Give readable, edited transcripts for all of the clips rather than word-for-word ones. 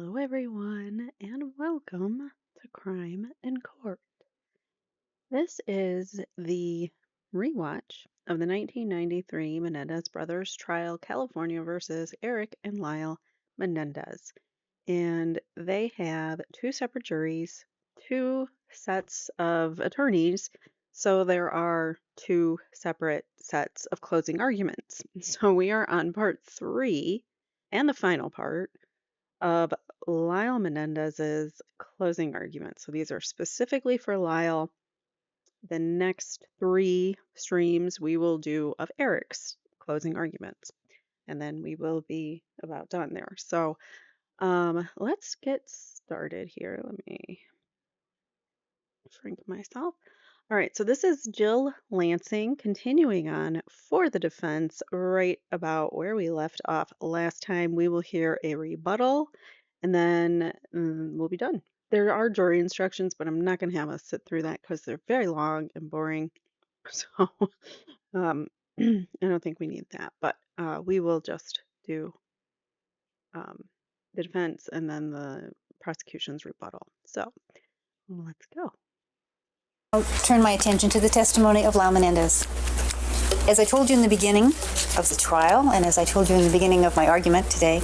Hello, everyone, and welcome to Crime in Court. This is the rewatch of the 1993 Menendez brothers trial, California versus Erik and Lyle Menendez. And they have two separate juries, two sets of attorneys, so there are two separate sets of closing arguments. So we are on part 3 and the final part of Lyle Menendez's closing argument. So these are specifically for Lyle. The next 3 streams we will do of Erik's closing arguments, and then we will be about done there. So let's get started here. Let me shrink myself. All right, so this is Jill Lansing continuing on for the defense right about where we left off last time. We will hear a rebuttal and then we'll be done. There are jury instructions, but I'm not going to have us sit through that because they're very long and boring. So I don't think we need that, but we will just do the defense and then the prosecution's rebuttal. So let's go. I'll turn my attention to the testimony of Lyle Menendez. As I told you in the beginning of the trial, and as I told you in the beginning of my argument today,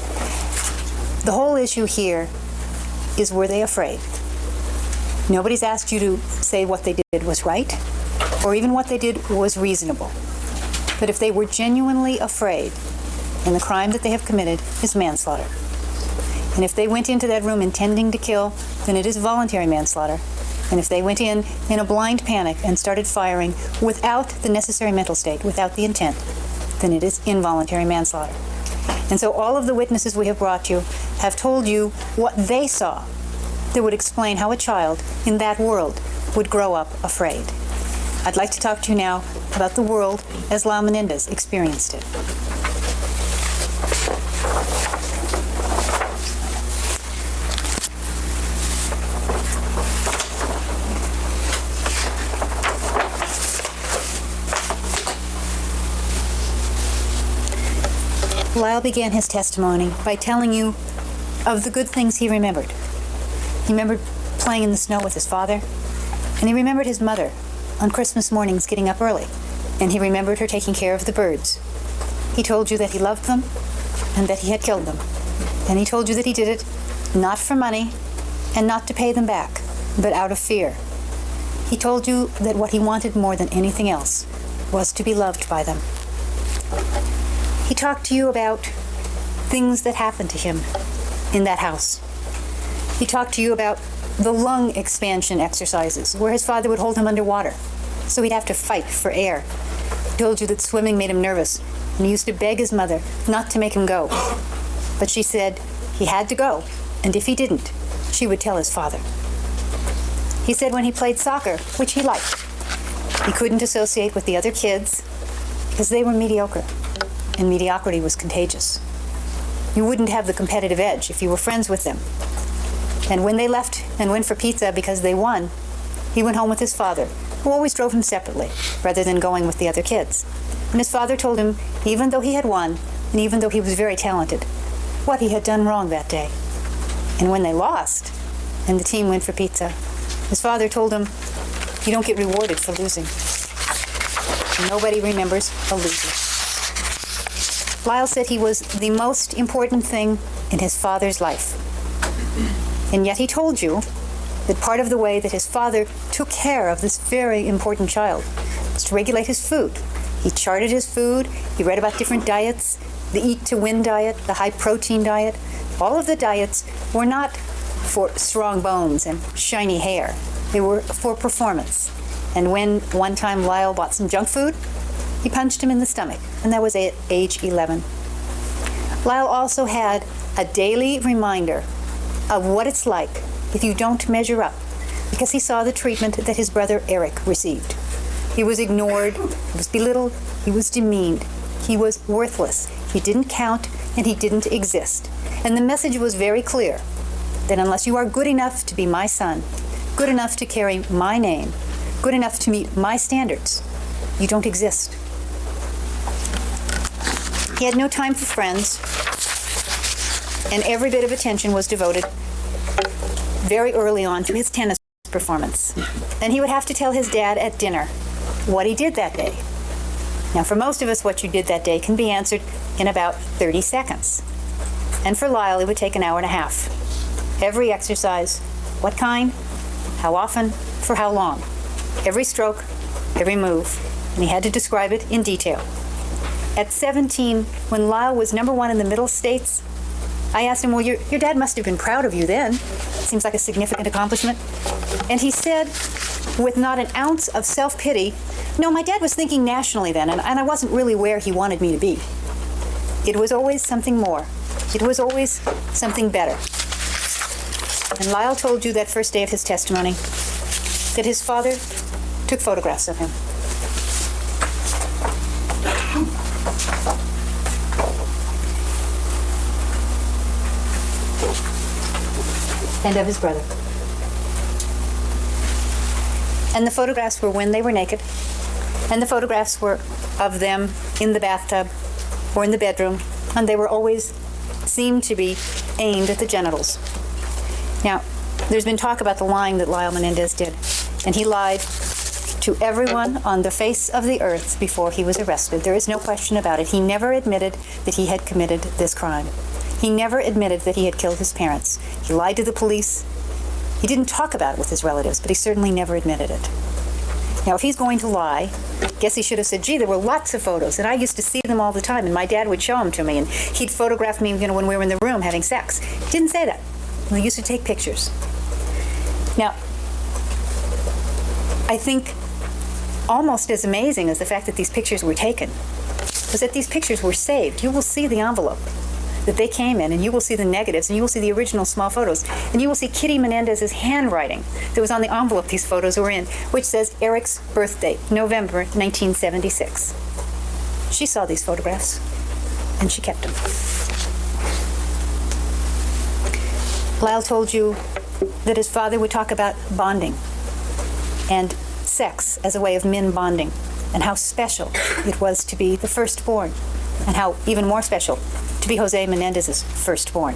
the whole issue here is, were they afraid? Nobody's asked you to say what they did was right, or even what they did was reasonable. But if they were genuinely afraid, and the crime that they have committed is manslaughter. And if they went into that room intending to kill, then it is voluntary manslaughter. And if they went in a blind panic and started firing without the necessary mental state, without the intent, then it is involuntary manslaughter. And so all of the witnesses we have brought you have told you what they saw that would explain how a child in that world would grow up afraid. I'd like to talk to you now about the world as Lyle Menendez experienced it. Lyle began his testimony by telling you of the good things he remembered. He remembered playing in the snow with his father, and he remembered his mother on Christmas mornings getting up early, and he remembered her taking care of the birds. He told you that he loved them and that he had killed them, and he told you that he did it not for money and not to pay them back, but out of fear. He told you that what he wanted more than anything else was to be loved by them. He talked to you about things that happened to him in that house. He talked to you about the lung expansion exercises, where his father would hold him underwater, so he'd have to fight for air. He told you that swimming made him nervous, and he used to beg his mother not to make him go. But she said he had to go, and if he didn't, she would tell his father. He said when he played soccer, which he liked, he couldn't associate with the other kids because they were mediocre. And mediocrity was contagious. You wouldn't have the competitive edge if you were friends with them. And when they left and went for pizza because they won, he went home with his father, who always drove him separately, rather than going with the other kids. And his father told him, even though he had won, and even though he was very talented, what he had done wrong that day. And when they lost, and the team went for pizza, his father told him, you don't get rewarded for losing. Nobody remembers a loser. Lyle said he was the most important thing in his father's life. And yet he told you that part of the way that his father took care of this very important child was to regulate his food. He charted his food, he read about different diets, the eat to win diet, the high protein diet. All of the diets were not for strong bones and shiny hair. They were for performance. And when one time Lyle bought some junk food, he punched him in the stomach, and that was at age 11. Lyle also had a daily reminder of what it's like if you don't measure up, because he saw the treatment that his brother Erik received. He was ignored, he was belittled, he was demeaned, he was worthless, he didn't count, and he didn't exist. And the message was very clear, that unless you are good enough to be my son, good enough to carry my name, good enough to meet my standards, you don't exist. He had no time for friends. And every bit of attention was devoted very early on to his tennis performance. And he would have to tell his dad at dinner what he did that day. Now, for most of us, what you did that day can be answered in about 30 seconds. And for Lyle, it would take an hour and a half. Every exercise, what kind, how often, for how long. Every stroke, every move, and he had to describe it in detail. At 17, when Lyle was #1 in the Middle States, I asked him, well, your dad must have been proud of you then. Seems like a significant accomplishment. And he said, with not an ounce of self-pity, no, my dad was thinking nationally then, and I wasn't really where he wanted me to be. It was always something more. It was always something better. And Lyle told you that first day of his testimony that his father took photographs of him. And of his brother. And the photographs were when they were naked, and the photographs were of them in the bathtub or in the bedroom, and they were always seemed to be aimed at the genitals. Now, there's been talk about the lying that Lyle Menendez did, and he lied to everyone on the face of the earth before he was arrested. There is no question about it. He never admitted that he had committed this crime. He never admitted that he had killed his parents. He lied to the police. He didn't talk about it with his relatives, but he certainly never admitted it. Now, if he's going to lie, I guess he should have said, gee, there were lots of photos, and I used to see them all the time, and my dad would show them to me, and he'd photograph me, when we were in the room having sex. He didn't say that. He used to take pictures. Now, I think almost as amazing as the fact that these pictures were taken was that these pictures were saved. You will see the envelope that they came in, and you will see the negatives, and you will see the original small photos, and you will see Kitty Menendez's handwriting that was on the envelope these photos were in, which says Erik's birthday, November 1976. She saw these photographs, and she kept them. Lyle told you that his father would talk about bonding and sex as a way of men bonding, and how special it was to be the firstborn, and how even more special to be Jose Menendez's firstborn.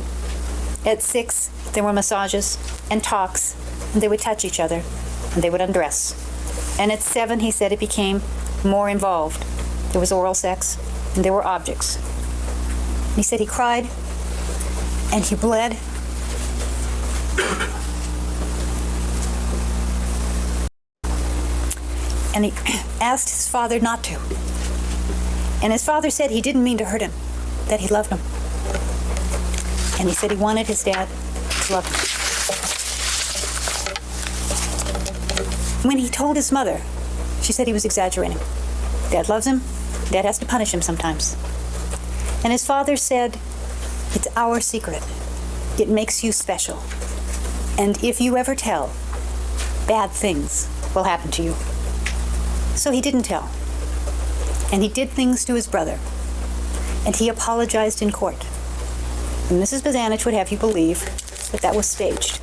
At 6, there were massages and talks, and they would touch each other, and they would undress. And at 7, he said, it became more involved. There was oral sex, and there were objects. He said he cried, and he bled. And he asked his father not to. And his father said he didn't mean to hurt him, that he loved him. And he said he wanted his dad to love him. When he told his mother, she said he was exaggerating. Dad loves him. Dad has to punish him sometimes. And his father said, it's our secret. It makes you special. And if you ever tell, bad things will happen to you. So he didn't tell. And he did things to his brother. And he apologized in court. And Mrs. Bazanich would have you believe that that was staged.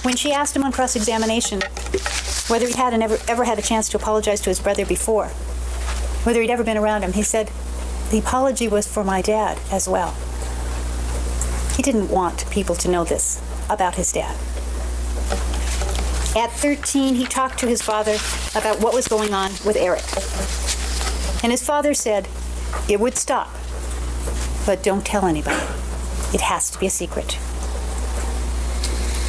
When she asked him on cross-examination whether he had ever had a chance to apologize to his brother before, whether he'd ever been around him, he said, the apology was for my dad as well. He didn't want people to know this about his dad. At 13, he talked to his father about what was going on with Erik. And his father said, it would stop, but don't tell anybody. It has to be a secret.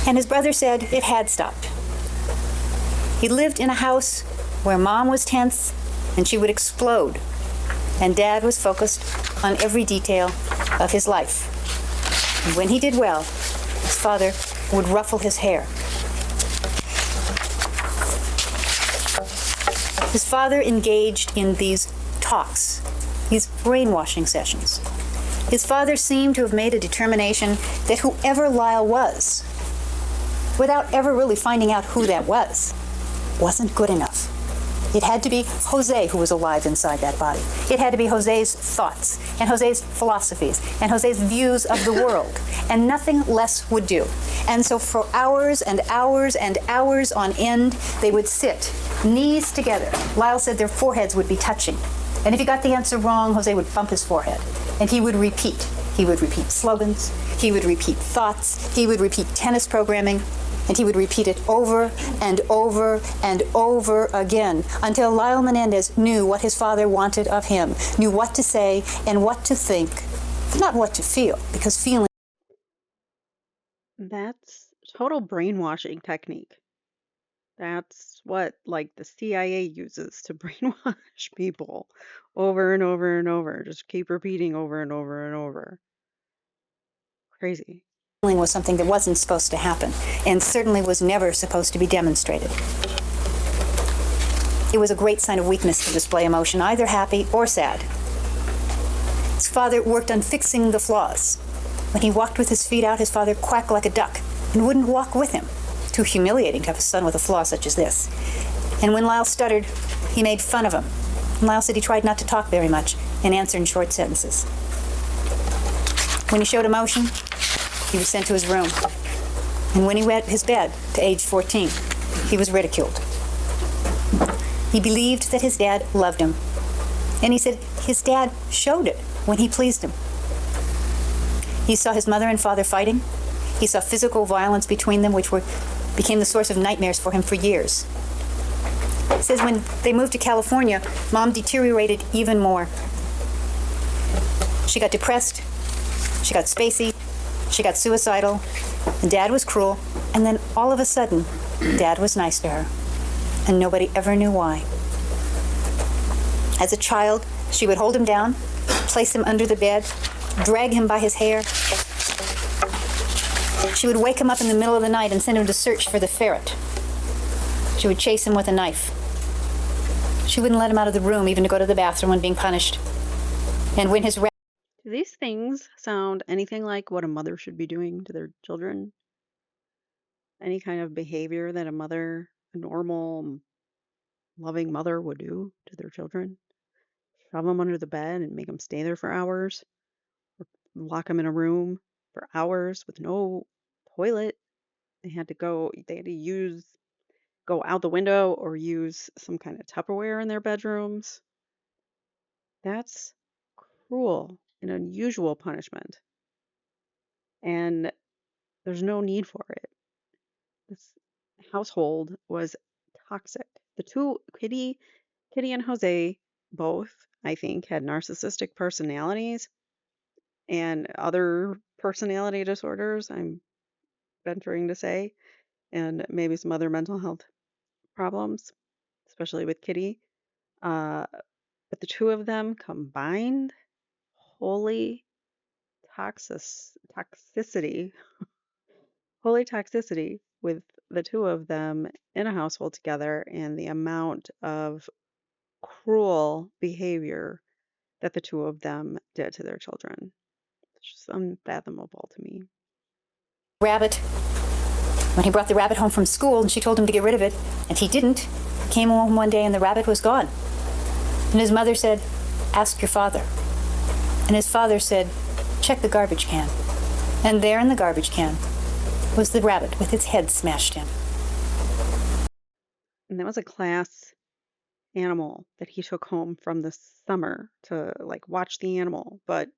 And his brother said it had stopped. He lived in a house where Mom was tense and she would explode, and Dad was focused on every detail of his life. And when he did well, his father would ruffle his hair. His father engaged in these talks, these brainwashing sessions. His father seemed to have made a determination that whoever Lyle was, without ever really finding out who that was, wasn't good enough. It had to be Jose who was alive inside that body. It had to be Jose's thoughts and Jose's philosophies and Jose's views of the world, and nothing less would do. And so for hours and hours and hours on end, they would sit, knees together. Lyle said their foreheads would be touching. And if he got the answer wrong, Jose would bump his forehead. And he would repeat. He would repeat slogans. He would repeat thoughts. He would repeat tennis programming. And he would repeat it over and over and over again until Lyle Menendez knew what his father wanted of him, knew what to say and what to think, not what to feel, because feeling. That's total brainwashing technique. That's what, like, the CIA uses to brainwash people over and over and over. Just keep repeating over and over and over. Crazy. Was something that wasn't supposed to happen and certainly was never supposed to be demonstrated. It was a great sign of weakness to display emotion, either happy or sad. His father worked on fixing the flaws. When he walked with his feet out, his father quacked like a duck and wouldn't walk with him. It's too humiliating to have a son with a flaw such as this. And when Lyle stuttered, he made fun of him. And Lyle said he tried not to talk very much and answer in short sentences. When he showed emotion, he was sent to his room. And when he wet his bed to age 14, he was ridiculed. He believed that his dad loved him. And he said his dad showed it when he pleased him. He saw his mother and father fighting. He saw physical violence between them, which became the source of nightmares for him for years. He says when they moved to California, Mom deteriorated even more. She got depressed. She got spacey. She got suicidal, and Dad was cruel, and then all of a sudden, Dad was nice to her, and nobody ever knew why. As a child, she would hold him down, place him under the bed, drag him by his hair. She would wake him up in the middle of the night and send him to search for the ferret. She would chase him with a knife. She wouldn't let him out of the room, even to go to the bathroom when being punished. And when his Do these things sound anything like what a mother should be doing to their children? Any kind of behavior that a normal, loving mother would do to their children? Shove them under the bed and make them stay there for hours? Or lock them in a room for hours with no toilet? They had to go out the window or use some kind of Tupperware in their bedrooms. That's cruel and unusual punishment. And there's no need for it. This household was toxic. The two, Kitty and Jose, both, I think, had narcissistic personalities and other personality disorders, I'm venturing to say, and maybe some other mental health problems, especially with Kitty. But the two of them combined, holy toxicity, holy toxicity with the two of them in a household together, and the amount of cruel behavior that the two of them did to their children. It's just unfathomable to me. rabbit, when he brought the rabbit home from school and she told him to get rid of it, and he didn't, he came home one day and the rabbit was gone. And his mother said, "Ask your father." And his father said, "Check the garbage can." And there in the garbage can was the rabbit with its head smashed in. And that was a class animal that he took home from the summer to like watch the animal. But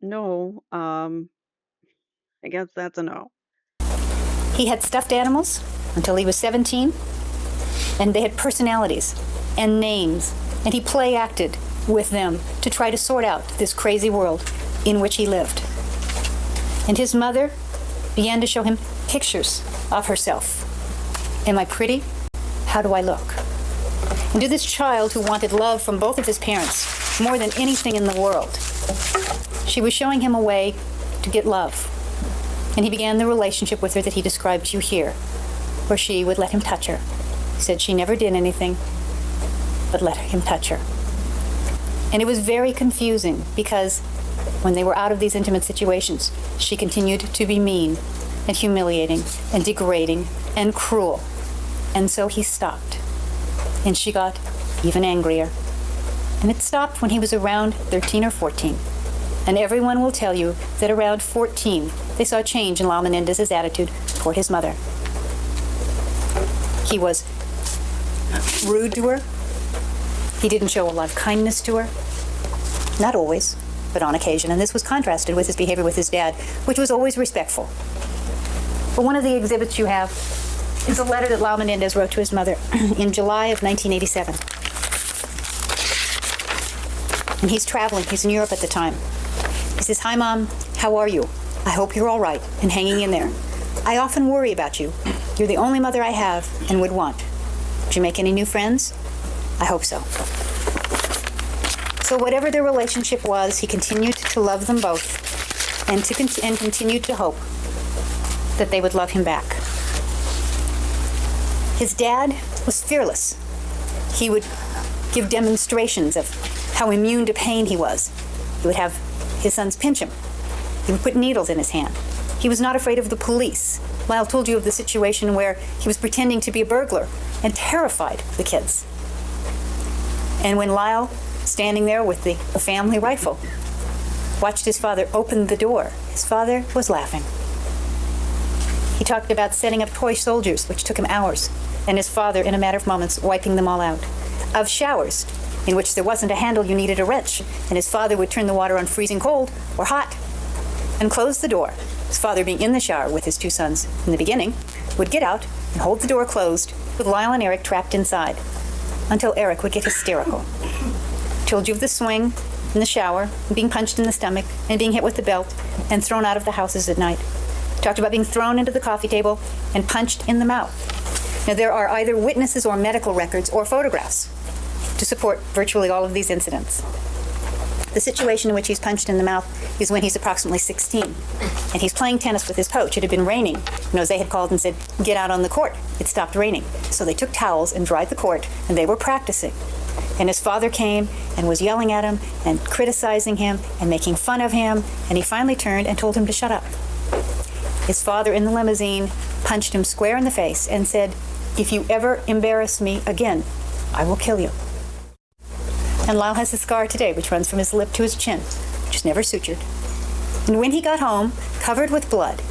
no, I guess that's a no. He had stuffed animals until he was 17, and they had personalities and names, and he play acted with them to try to sort out this crazy world in which he lived. And his mother began to show him pictures of herself. Am I pretty? How do I look? And to this child who wanted love from both of his parents more than anything in the world, she was showing him a way to get love. And he began the relationship with her that he described to you here, where she would let him touch her. He said she never did anything, but let him touch her. And it was very confusing because when they were out of these intimate situations, she continued to be mean and humiliating and degrading and cruel. And so he stopped. And she got even angrier. And it stopped when he was around 13 or 14. And everyone will tell you that around 14, they saw a change in Lyle Menendez's attitude toward his mother. He was rude to her. He didn't show a lot of kindness to her. Not always. but on occasion, and this was contrasted with his behavior with his dad, which was always respectful. But one of the exhibits you have is a letter that Lyle Menendez wrote to his mother in July of 1987. And he's traveling. He's in Europe at the time. He says, "Hi, Mom. How are you? I hope you're all right and hanging in there. I often worry about you. You're the only mother I have and would want. Did you make any new friends? I hope so." So whatever their relationship was, he continued to love them both and continued to hope that they would love him back. His dad was fearless. He would give demonstrations of how immune to pain he was. He would have his sons pinch him. He would put needles in his hand. He was not afraid of the police. Lyle told you of the situation where he was pretending to be a burglar and terrified the kids. And when Lyle, standing there with the family rifle, watched his father open the door, his father was laughing. He talked about setting up toy soldiers, which took him hours, and his father, in a matter of moments, wiping them all out. Of showers, in which there wasn't a handle, you needed a wrench, and his father would turn the water on freezing cold or hot and close the door. His father, being in the shower with his two sons in the beginning, would get out and hold the door closed with Lyle and Erik trapped inside until Erik would get hysterical. Told you of the swing in the shower, and being punched in the stomach, and being hit with the belt and thrown out of the houses at night. Talked about being thrown into the coffee table and punched in the mouth. Now, there are either witnesses or medical records or photographs to support virtually all of these incidents. The situation in which he's punched in the mouth is when he's approximately 16, and he's playing tennis with his coach. It had been raining. Jose had called and said, "Get out on the court." It stopped raining. So they took towels and dried the court, and they were practicing. And his father came and was yelling at him and criticizing him and making fun of him, and he finally turned and told him to shut up. His father, in the limousine, punched him square in the face and said, "If you ever embarrass me again, I will kill you." And Lyle has a scar today, which runs from his lip to his chin, which is never sutured. And when he got home, covered with blood,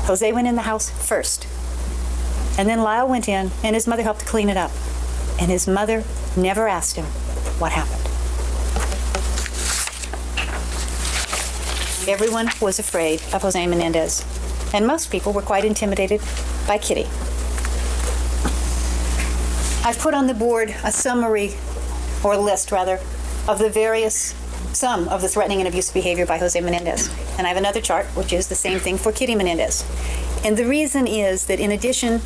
Jose went in the house first. And then Lyle went in, and his mother helped clean it up. And his mother never asked him what happened. Everyone was afraid of Jose Menendez, and most people were quite intimidated by Kitty. I've put on the board a summary, or a list rather, of some of the threatening and abusive behavior by Jose Menendez. And I have another chart, which is the same thing for Kitty Menendez. And the reason is that in addition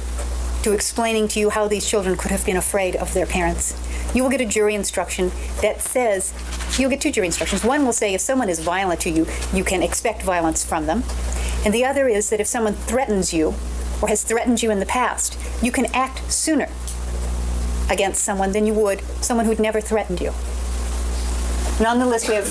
to explaining to you how these children could have been afraid of their parents, you will get a jury instruction that says, you'll get two jury instructions. One will say if someone is violent to you, you can expect violence from them. And the other is that if someone threatens you or has threatened you in the past, you can act sooner against someone than you would someone who'd never threatened you. And on the list we have,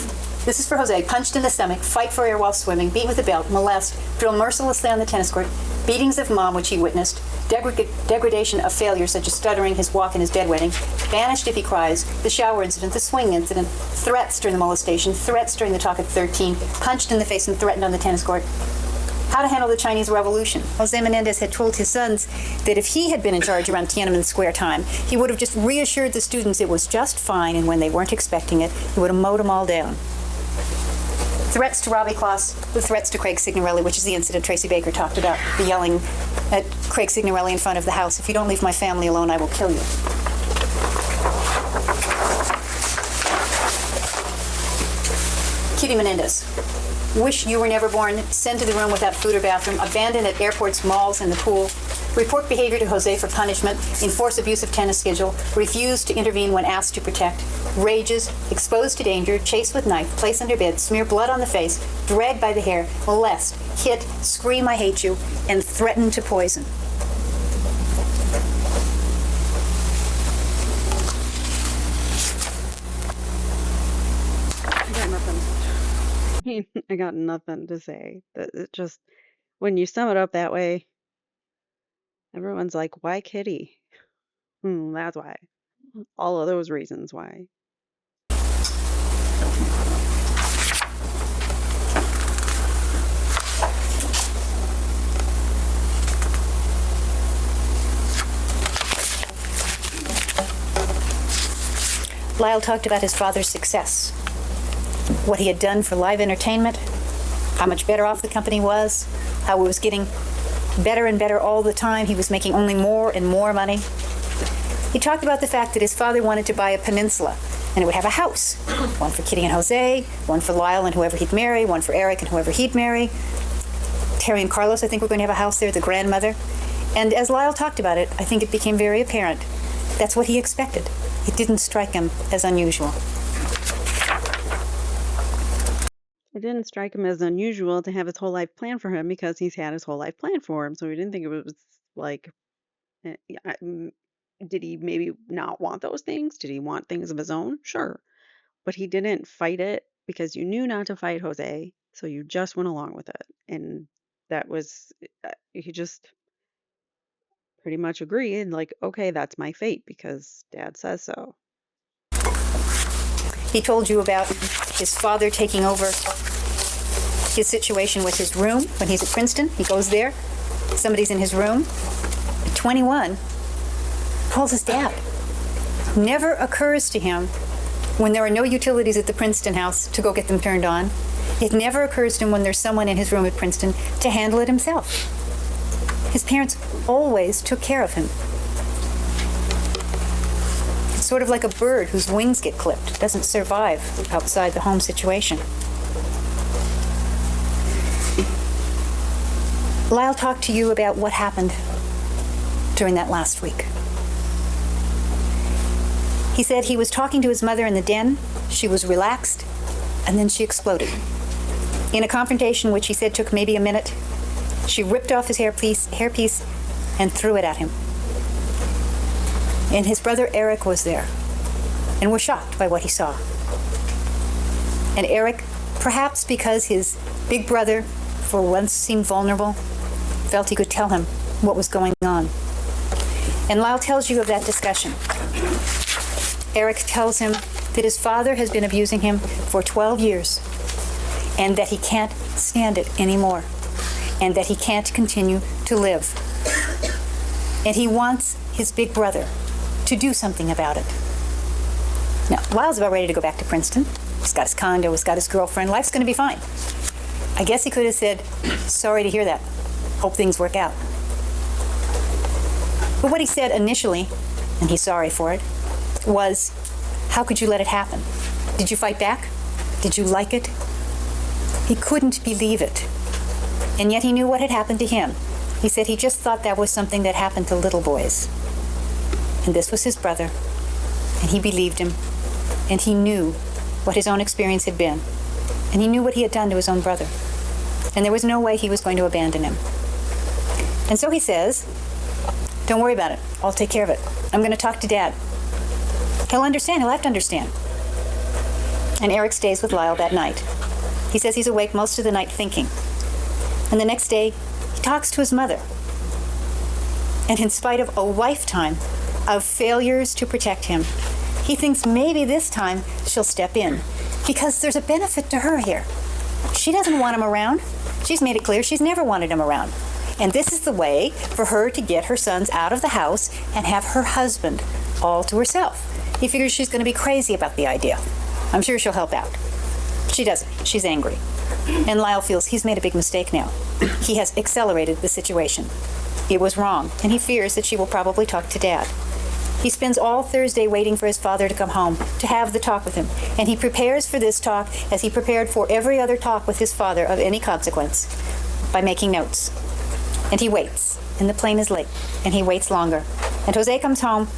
this is for Jose: punched in the stomach, fight for air while swimming, beat with a belt, molest, drill mercilessly on the tennis court, beatings of mom, which he witnessed, degradation of failure such as stuttering, his walk, and his bedwetting, banished if he cries, the shower incident, the swing incident, threats during the molestation, threats during the talk at 13, punched in the face and threatened on the tennis court. How to handle the Chinese Revolution. Jose Menendez had told his sons that if he had been in charge around Tiananmen Square time, he would have just reassured the students it was just fine, and when they weren't expecting it, he would have mowed them all down. Threats to Robbie Kloss, the threats to Craig Signorelli, which is the incident Tracy Baker talked about, the yelling at Craig Signorelli in front of the house, "If you don't leave my family alone, I will kill you." Kitty Menendez. Wish you were never born, send to the room without food or bathroom, abandoned at airports, malls, and the pool, report behavior to Jose for punishment, enforce abusive tennis schedule, refuse to intervene when asked to protect, rages, exposed to danger, chase with knife, place under bed, smear blood on the face, drag by the hair, molest, hit, scream "I hate you," and threaten to poison. I got nothing to say. It just, when you sum it up that way, everyone's like, why Kitty? That's why. All of those reasons why. Lyle talked about his father's success. what he had done for live entertainment, how much better off the company was, how it was getting better and better all the time. He was making only more and more money. He talked about the fact that his father wanted to buy a peninsula, and it would have a house, one for Kitty and Jose, one for Lyle and whoever he'd marry, one for Erik and whoever he'd marry. Terry and Carlos, I think, were going to have a house there, the grandmother. And as Lyle talked about it, I think it became very apparent that's what he expected. It didn't strike him as unusual. It didn't strike him as unusual to have his whole life planned for him because he's had his whole life planned for him. So he didn't think it was like, did he maybe not want those things? Did he want things of his own? Sure. But he didn't fight it because you knew not to fight Jose. So you just went along with it. And that was, he just pretty much agreed, like, okay, that's my fate because Dad says so. He told you about his father taking over his situation with his room when he's at Princeton. He goes there, somebody's in his room. At 21, calls his dad. Never occurs to him when there are no utilities at the Princeton house to go get them turned on. It never occurs to him when there's someone in his room at Princeton to handle it himself. His parents always took care of him. It's sort of like a bird whose wings get clipped, doesn't survive outside the home situation. Lyle talked to you about what happened during that last week. He said he was talking to his mother in the den, she was relaxed, and then she exploded. In a confrontation which he said took maybe a minute, she ripped off his hairpiece and threw it at him. And his brother Erik was there and was shocked by what he saw. And Erik, perhaps because his big brother for once seemed vulnerable, felt he could tell him what was going on. And Lyle tells you of that discussion. Erik tells him that his father has been abusing him for 12 years and that he can't stand it anymore and that he can't continue to live. And he wants his big brother to do something about it. Now, Lyle's about ready to go back to Princeton. He's got his condo, he's got his girlfriend. Life's going to be fine. I guess he could have said, sorry to hear that. Hope things work out. But what he said initially, and he's sorry for it, was, how could you let it happen? Did you fight back? Did you like it? He couldn't believe it. And yet he knew what had happened to him. He said he just thought that was something that happened to little boys. And this was his brother. And he believed him. And he knew what his own experience had been. And he knew what he had done to his own brother. And there was no way he was going to abandon him. And so he says, don't worry about it. I'll take care of it. I'm going to talk to Dad. He'll understand. He'll have to understand. And Erik stays with Lyle that night. He says he's awake most of the night thinking. And the next day, he talks to his mother. And in spite of a lifetime of failures to protect him, he thinks maybe this time she'll step in because there's a benefit to her here. She doesn't want him around. She's made it clear she's never wanted him around. And this is the way for her to get her sons out of the house and have her husband all to herself. He figures she's going to be crazy about the idea. I'm sure she'll help out. She doesn't. She's angry. And Lyle feels he's made a big mistake now. He has accelerated the situation. It was wrong, and he fears that she will probably talk to Dad. He spends all Thursday waiting for his father to come home, to have the talk with him. And he prepares for this talk as he prepared for every other talk with his father of any consequence, by making notes. And he waits, and the plane is late, and he waits longer. And Jose comes home,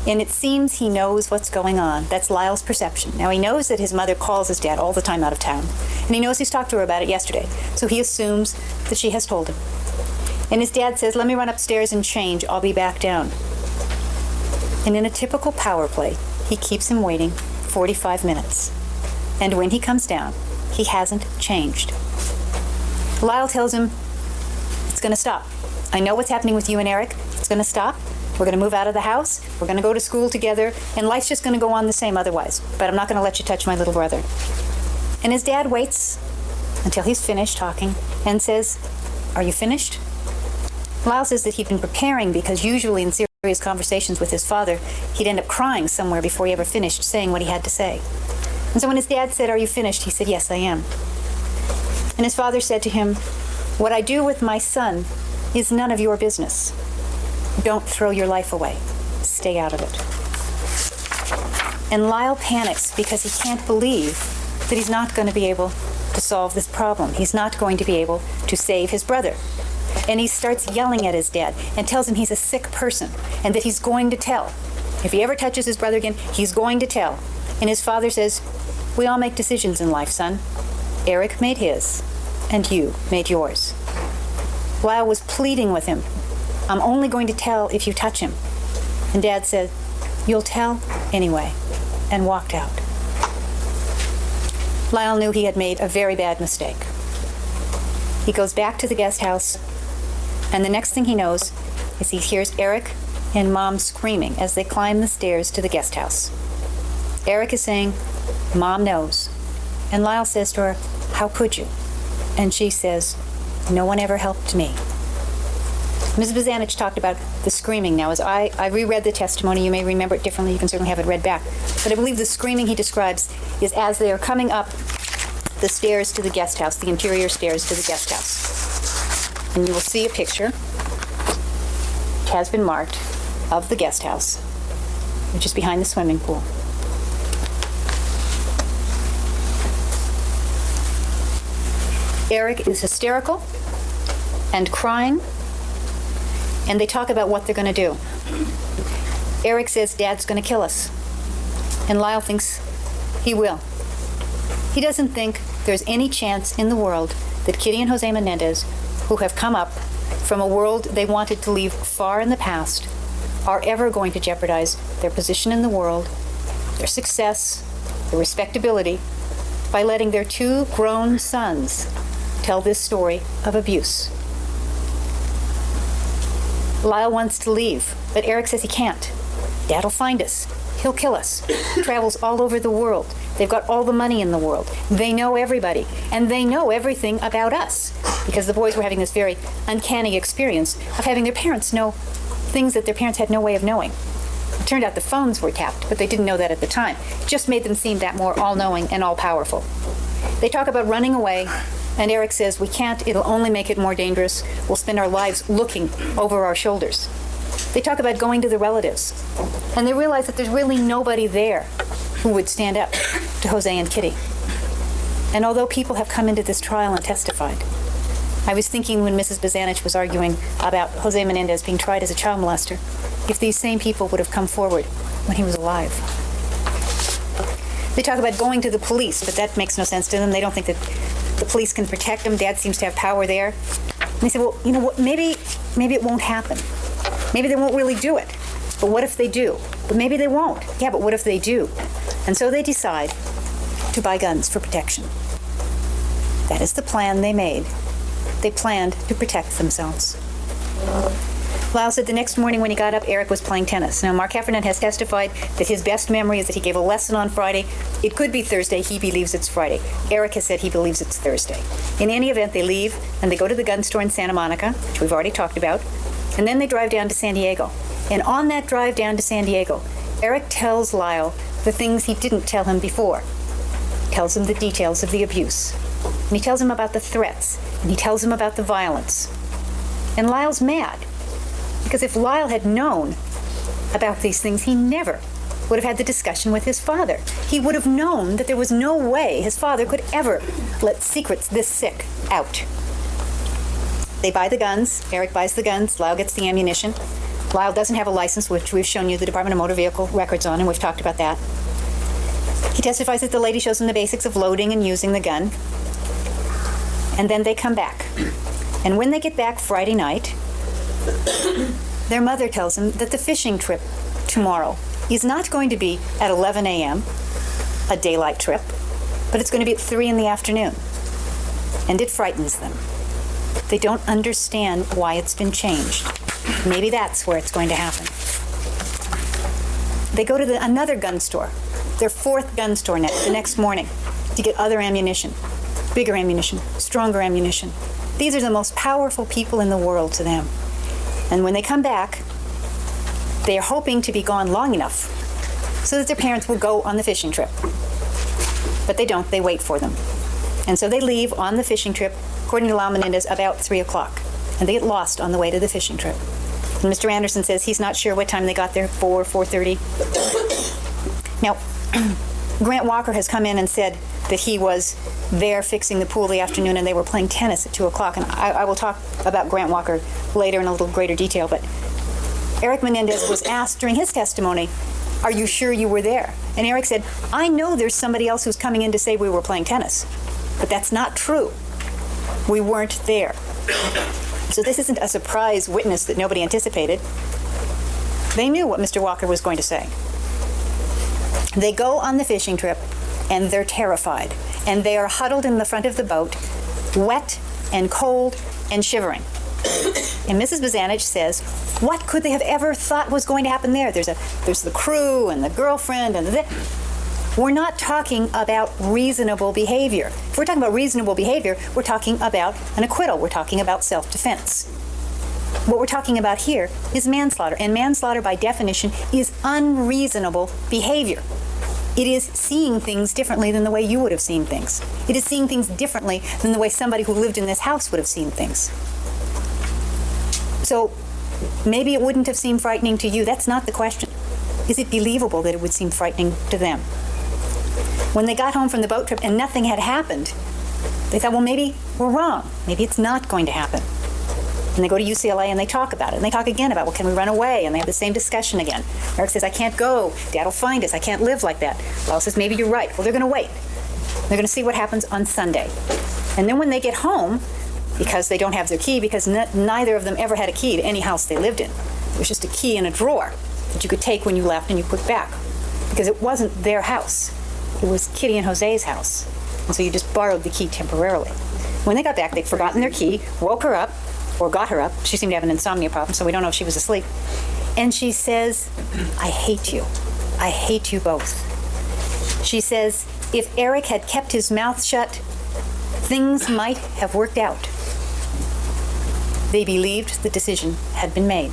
and it seems he knows what's going on. That's Lyle's perception. Now, he knows that his mother calls his dad all the time out of town, and he knows he's talked to her about it yesterday, so he assumes that she has told him. And his dad says, let me run upstairs and change. I'll be back down. And in a typical power play, he keeps him waiting 45 minutes. And when he comes down, he hasn't changed. Lyle tells him, it's going to stop. I know what's happening with you and Erik. It's going to stop. We're going to move out of the house. We're going to go to school together. And life's just going to go on the same otherwise. But I'm not going to let you touch my little brother. And his dad waits until he's finished talking and says, are you finished? Lyle says that he'd been preparing because usually in serious conversations with his father, he'd end up crying somewhere before he ever finished saying what he had to say. And so when his dad said, "Are you finished?" he said, "Yes, I am." And his father said to him, "What I do with my son is none of your business. Don't throw your life away. Stay out of it." And Lyle panics because he can't believe that he's not going to be able to solve this problem. He's not going to be able to save his brother. And he starts yelling at his dad and tells him he's a sick person and that he's going to tell. If he ever touches his brother again, he's going to tell. And his father says, "We all make decisions in life, son. Erik made his, and you made yours." Lyle was pleading with him, "I'm only going to tell if you touch him." And Dad said, "You'll tell anyway," and walked out. Lyle knew he had made a very bad mistake. He goes back to the guest house, and the next thing he knows is he hears Erik and Mom screaming as they climb the stairs to the guest house. Erik is saying, "Mom knows." And Lyle says to her, "How could you?" And she says, "No one ever helped me." Mrs. Bozanich talked about the screaming. Now, as I reread the testimony, you may remember it differently. You can certainly have it read back. But I believe the screaming he describes is as they are coming up the stairs to the guest house, the interior stairs to the guest house. And you will see a picture, which has been marked, of the guest house, which is behind the swimming pool. Erik is hysterical and crying, and they talk about what they're going to do. Erik says, "Dad's going to kill us." And Lyle thinks he will. He doesn't think there's any chance in the world that Kitty and Jose Menendez, who have come up from a world they wanted to leave far in the past, are ever going to jeopardize their position in the world, their success, their respectability, by letting their two grown sons tell this story of abuse. Lyle wants to leave, but Erik says he can't. Dad'll find us. He'll kill us. He travels all over the world. They've got all the money in the world. They know everybody, and they know everything about us, because the boys were having this very uncanny experience of having their parents know things that their parents had no way of knowing. It turned out the phones were tapped, but they didn't know that at the time. It just made them seem that more all-knowing and all-powerful. They talk about running away, and Erik says, "We can't. It'll only make it more dangerous. We'll spend our lives looking over our shoulders." They talk about going to the relatives, and they realize that there's really nobody there who would stand up to Jose and Kitty. And although people have come into this trial and testified, I was thinking when Mrs. Bozanich was arguing about Jose Menendez being tried as a child molester, if these same people would have come forward when he was alive. They talk about going to the police, but that makes no sense to them. They don't think that the police can protect them. Dad seems to have power there. And they say, "Well, you know what, maybe it won't happen. Maybe they won't really do it. But what if they do? But maybe they won't. Yeah, but what if they do?" And so they decide to buy guns for protection. That is the plan they made. They planned to protect themselves. Lyle said the next morning when he got up, Erik was playing tennis. Now, Mark Heffernan has testified that his best memory is that he gave a lesson on Friday. It could be Thursday. He believes it's Friday. Erik has said he believes it's Thursday. In any event, they leave, and they go to the gun store in Santa Monica, which we've already talked about, and then they drive down to San Diego. And on that drive down to San Diego, Erik tells Lyle the things he didn't tell him before. He tells him the details of the abuse. And he tells him about the threats. And he tells him about the violence. And Lyle's mad. Because if Lyle had known about these things, he never would have had the discussion with his father. He would have known that there was no way his father could ever let secrets this sick out. They buy the guns. Erik buys the guns. Lyle gets the ammunition. Lyle doesn't have a license, which we've shown you the Department of Motor Vehicle records on, and we've talked about that. He testifies that the lady shows him the basics of loading and using the gun. And then they come back. And when they get back Friday night, their mother tells him that the fishing trip tomorrow is not going to be at 11 a.m., a daylight trip, but it's going to be at 3 in the afternoon. And it frightens them. They don't understand why it's been changed. Maybe that's where it's going to happen. They go to another gun store, their fourth gun store the next morning, to get other ammunition, bigger ammunition, stronger ammunition. These are the most powerful people in the world to them. And when they come back, they are hoping to be gone long enough so that their parents will go on the fishing trip. But they don't. They wait for them. And so they leave on the fishing trip, according to Lyle Menendez, about 3 o'clock. And they get lost on the way to the fishing trip. And Mr. Anderson says he's not sure what time they got there, 4:30. Now, Grant Walker has come in and said that he was there fixing the pool the afternoon and they were playing tennis at 2 o'clock. And I will talk about Grant Walker later in a little greater detail. But Erik Menendez was asked during his testimony, "Are you sure you were there?" And Erik said, "I know there's somebody else who's coming in to say we were playing tennis, but that's not true. We weren't there." So this isn't a surprise witness that nobody anticipated. They knew what Mr. Walker was going to say. They go on the fishing trip, and they're terrified. And they are huddled in the front of the boat, wet and cold and shivering. And Mrs. Bazanich says, what could they have ever thought was going to happen there? There's the crew and the girlfriend and we're not talking about reasonable behavior. If we're talking about reasonable behavior, we're talking about an acquittal. We're talking about self-defense. What we're talking about here is manslaughter, and manslaughter by definition is unreasonable behavior. It is seeing things differently than the way you would have seen things. It is seeing things differently than the way somebody who lived in this house would have seen things. So maybe it wouldn't have seemed frightening to you. That's not the question. Is it believable that it would seem frightening to them? When they got home from the boat trip and nothing had happened, they thought, well, maybe we're wrong. Maybe it's not going to happen. And they go to UCLA and they talk about it. And they talk again about, well, can we run away? And they have the same discussion again. Erik says, I can't go. Dad will find us. I can't live like that. Lyle says, maybe you're right. Well, they're going to wait. They're going to see what happens on Sunday. And then when they get home, because they don't have their key, because neither of them ever had a key to any house they lived in. It was just a key in a drawer that you could take when you left and you put back. Because it wasn't their house. It was Kitty and Jose's house. And so you just borrowed the key temporarily. When they got back, they'd forgotten their key, woke her up, or got her up. She seemed to have an insomnia problem, so we don't know if she was asleep. And she says, I hate you. I hate you both. She says, if Erik had kept his mouth shut, things might have worked out. They believed the decision had been made.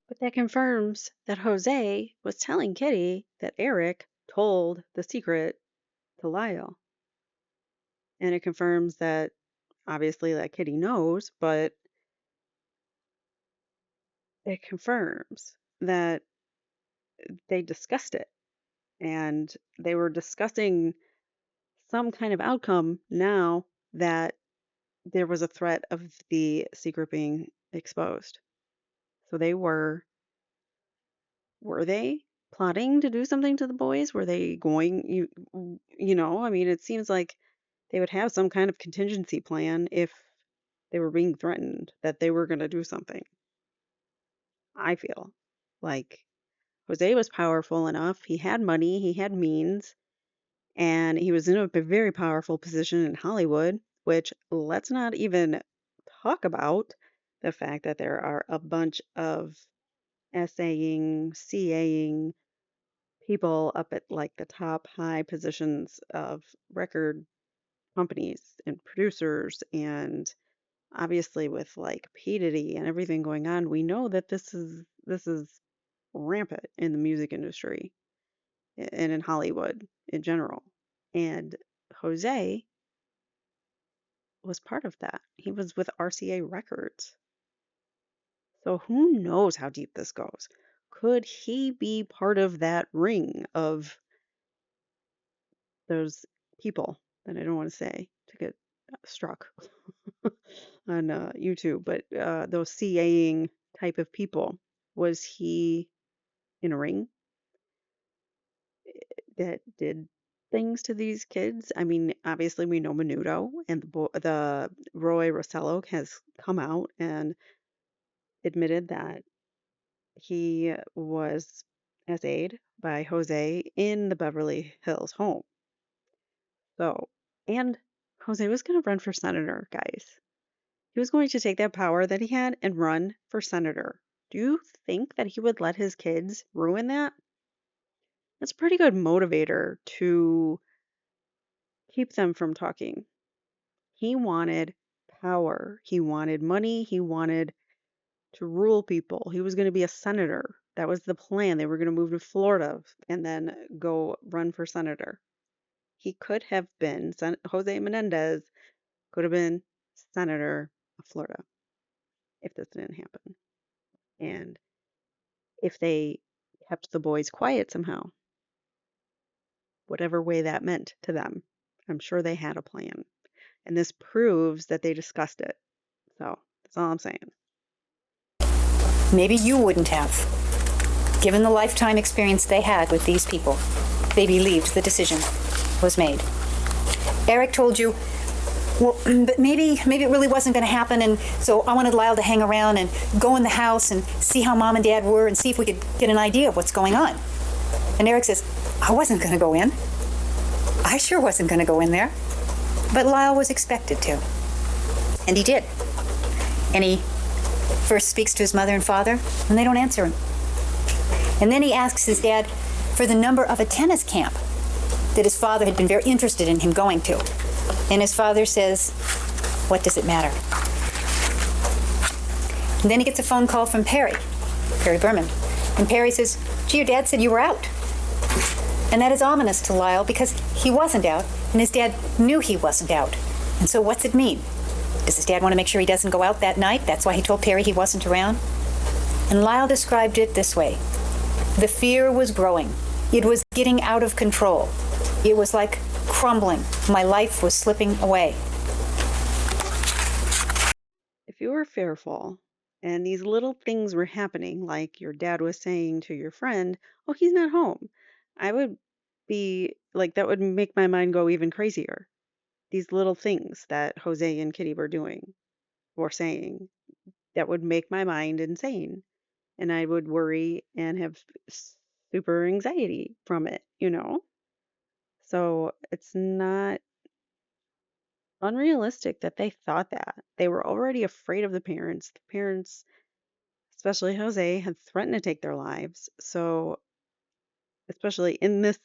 But that confirms that Jose was telling Kitty that Erik told the secret to Lyle. And it confirms that, obviously, that Kitty knows, but it confirms that they discussed it. And they were discussing some kind of outcome now that there was a threat of the secret being exposed. So they were they plotting to do something to the boys? Were they going, I mean, it seems like they would have some kind of contingency plan if they were being threatened that they were going to do something. I feel like Jose was powerful enough. He had money, he had means, and he was in a very powerful position in Hollywood, which let's not even talk about the fact that there are a bunch of SAing, CAing people up at like the top high positions of record companies and producers, and obviously with like P. Diddy and everything going on, we know that this is rampant in the music industry and in Hollywood in general. And Jose was part of that. He was with RCA Records. So who knows how deep this goes? Could he be part of that ring of those people that I don't want to say to get struck on YouTube, but those CAing type of people? Was he in a ring that did things to these kids? I mean, obviously we know Menudo, and the Roy Rossello has come out and admitted that he was SA'd by Jose in the Beverly Hills home. So, and Jose was going to run for senator, guys. He was going to take that power that he had and run for senator. Do you think that he would let his kids ruin that? That's a pretty good motivator to keep them from talking. He wanted power. He wanted money. He wanted to rule people. He was going to be a senator. That was the plan. They were going to move to Florida and then go run for senator. He could have been, Jose Menendez could have been senator of Florida if this didn't happen. And if they kept the boys quiet somehow, whatever way that meant to them, I'm sure they had a plan. And this proves that they discussed it. So that's all I'm saying. Maybe you wouldn't have. Given the lifetime experience they had with these people, they believed the decision was made. Erik told you, well, but maybe it really wasn't going to happen, and so I wanted Lyle to hang around and go in the house and see how Mom and Dad were and see if we could get an idea of what's going on. And Erik says, I wasn't going to go in. I sure wasn't going to go in there. But Lyle was expected to. And he did. And he first speaks to his mother and father, and they don't answer him. And then he asks his dad for the number of a tennis camp that his father had been very interested in him going to. And his father says, what does it matter? And then he gets a phone call from Perry Berman. And Perry says, gee, your dad said you were out. And that is ominous to Lyle because he wasn't out, and his dad knew he wasn't out. And so what's it mean? Does his dad want to make sure he doesn't go out that night? That's why he told Perry he wasn't around? And Lyle described it this way. The fear was growing. It was getting out of control. It was like crumbling. My life was slipping away. If you were fearful and these little things were happening, like your dad was saying to your friend, oh, he's not home, I would be like, that would make my mind go even crazier. These little things that Jose and Kitty were doing or saying, that would make my mind insane. And I would worry and have super anxiety from it, you know? So it's not unrealistic that they thought that. They were already afraid of the parents. The parents, especially Jose, had threatened to take their lives. So, especially in this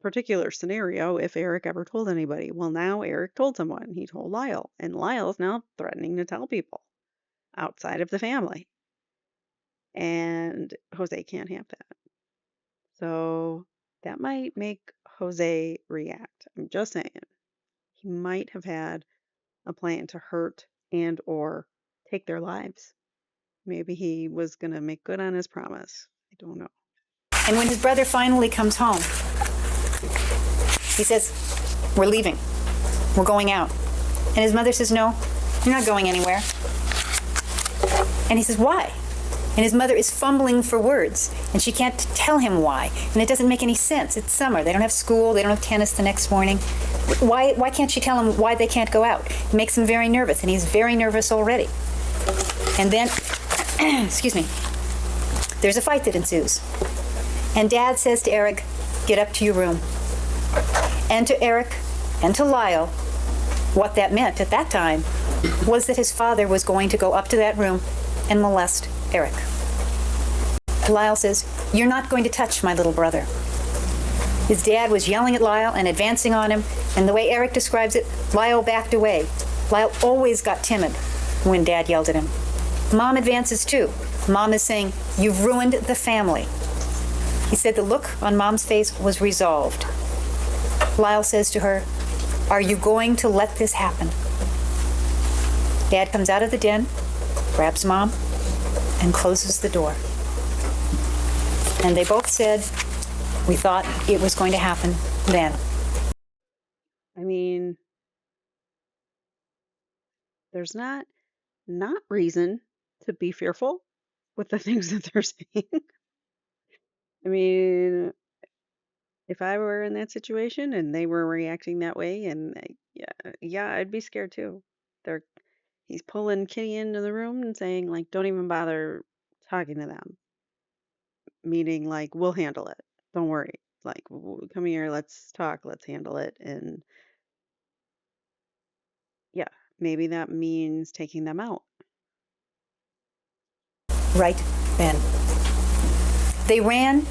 particular scenario, if Erik ever told anybody, well, now Erik told someone. He told Lyle, and Lyle's now threatening to tell people outside of the family. And Jose can't have that. So that might make Jose react. I'm just saying. He might have had a plan to hurt and or take their lives. Maybe he was going to make good on his promise. I don't know. And when his brother finally comes home, he says, we're leaving. We're going out. And his mother says, no, you're not going anywhere. And he says, why? And his mother is fumbling for words, and she can't tell him why. And it doesn't make any sense. It's summer. They don't have school. They don't have tennis the next morning. Why can't she tell him why they can't go out? It makes him very nervous, and he's very nervous already. And then, excuse me, there's a fight that ensues. And Dad says to Erik, get up to your room. And to Erik and to Lyle, what that meant at that time was that his father was going to go up to that room and molest Erik. Lyle says, you're not going to touch my little brother. His dad was yelling at Lyle and advancing on him, and the way Erik describes it, Lyle backed away. Lyle always got timid when Dad yelled at him. Mom advances too. Mom is saying, you've ruined the family. He said the look on Mom's face was resolved. Lyle says to her, are you going to let this happen? Dad comes out of the den, grabs Mom, and closes the door. And they both said, we thought it was going to happen then. I mean, there's not reason to be fearful with the things that they're saying. I mean, if I were in that situation and they were reacting that way, and yeah, I'd be scared too. He's pulling Kitty into the room and saying, like, don't even bother talking to them. Meaning, like, we'll handle it. Don't worry. Like, come here, let's talk, let's handle it. And yeah, maybe that means taking them out. Right then. They ran.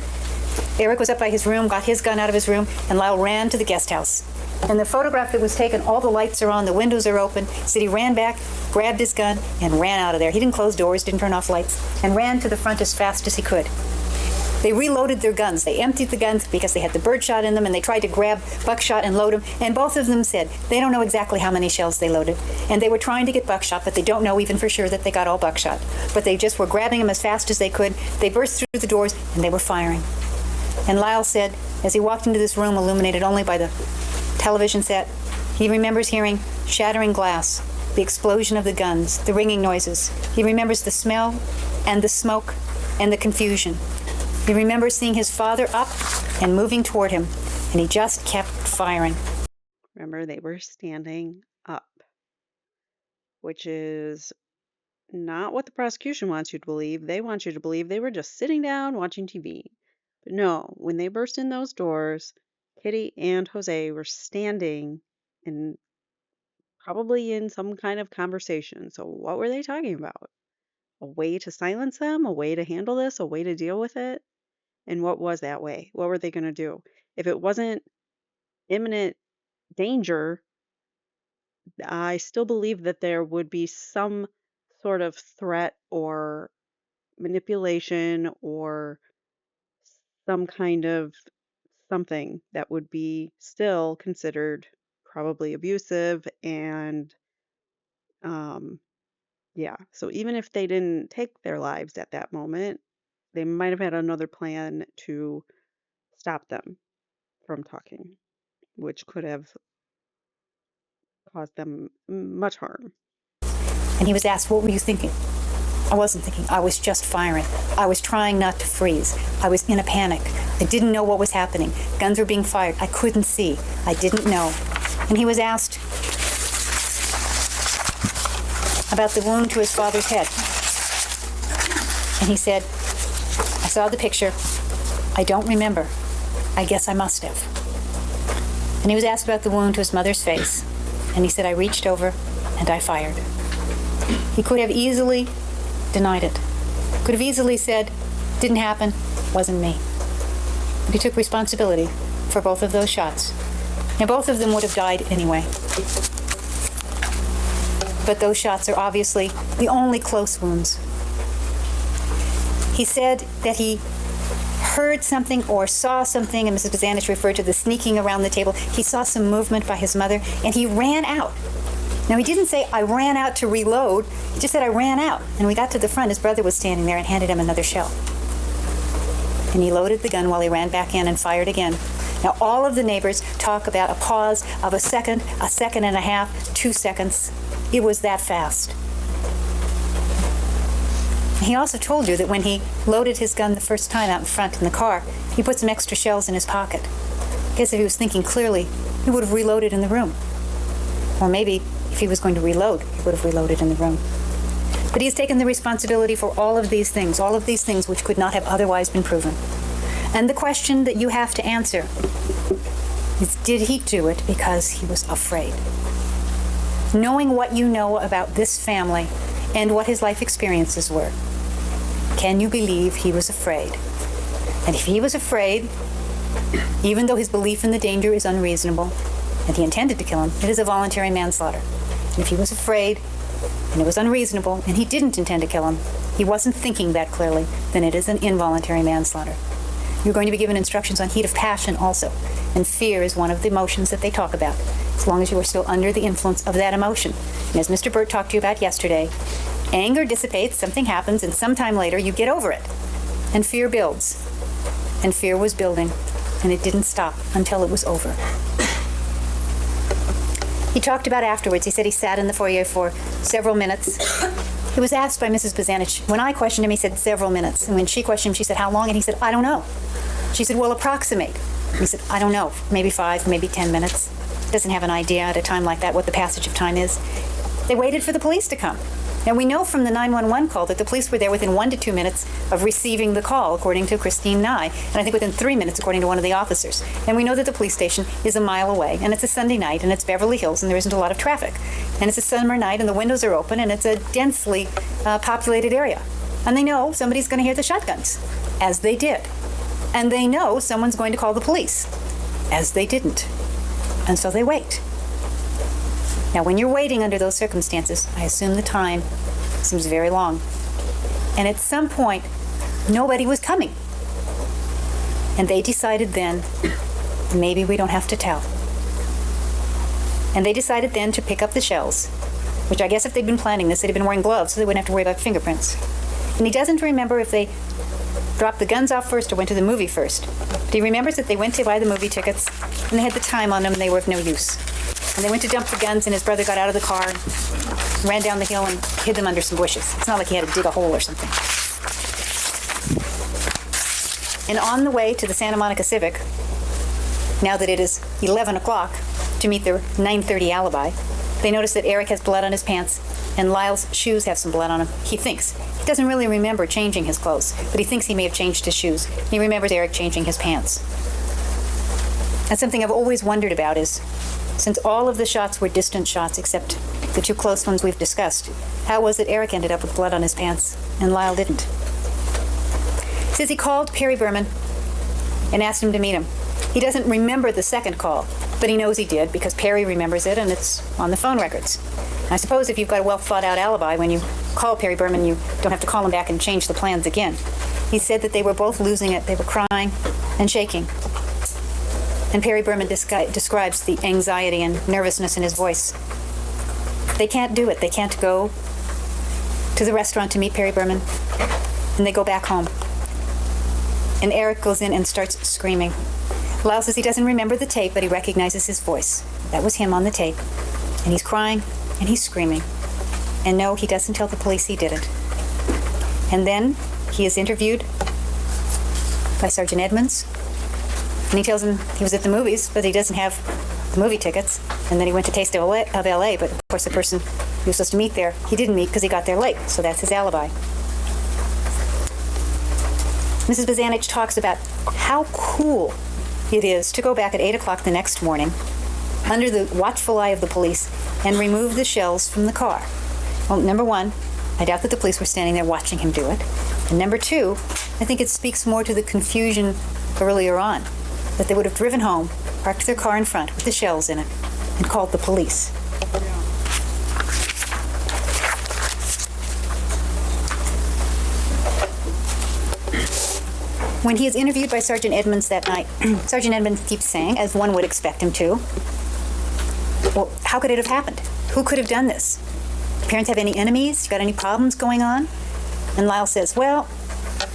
Erik was up by his room, got his gun out of his room, and Lyle ran to the guest house. And the photograph that was taken, all the lights are on, the windows are open. So he ran back, grabbed his gun, and ran out of there. He didn't close doors, didn't turn off lights, and ran to the front as fast as he could. They reloaded their guns. They emptied the guns because they had the birdshot in them, and they tried to grab buckshot and load them. And both of them said they don't know exactly how many shells they loaded. And they were trying to get buckshot, but they don't know even for sure that they got all buckshot. But they just were grabbing them as fast as they could. They burst through the doors, and they were firing. And Lyle said, as he walked into this room illuminated only by the television set, he remembers hearing shattering glass, the explosion of the guns, the ringing noises. He remembers the smell and the smoke and the confusion. He remembers seeing his father up and moving toward him, and he just kept firing. Remember, they were standing up, which is not what the prosecution wants you to believe. They want you to believe they were just sitting down watching TV. But no, when they burst in those doors, Kitty and Jose were standing and probably in some kind of conversation. So what were they talking about? A way to silence them? A way to handle this? A way to deal with it? And what was that way? What were they going to do? If it wasn't imminent danger, I still believe that there would be some sort of threat or manipulation or some kind of something that would be still considered probably abusive. And yeah, so even if they didn't take their lives at that moment, they might have had another plan to stop them from talking, which could have caused them much harm. And he was asked, what were you thinking? I wasn't thinking. I was just firing. I was trying not to freeze. I was in a panic. I didn't know what was happening. Guns were being fired. I couldn't see. I didn't know. And he was asked about the wound to his father's head. And he said, I saw the picture. I don't remember. I guess I must have. And he was asked about the wound to his mother's face. And he said, I reached over and I fired. He could have easily denied it. Could have easily said, didn't happen, wasn't me. But he took responsibility for both of those shots. Now, both of them would have died anyway. But those shots are obviously the only close wounds. He said that he heard something or saw something, and Mrs. Bazanich referred to the sneaking around the table. He saw some movement by his mother, and he ran out. Now, he didn't say, I ran out to reload. He just said, I ran out. And when we got to the front, his brother was standing there and handed him another shell. And he loaded the gun while he ran back in and fired again. Now, all of the neighbors talk about a pause of a second and a half, 2 seconds. It was that fast. He also told you that when he loaded his gun the first time out in front in the car, he put some extra shells in his pocket. I guess if he was thinking clearly, he would have reloaded in the room. Or maybe if he was going to reload, he would have reloaded in the room. But he's taken the responsibility for all of these things which could not have otherwise been proven. And the question that you have to answer is, did he do it because he was afraid? Knowing what you know about this family and what his life experiences were, can you believe he was afraid? And if he was afraid, even though his belief in the danger is unreasonable, and he intended to kill him, it is a voluntary manslaughter. And if he was afraid, and it was unreasonable, and he didn't intend to kill him, he wasn't thinking that clearly, then it is an involuntary manslaughter. You're going to be given instructions on heat of passion also, and fear is one of the emotions that they talk about, as long as you are still under the influence of that emotion. And as Mr. Burt talked to you about yesterday, anger dissipates, something happens, and sometime later you get over it. And fear builds. And fear was building, and it didn't stop until it was over. He talked about afterwards. He said he sat in the foyer for several minutes. He was asked by Mrs. Bazanich. When I questioned him, he said several minutes. And when she questioned him, she said, how long? And he said, I don't know. She said, well, approximate. And he said, I don't know. Maybe 5, maybe 10 minutes. Doesn't have an idea at a time like that what the passage of time is. They waited for the police to come. And we know from the 911 call that the police were there within 1 to 2 minutes of receiving the call, according to Christine Nye, and I think within 3 minutes, according to one of the officers. And we know that the police station is a mile away, and it's a Sunday night, and it's Beverly Hills, and there isn't a lot of traffic. And it's a summer night, and the windows are open, and it's a densely populated area. And they know somebody's going to hear the shotguns, as they did. And they know someone's going to call the police, as they didn't. And so they wait. Now, when you're waiting under those circumstances, I assume the time seems very long. And at some point, nobody was coming. And they decided then, maybe we don't have to tell. And they decided then to pick up the shells, which I guess if they'd been planning this, they'd have been wearing gloves so they wouldn't have to worry about fingerprints. And he doesn't remember if they dropped the guns off first or went to the movie first. But he remembers that they went to buy the movie tickets, and they had the time on them, and they were of no use. And they went to dump the guns, and his brother got out of the car, ran down the hill, and hid them under some bushes. It's not like he had to dig a hole or something. And on the way to the Santa Monica Civic, now that it is 11 o'clock, to meet their 9:30 alibi, they notice that Erik has blood on his pants, and Lyle's shoes have some blood on them. He thinks. He doesn't really remember changing his clothes, but he thinks he may have changed his shoes. He remembers Erik changing his pants. That's something I've always wondered about is, since all of the shots were distant shots except the two close ones we've discussed, how was it Erik ended up with blood on his pants and Lyle didn't? He says he called Perry Berman and asked him to meet him. He doesn't remember the second call, but he knows he did because Perry remembers it and it's on the phone records. I suppose if you've got a well-thought-out alibi, when you call Perry Berman, you don't have to call him back and change the plans again. He said that they were both losing it. They were crying and shaking. And Perry Berman describes the anxiety and nervousness in his voice. They can't do it. They can't go to the restaurant to meet Perry Berman, and they go back home. And Erik goes in and starts screaming. Lyle says he doesn't remember the tape, but he recognizes his voice. That was him on the tape. And he's crying, and he's screaming. And no, he doesn't tell the police he did it. And then he is interviewed by Sergeant Edmonds. And he tells him he was at the movies, but he doesn't have the movie tickets. And then he went to Taste of LA, but of course the person he was supposed to meet there, he didn't meet because he got there late. So that's his alibi. Mrs. Bazanich talks about how cool it is to go back at 8 o'clock the next morning under the watchful eye of the police and remove the shells from the car. Well, number one, I doubt that the police were standing there watching him do it. And number two, I think it speaks more to the confusion earlier on, that they would have driven home, parked their car in front with the shells in it, and called the police. When he is interviewed by Sergeant Edmonds that night, Sergeant Edmonds keeps saying, as one would expect him to, well, how could it have happened? Who could have done this? Parents have any enemies? You got any problems going on? And Lyle says, well,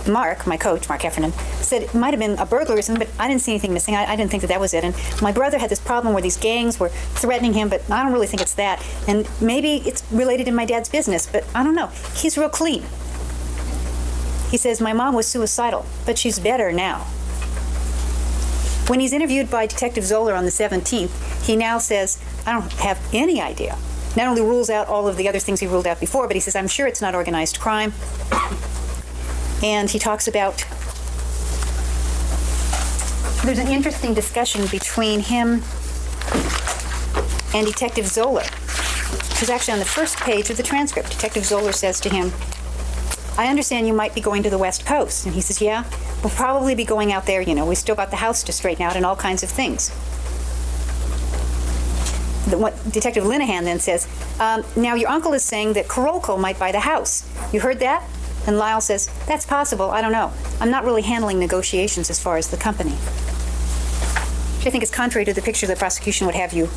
Mark, my coach, Mark Heffernan, said it might have been a burglary or something, but I didn't see anything missing. I didn't think that was it. And my brother had this problem where these gangs were threatening him, but I don't really think it's that. And maybe it's related to my dad's business, but I don't know. He's real clean. He says, my mom was suicidal, but she's better now. When he's interviewed by Detective Zoller on the 17th, he now says, I don't have any idea. Not only rules out all of the other things he ruled out before, but he says, I'm sure it's not organized crime. And he talks about, there's an interesting discussion between him and Detective Zoller. It's actually on the first page of the transcript. Detective Zoller says to him, I understand you might be going to the West Coast. And he says, yeah, we'll probably be going out there. You know, we still got the house to straighten out and all kinds of things. Detective Linehan then says, now your uncle is saying that Karolko might buy the house. You heard that? And Lyle says, that's possible. I don't know. I'm not really handling negotiations as far as the company. Which I think is contrary to the picture the prosecution would have you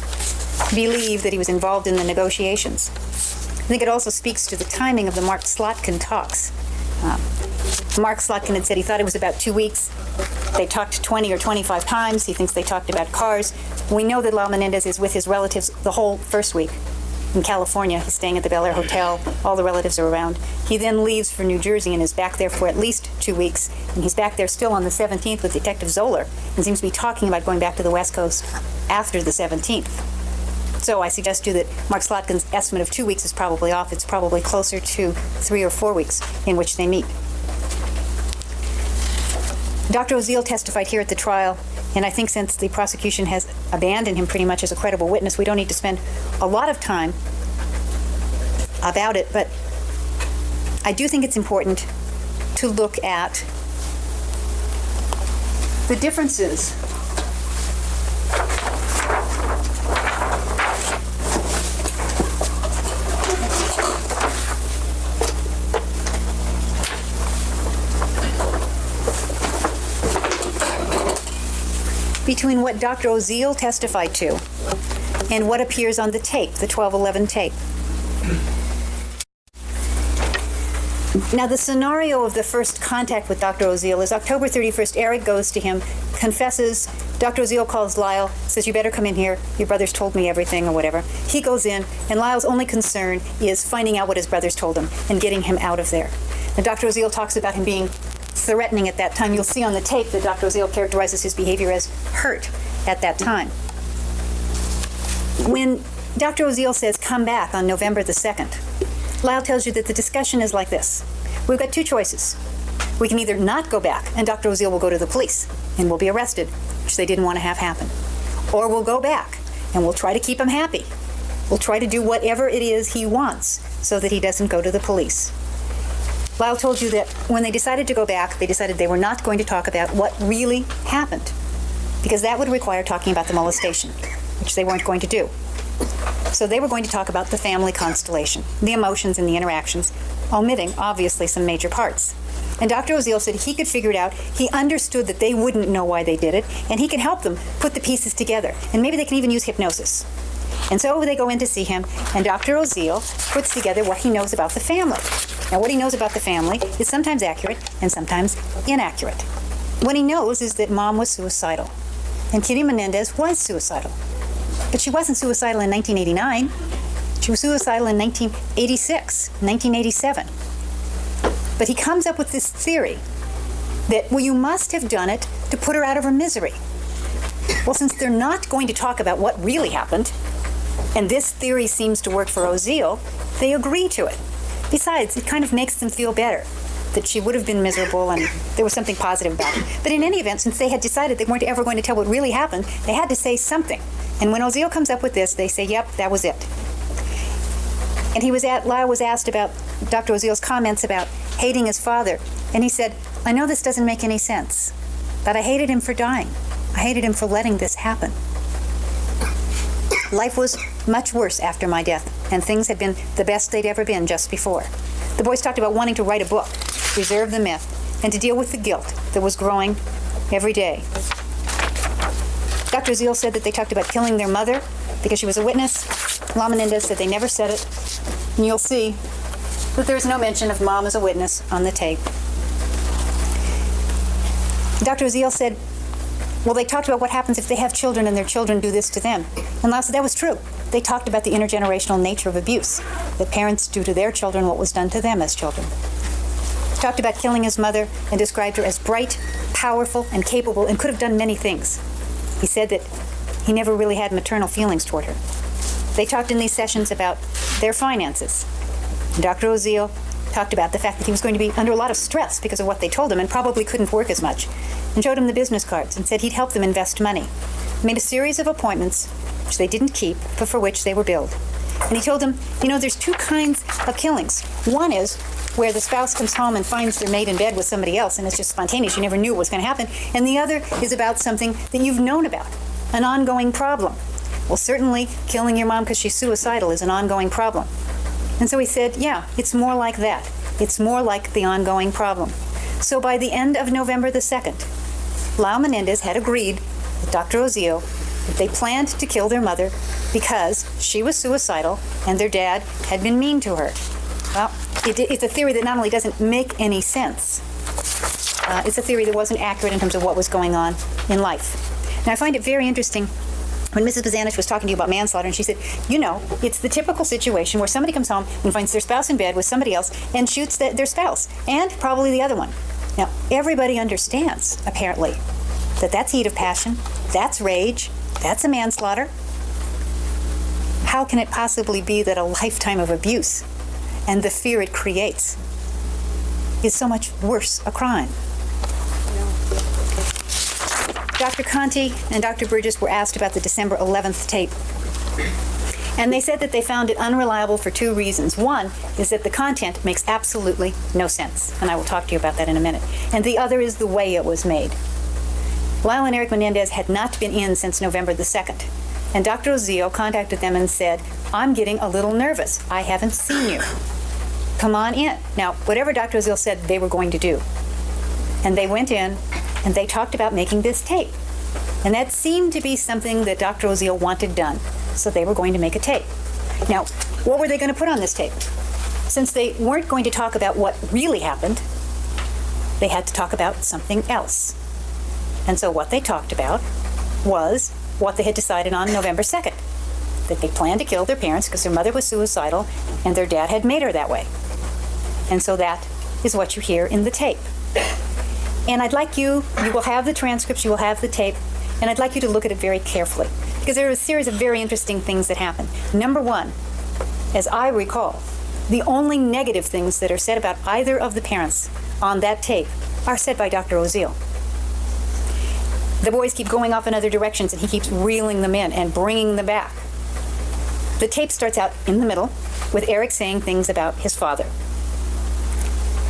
believe that he was involved in the negotiations. I think it also speaks to the timing of the Mark Slotkin talks. Mark Slotkin had said he thought it was about 2 weeks. They talked 20 or 25 times. He thinks they talked about cars. We know that Lyle Menendez is with his relatives the whole first week in California. He's staying at the Bel Air Hotel. All the relatives are around. He then leaves for New Jersey and is back there for at least 2 weeks. And he's back there still on the 17th with Detective Zoller and seems to be talking about going back to the West Coast after the 17th. So I suggest to you that Mark Slotkin's estimate of 2 weeks is probably off. It's probably closer to 3 or 4 weeks in which they meet. Dr. Oziel testified here at the trial, and I think since the prosecution has abandoned him pretty much as a credible witness, we don't need to spend a lot of time about it, but I do think it's important to look at the differences between what Dr. Oziel testified to and what appears on the tape, the 1211 tape. Now, the scenario of the first contact with Dr. Oziel is October 31st. Erik goes to him, confesses. Dr. Oziel calls Lyle, says, you better come in here. Your brother's told me everything, or whatever. He goes in, and Lyle's only concern is finding out what his brothers told him and getting him out of there. And Dr. Oziel talks about him being threatening at that time. You'll see on the tape that Dr. Oziel characterizes his behavior as hurt at that time. When Dr. Oziel says, come back on November the 2nd, Lyle tells you that the discussion is like this. We've got two choices. We can either not go back, and Dr. Oziel will go to the police, and we'll be arrested, which they didn't want to have happen. Or we'll go back, and we'll try to keep him happy. We'll try to do whatever it is he wants so that he doesn't go to the police. Lyle told you that when they decided to go back, they decided they were not going to talk about what really happened, because that would require talking about the molestation, which they weren't going to do. So they were going to talk about the family constellation, the emotions and the interactions, omitting, obviously, some major parts. And Dr. Oziel said he could figure it out. He understood that they wouldn't know why they did it, and he could help them put the pieces together. And maybe they can even use hypnosis. And so they go in to see him, and Dr. Oziel puts together what he knows about the family. Now, what he knows about the family is sometimes accurate and sometimes inaccurate. What he knows is that Mom was suicidal, and Kitty Menendez was suicidal. But she wasn't suicidal in 1989. She was suicidal in 1986, 1987. But he comes up with this theory that, well, you must have done it to put her out of her misery. Well, since they're not going to talk about what really happened, and this theory seems to work for Oziel, they agree to it. Besides, it kind of makes them feel better that she would have been miserable and there was something positive about it. But in any event, since they had decided they weren't ever going to tell what really happened, they had to say something. And when Oziel comes up with this, they say, yep, that was it. And Lyle was asked about Dr. Oziel's comments about hating his father. And he said, I know this doesn't make any sense, but I hated him for dying. I hated him for letting this happen. Life was much worse after my death, and things had been the best they'd ever been just before. The boys talked about wanting to write a book, preserve the myth, and to deal with the guilt that was growing every day. Dr. Oziel said that they talked about killing their mother because she was a witness. Lyle Menendez said they never said it. And you'll see that there's no mention of Mom as a witness on the tape. Dr. Oziel said, well, they talked about what happens if they have children and their children do this to them. And Lyle said that was true. They talked about the intergenerational nature of abuse, that parents do to their children what was done to them as children. He talked about killing his mother and described her as bright, powerful, and capable, and could have done many things. He said that he never really had maternal feelings toward her. They talked in these sessions about their finances. And Dr. Oziel talked about the fact that he was going to be under a lot of stress because of what they told him and probably couldn't work as much, and showed him the business cards and said he'd help them invest money. Made a series of appointments, which they didn't keep, but for which they were billed. And he told them, there's two kinds of killings. One is where the spouse comes home and finds their mate in bed with somebody else, and it's just spontaneous. You never knew what was going to happen. And the other is about something that you've known about, an ongoing problem. Well, certainly killing your mom because she's suicidal is an ongoing problem. And so he said, yeah, it's more like that. It's more like the ongoing problem. So by the end of November the 2nd, Lyle Menendez had agreed with Dr. Oziel that they planned to kill their mother because she was suicidal and their dad had been mean to her. Well, it's a theory that not only doesn't make any sense, it's a theory that wasn't accurate in terms of what was going on in life. Now, I find it very interesting when Mrs. Bazanich was talking to you about manslaughter, and she said, it's the typical situation where somebody comes home and finds their spouse in bed with somebody else and shoots their spouse, and probably the other one. Now, everybody understands, apparently, that that's heat of passion, that's rage, that's a manslaughter. How can it possibly be that a lifetime of abuse and the fear it creates is so much worse a crime? Dr. Conti and Dr. Burgess were asked about the December 11th tape. And they said that they found it unreliable for two reasons. One is that the content makes absolutely no sense, and I will talk to you about that in a minute. And the other is the way it was made. Lyle and Erik Menendez had not been in since November the 2nd. And Dr. Oziel contacted them and said, I'm getting a little nervous. I haven't seen you. Come on in. Now, whatever Dr. Oziel said they were going to do. And they went in, and they talked about making this tape. And that seemed to be something that Dr. Oziel wanted done. So they were going to make a tape. Now, what were they going to put on this tape? Since they weren't going to talk about what really happened, they had to talk about something else. And so what they talked about was what they had decided on November 2nd, that they planned to kill their parents because their mother was suicidal and their dad had made her that way. And so that is what you hear in the tape. And I'd like you will have the transcripts, you will have the tape, and I'd like you to look at it very carefully because there are a series of very interesting things that happen. Number one, as I recall, the only negative things that are said about either of the parents on that tape are said by Dr. Oziel. The boys keep going off in other directions and he keeps reeling them in and bringing them back. The tape starts out in the middle with Erik saying things about his father.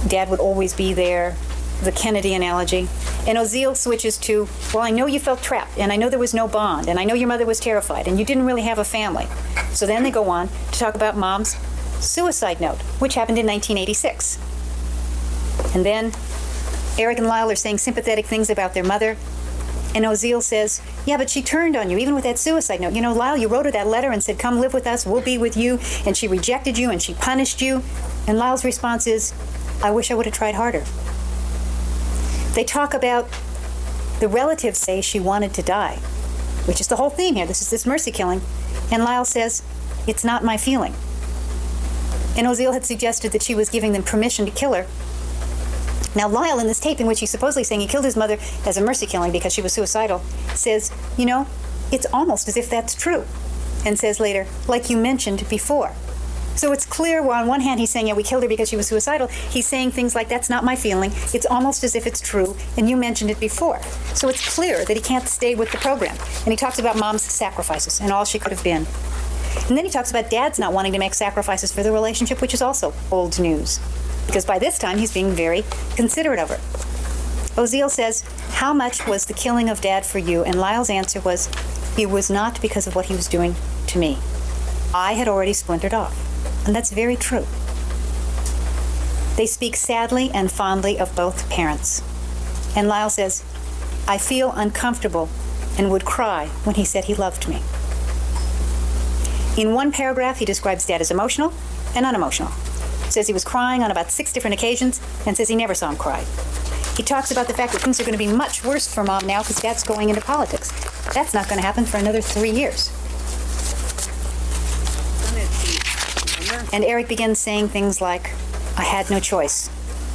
Dad would always be there, the Kennedy analogy. And Oziel switches to, well, I know you felt trapped, and I know there was no bond, and I know your mother was terrified, and you didn't really have a family. So then they go on to talk about Mom's suicide note, which happened in 1986. And then Erik and Lyle are saying sympathetic things about their mother. And Oziel says, yeah, but she turned on you, even with that suicide note. You know, Lyle, you wrote her that letter and said, come live with us, we'll be with you. And she rejected you and she punished you. And Lyle's response is, I wish I would have tried harder. They talk about the relatives say she wanted to die, which is the whole theme here. This is this mercy killing. And Lyle says, it's not my feeling. And Oziel had suggested that she was giving them permission to kill her. Now, Lyle, in this tape in which he's supposedly saying he killed his mother as a mercy killing because she was suicidal, says, you know, it's almost as if that's true. And says later, like you mentioned before. So it's clear, well, on one hand, he's saying, yeah, we killed her because she was suicidal. He's saying things like, that's not my feeling. It's almost as if it's true, and you mentioned it before. So it's clear that he can't stay with the program. And he talks about Mom's sacrifices and all she could have been. And then he talks about Dad's not wanting to make sacrifices for the relationship, which is also old news. Because by this time, he's being very considerate of her. Oziel says, how much was the killing of Dad for you? And Lyle's answer was, it was not because of what he was doing to me. I had already splintered off. And that's very true. They speak sadly and fondly of both parents. And Lyle says, I feel uncomfortable and would cry when he said he loved me. In one paragraph, he describes Dad as emotional and unemotional. Says he was crying on about 6 different occasions and says he never saw him cry. He talks about the fact that things are going to be much worse for Mom now because Dad's going into politics. That's not going to happen for another 3 years. And Erik begins saying things like, I had no choice,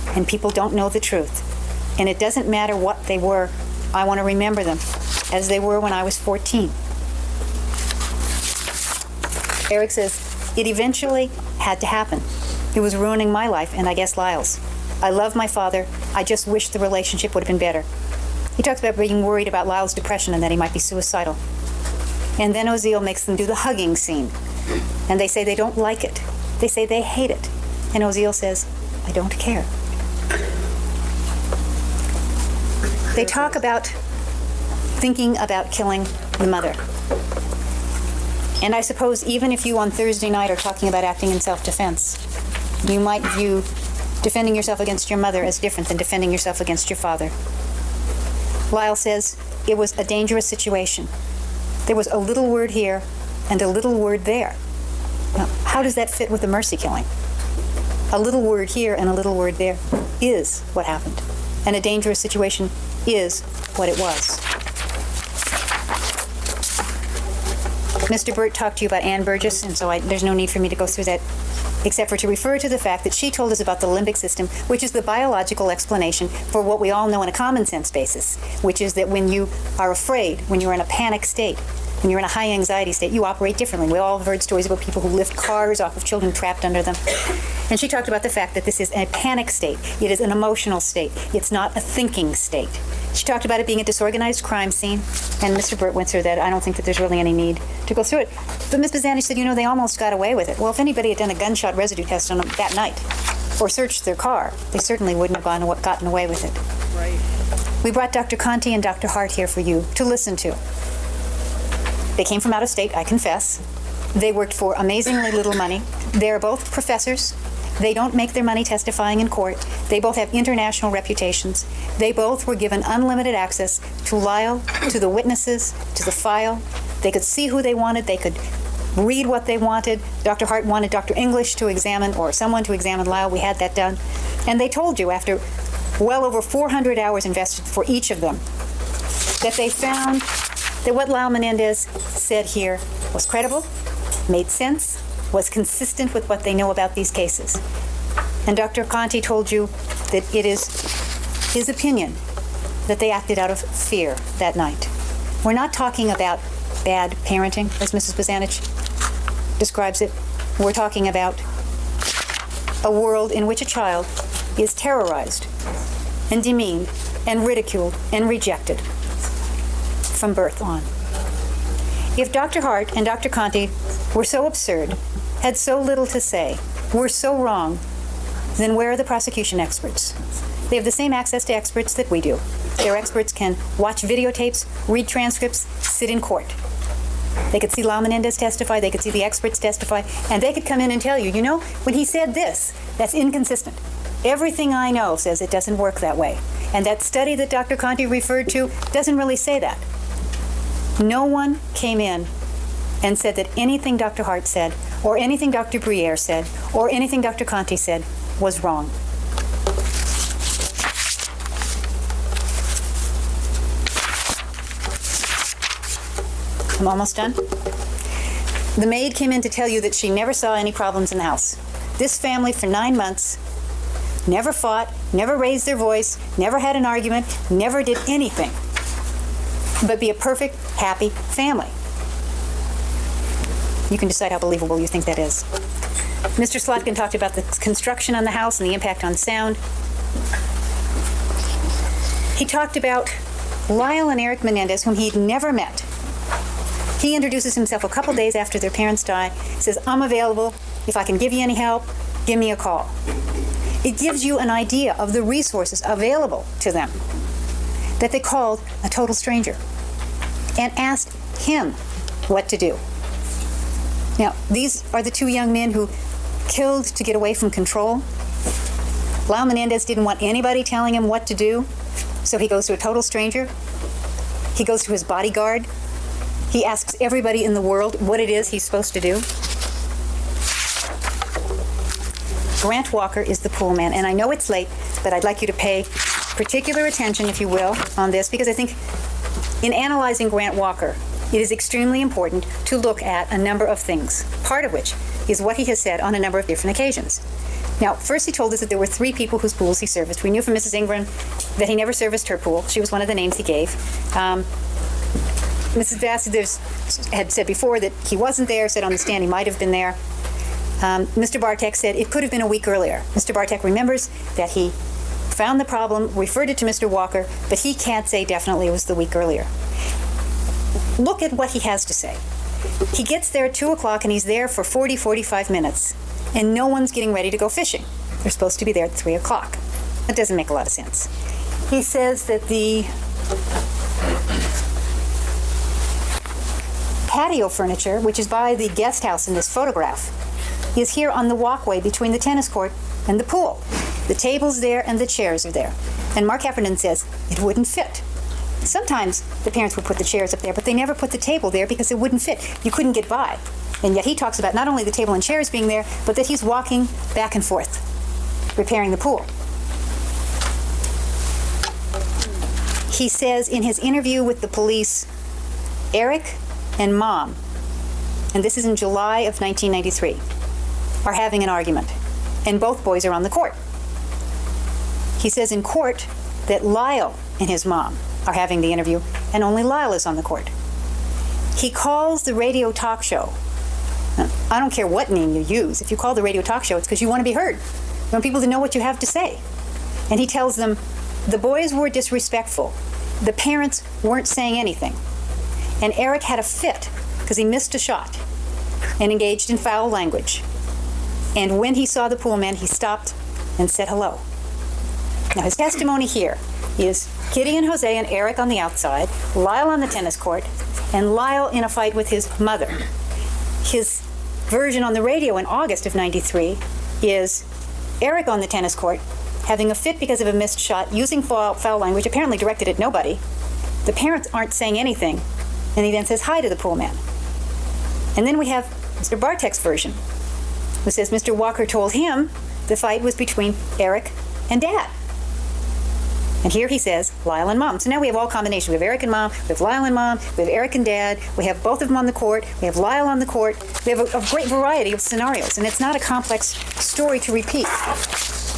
and people don't know the truth. And it doesn't matter what they were, I want to remember them as they were when I was 14. Erik says, it eventually had to happen. It was ruining my life, and I guess Lyle's. I love my father. I just wish the relationship would have been better. He talks about being worried about Lyle's depression and that he might be suicidal. And then Oziel makes them do the hugging scene. And they say they don't like it. They say they hate it. And Oziel says, I don't care. They talk about thinking about killing the mother. And I suppose even if you on Thursday night are talking about acting in self-defense, you might view defending yourself against your mother as different than defending yourself against your father. Lyle says, it was a dangerous situation. There was a little word here and a little word there. Now, how does that fit with the mercy killing? A little word here and a little word there is what happened. And a dangerous situation is what it was. Mr. Burt talked to you about Ann Burgess, and so there's no need for me to go through that, except for to refer to the fact that she told us about the limbic system, which is the biological explanation for what we all know in a common sense basis, which is that when you are afraid, when you're in a panic state, when you're in a high anxiety state, you operate differently. We all have heard stories about people who lift cars off of children trapped under them. And she talked about the fact that this is a panic state. It is an emotional state. It's not a thinking state. She talked about it being a disorganized crime scene, and Mr. Burt went through that. I don't think that there's really any need to go through it. But Ms. Bazanish said, they almost got away with it. Well, if anybody had done a gunshot residue test on them that night, or searched their car, they certainly wouldn't have gotten away with it. Right. We brought Dr. Conti and Dr. Hart here for you to listen to. They came from out of state, I confess. They worked for amazingly little money. They're both professors. They don't make their money testifying in court. They both have international reputations. They both were given unlimited access to Lyle, to the witnesses, to the file. They could see who they wanted. They could read what they wanted. Dr. Hart wanted Dr. English to examine, or someone to examine Lyle. We had that done. And they told you, after well over 400 hours invested for each of them, that they found that what Lyle Menendez said here was credible, made sense, was consistent with what they know about these cases. And Dr. Conti told you that it is his opinion that they acted out of fear that night. We're not talking about bad parenting, as Mrs. Bozanich describes it. We're talking about a world in which a child is terrorized and demeaned and ridiculed and rejected from birth on. If Dr. Hart and Dr. Conti were so absurd, had so little to say, were so wrong, then where are the prosecution experts? They have the same access to experts that we do. Their experts can watch videotapes, read transcripts, sit in court. They could see Lyle Menendez testify, they could see the experts testify, and they could come in and tell you, you know, when he said this, that's inconsistent. Everything I know says it doesn't work that way. And that study that Dr. Conti referred to doesn't really say that. No one came in and said that anything Dr. Hart said, or anything Dr. Briere said, or anything Dr. Conti said was wrong. I'm almost done. The maid came in to tell you that she never saw any problems in the house. This family for 9 months never fought, never raised their voice, never had an argument, never did anything but be a perfect, happy family. You can decide how believable you think that is. Mr. Slotkin talked about the construction on the house and the impact on sound. He talked about Lyle and Erik Menendez, whom he'd never met. He introduces himself a couple days after their parents die, says, I'm available. If I can give you any help, give me a call. It gives you an idea of the resources available to them, that they called a total stranger and asked him what to do. Now, these are the two young men who killed to get away from control. Lyle Menendez didn't want anybody telling him what to do, so he goes to a total stranger. He goes to his bodyguard. He asks everybody in the world what it is he's supposed to do. Grant Walker is the pool man, and I know it's late, but I'd like you to pay particular attention, if you will, on this, because I think in analyzing Grant Walker, it is extremely important to look at a number of things, part of which is what he has said on a number of different occasions. Now, first he told us that there were 3 people whose pools he serviced. We knew from Mrs. Ingram that he never serviced her pool. She was one of the names he gave. Mrs. Bassett had said before that he wasn't there, said on the stand he might have been there. Mr. Bartek said it could have been a week earlier. Mr. Bartek remembers that he found the problem, referred it to Mr. Walker, but he can't say definitely it was the week earlier. Look at what he has to say. He gets there at 2 o'clock and he's there for 40, 45 minutes, and no one's getting ready to go fishing. They're supposed to be there at 3 o'clock. That doesn't make a lot of sense. He says that the patio furniture, which is by the guest house in this photograph, is here on the walkway between the tennis court and the pool. The table's there and the chairs are there. And Mark Heffernan says it wouldn't fit. Sometimes the parents would put the chairs up there, but they never put the table there because it wouldn't fit. You couldn't get by. And yet he talks about not only the table and chairs being there, but that he's walking back and forth, repairing the pool. He says in his interview with the police, Erik and Mom, and this is in July of 1993, are having an argument, and both boys are on the court. He says in court that Lyle and his mom are having the interview, and only Lyle is on the court. He calls the radio talk show. Now, I don't care what name you use. If you call the radio talk show, it's because you want to be heard. You want people to know what you have to say. And he tells them, the boys were disrespectful. The parents weren't saying anything. And Erik had a fit because he missed a shot and engaged in foul language. And when he saw the pool man, he stopped and said hello. Now, his testimony here is Kitty and Jose and Erik on the outside, Lyle on the tennis court, and Lyle in a fight with his mother. His version on the radio in August of '93 is Erik on the tennis court, having a fit because of a missed shot, using foul language, apparently directed at nobody. The parents aren't saying anything, and he then says hi to the pool man. And then we have Mr. Bartek's version, who says Mr. Walker told him the fight was between Erik and Dad. And here he says, Lyle and Mom. So now we have all combinations. We have Erik and Mom, we have Lyle and Mom, we have Erik and Dad, we have both of them on the court, we have Lyle on the court. We have a great variety of scenarios, and it's not a complex story to repeat.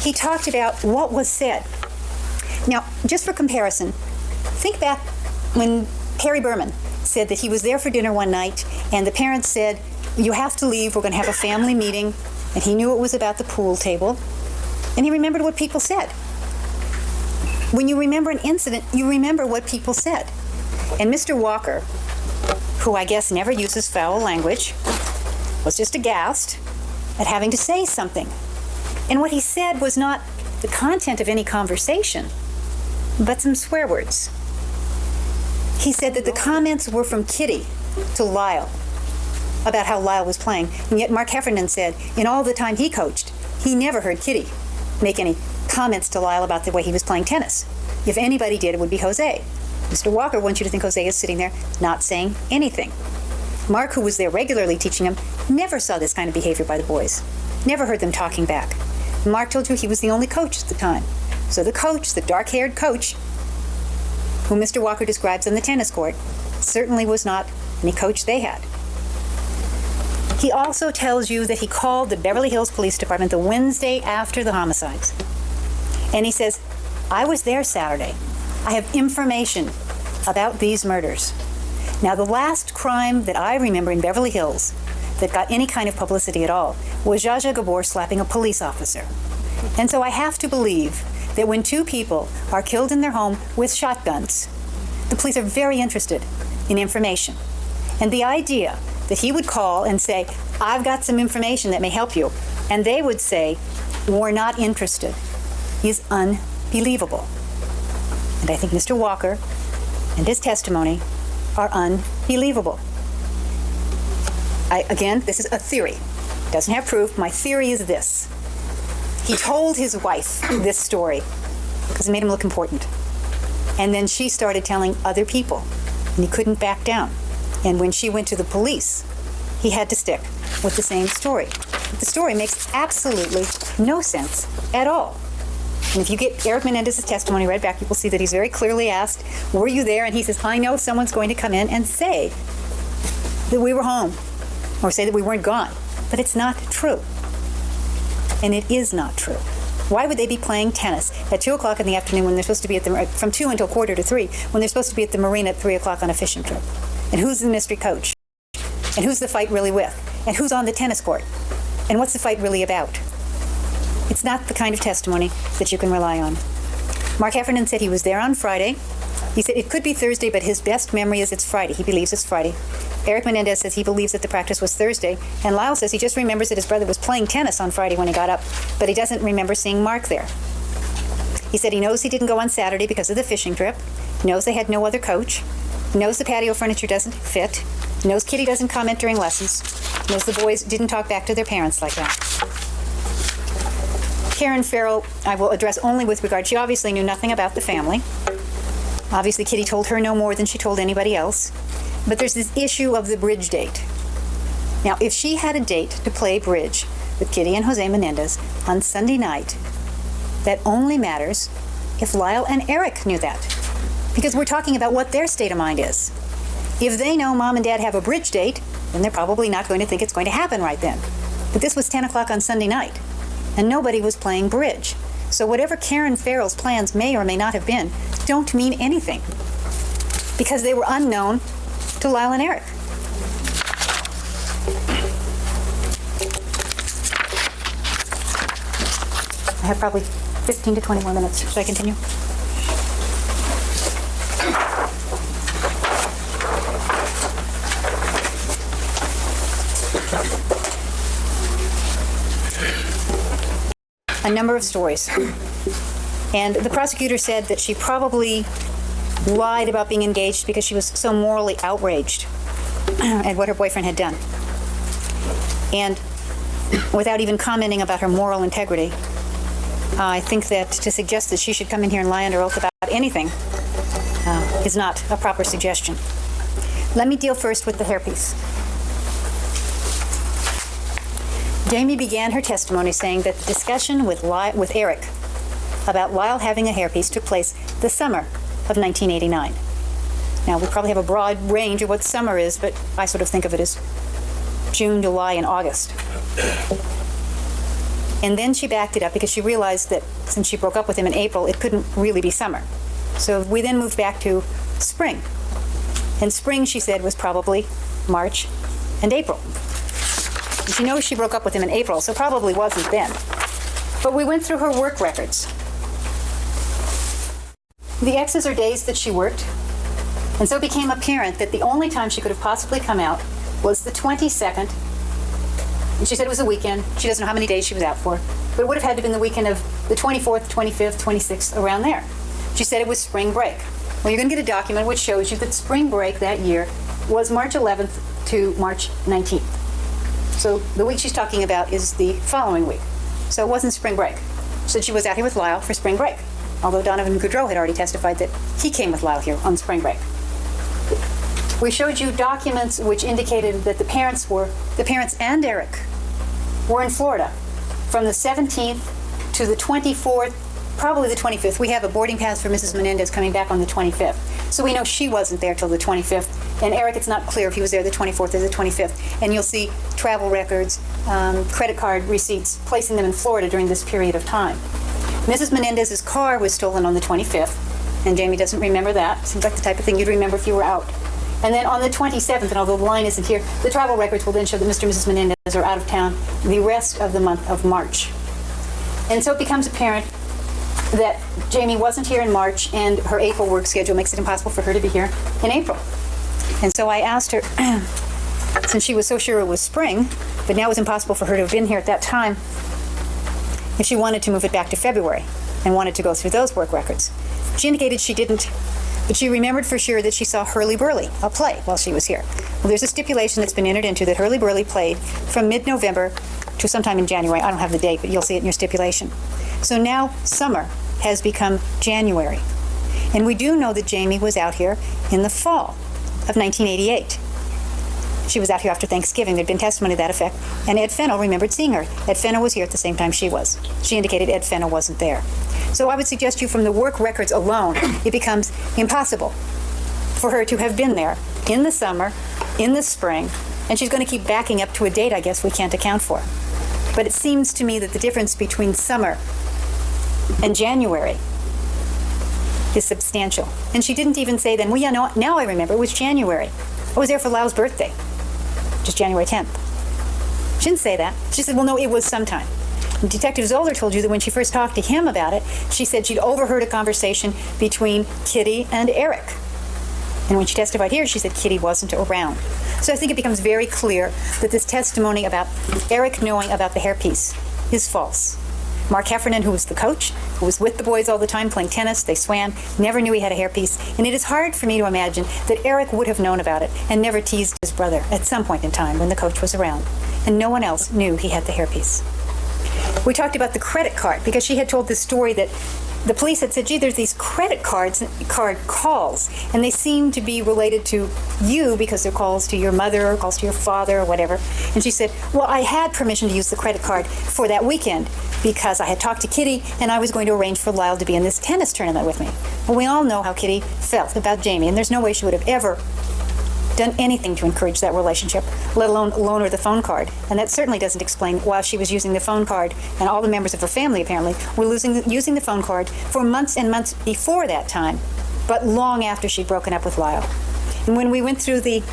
He talked about what was said. Now, just for comparison, think back when Perry Berman said that he was there for dinner one night, and the parents said, you have to leave, we're going to have a family meeting, and he knew it was about the pool table, and he remembered what people said. When you remember an incident, you remember what people said. And Mr. Walker, who I guess never uses foul language, was just aghast at having to say something. And what he said was not the content of any conversation, but some swear words. He said that the comments were from Kitty to Lyle about how Lyle was playing. And yet Mark Heffernan said in all the time he coached, he never heard Kitty make any comments to Lyle about the way he was playing tennis. If anybody did, it would be Jose. Mr. Walker wants you to think Jose is sitting there not saying anything. Mark, who was there regularly teaching him, never saw this kind of behavior by the boys. Never heard them talking back. Mark told you he was the only coach at the time. So the coach, the dark-haired coach, who Mr. Walker describes on the tennis court, certainly was not any coach they had. He also tells you that he called the Beverly Hills Police Department the Wednesday after the homicides. And he says, I was there Saturday. I have information about these murders. Now, the last crime that I remember in Beverly Hills that got any kind of publicity at all was Zsa Zsa Gabor slapping a police officer. And so I have to believe that when two people are killed in their home with shotguns, the police are very interested in information. And the idea that he would call and say, I've got some information that may help you, and they would say, we're not interested, is unbelievable. And I think Mr. Walker and his testimony are unbelievable. Again, this is a theory. Doesn't have proof. My theory is this. He told his wife this story because it made him look important. And then she started telling other people, and he couldn't back down. And when she went to the police, he had to stick with the same story. But the story makes absolutely no sense at all. And if you get Erik Menendez's testimony read back, you will see that he's very clearly asked, were you there? And he says, I know someone's going to come in and say that we were home or say that we weren't gone. But it's not true. And it is not true. Why would they be playing tennis at 2 o'clock in the afternoon when they're supposed to be at the, from 2 until 2:45, when they're supposed to be at the marina at 3 o'clock on a fishing trip? And who's the mystery coach? And who's the fight really with? And who's on the tennis court? And what's the fight really about? It's not the kind of testimony that you can rely on. Mark Heffernan said he was there on Friday. He said it could be Thursday, but his best memory is it's Friday. He believes it's Friday. Erik Menendez says he believes that the practice was Thursday. And Lyle says he just remembers that his brother was playing tennis on Friday when he got up, but he doesn't remember seeing Mark there. He said he knows he didn't go on Saturday because of the fishing trip. He knows they had no other coach. He knows the patio furniture doesn't fit. He knows Kitty doesn't comment during lessons. He knows the boys didn't talk back to their parents like that. Karen Farrell, I will address only with regard. She obviously knew nothing about the family. Obviously, Kitty told her no more than she told anybody else. But there's this issue of the bridge date. Now, if she had a date to play bridge with Kitty and Jose Menendez on Sunday night, that only matters if Lyle and Erik knew that. Because we're talking about what their state of mind is. If they know Mom and Dad have a bridge date, then they're probably not going to think it's going to happen right then. But this was 10 o'clock on Sunday night, and nobody was playing bridge. So whatever Karen Farrell's plans may or may not have been don't mean anything, because they were unknown to Lyle and Erik. I have probably 15 to 20 more minutes. Should I continue? A number of stories. And the prosecutor said that she probably lied about being engaged because she was so morally outraged at what her boyfriend had done. And without even commenting about her moral integrity, I think that to suggest that she should come in here and lie under oath about anything is not a proper suggestion. Let me deal first with the hairpiece. Jamie began her testimony saying that the discussion with Erik about Lyle having a hairpiece took place the summer of 1989. Now, we probably have a broad range of what summer is, but I sort of think of it as June, July, and August. And then she backed it up because she realized that since she broke up with him in April, it couldn't really be summer. So we then moved back to spring. And spring, she said, was probably March and April. And she knows she broke up with him in April, so probably wasn't then. But we went through her work records. The X's are days that she worked, and so it became apparent that the only time she could have possibly come out was the 22nd. And she said it was a weekend. She doesn't know how many days she was out for, but it would have had to have been the weekend of the 24th, 25th, 26th, around there. She said it was spring break. Well, you're going to get a document which shows you that spring break that year was March 11th to March 19th. So the week she's talking about is the following week. So it wasn't spring break. So she was out here with Lyle for spring break, although Donovan Goudreau had already testified that he came with Lyle here on spring break. We showed you documents which indicated that the parents and Erik were in Florida from the 17th to the 24th, probably the 25th. We have a boarding pass for Mrs. Menendez coming back on the 25th. So we know she wasn't there till the 25th. And Erik, it's not clear if he was there the 24th or the 25th. And you'll see travel records, credit card receipts, placing them in Florida during this period of time. Mrs. Menendez's car was stolen on the 25th, and Jamie doesn't remember that. Seems like the type of thing you'd remember if you were out. And then on the 27th, and although the line isn't here, the travel records will then show that Mr. and Mrs. Menendez are out of town the rest of the month of March. And so it becomes apparent that Jamie wasn't here in March, and her April work schedule makes it impossible for her to be here in April. And so I asked her, since she was so sure it was spring, but now it was impossible for her to have been here at that time, if she wanted to move it back to February and wanted to go through those work records. She indicated she didn't, but she remembered for sure that she saw Hurly Burly, a play, while she was here. Well, there's a stipulation that's been entered into that Hurly Burly played from mid-November to sometime in January. I don't have the date, but you'll see it in your stipulation. So now summer has become January. And we do know that Jamie was out here in the fall of 1988. She was out here after Thanksgiving. There'd been testimony to that effect. And Ed Fennell remembered seeing her. Ed Fennell was here at the same time she was. She indicated Ed Fennell wasn't there. So I would suggest to you from the work records alone, it becomes impossible for her to have been there in the summer, in the spring, and she's going to keep backing up to a date I guess we can't account for. But it seems to me that the difference between summer and January is substantial. And she didn't even say then, well, yeah, no, now I remember, it was January. I was there for Lyle's birthday, which is January 10th. She didn't say that. She said, well, no, it was sometime. And Detective Zoller told you that when she first talked to him about it, she said she'd overheard a conversation between Kitty and Erik. And when she testified here, she said Kitty wasn't around. So I think it becomes very clear that this testimony about Erik knowing about the hairpiece is false. Mark Heffernan, who was the coach, who was with the boys all the time playing tennis, they swam, never knew he had a hairpiece. And it is hard for me to imagine that Erik would have known about it and never teased his brother at some point in time when the coach was around. And no one else knew he had the hairpiece. We talked about the credit card because she had told this story that the police had said, gee, there's these credit card calls, and they seem to be related to you because they're calls to your mother or calls to your father or whatever. And she said, well, I had permission to use the credit card for that weekend because I had talked to Kitty and I was going to arrange for Lyle to be in this tennis tournament with me. Well, we all know how Kitty felt about Jamie, and there's no way she would have ever done anything to encourage that relationship, let alone loan her the phone card. And that certainly doesn't explain why she was using the phone card, and all the members of her family apparently were using the phone card for months and months before that time, but long after she'd broken up with Lyle. And when we went through the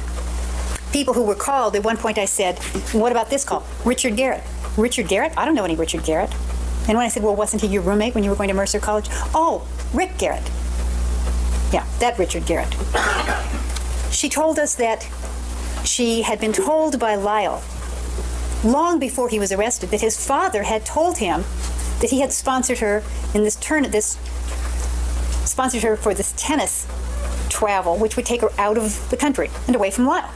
people who were called, at one point I said, what about this call? Richard Garrett. Richard Garrett? I don't know any Richard Garrett. And when I said, well, wasn't he your roommate when you were going to Mercer College? Oh, Rick Garrett. Yeah, that Richard Garrett. She told us that she had been told by Lyle, long before he was arrested, that his father had told him that he had sponsored her in this sponsored her for this tennis travel, which would take her out of the country and away from Lyle.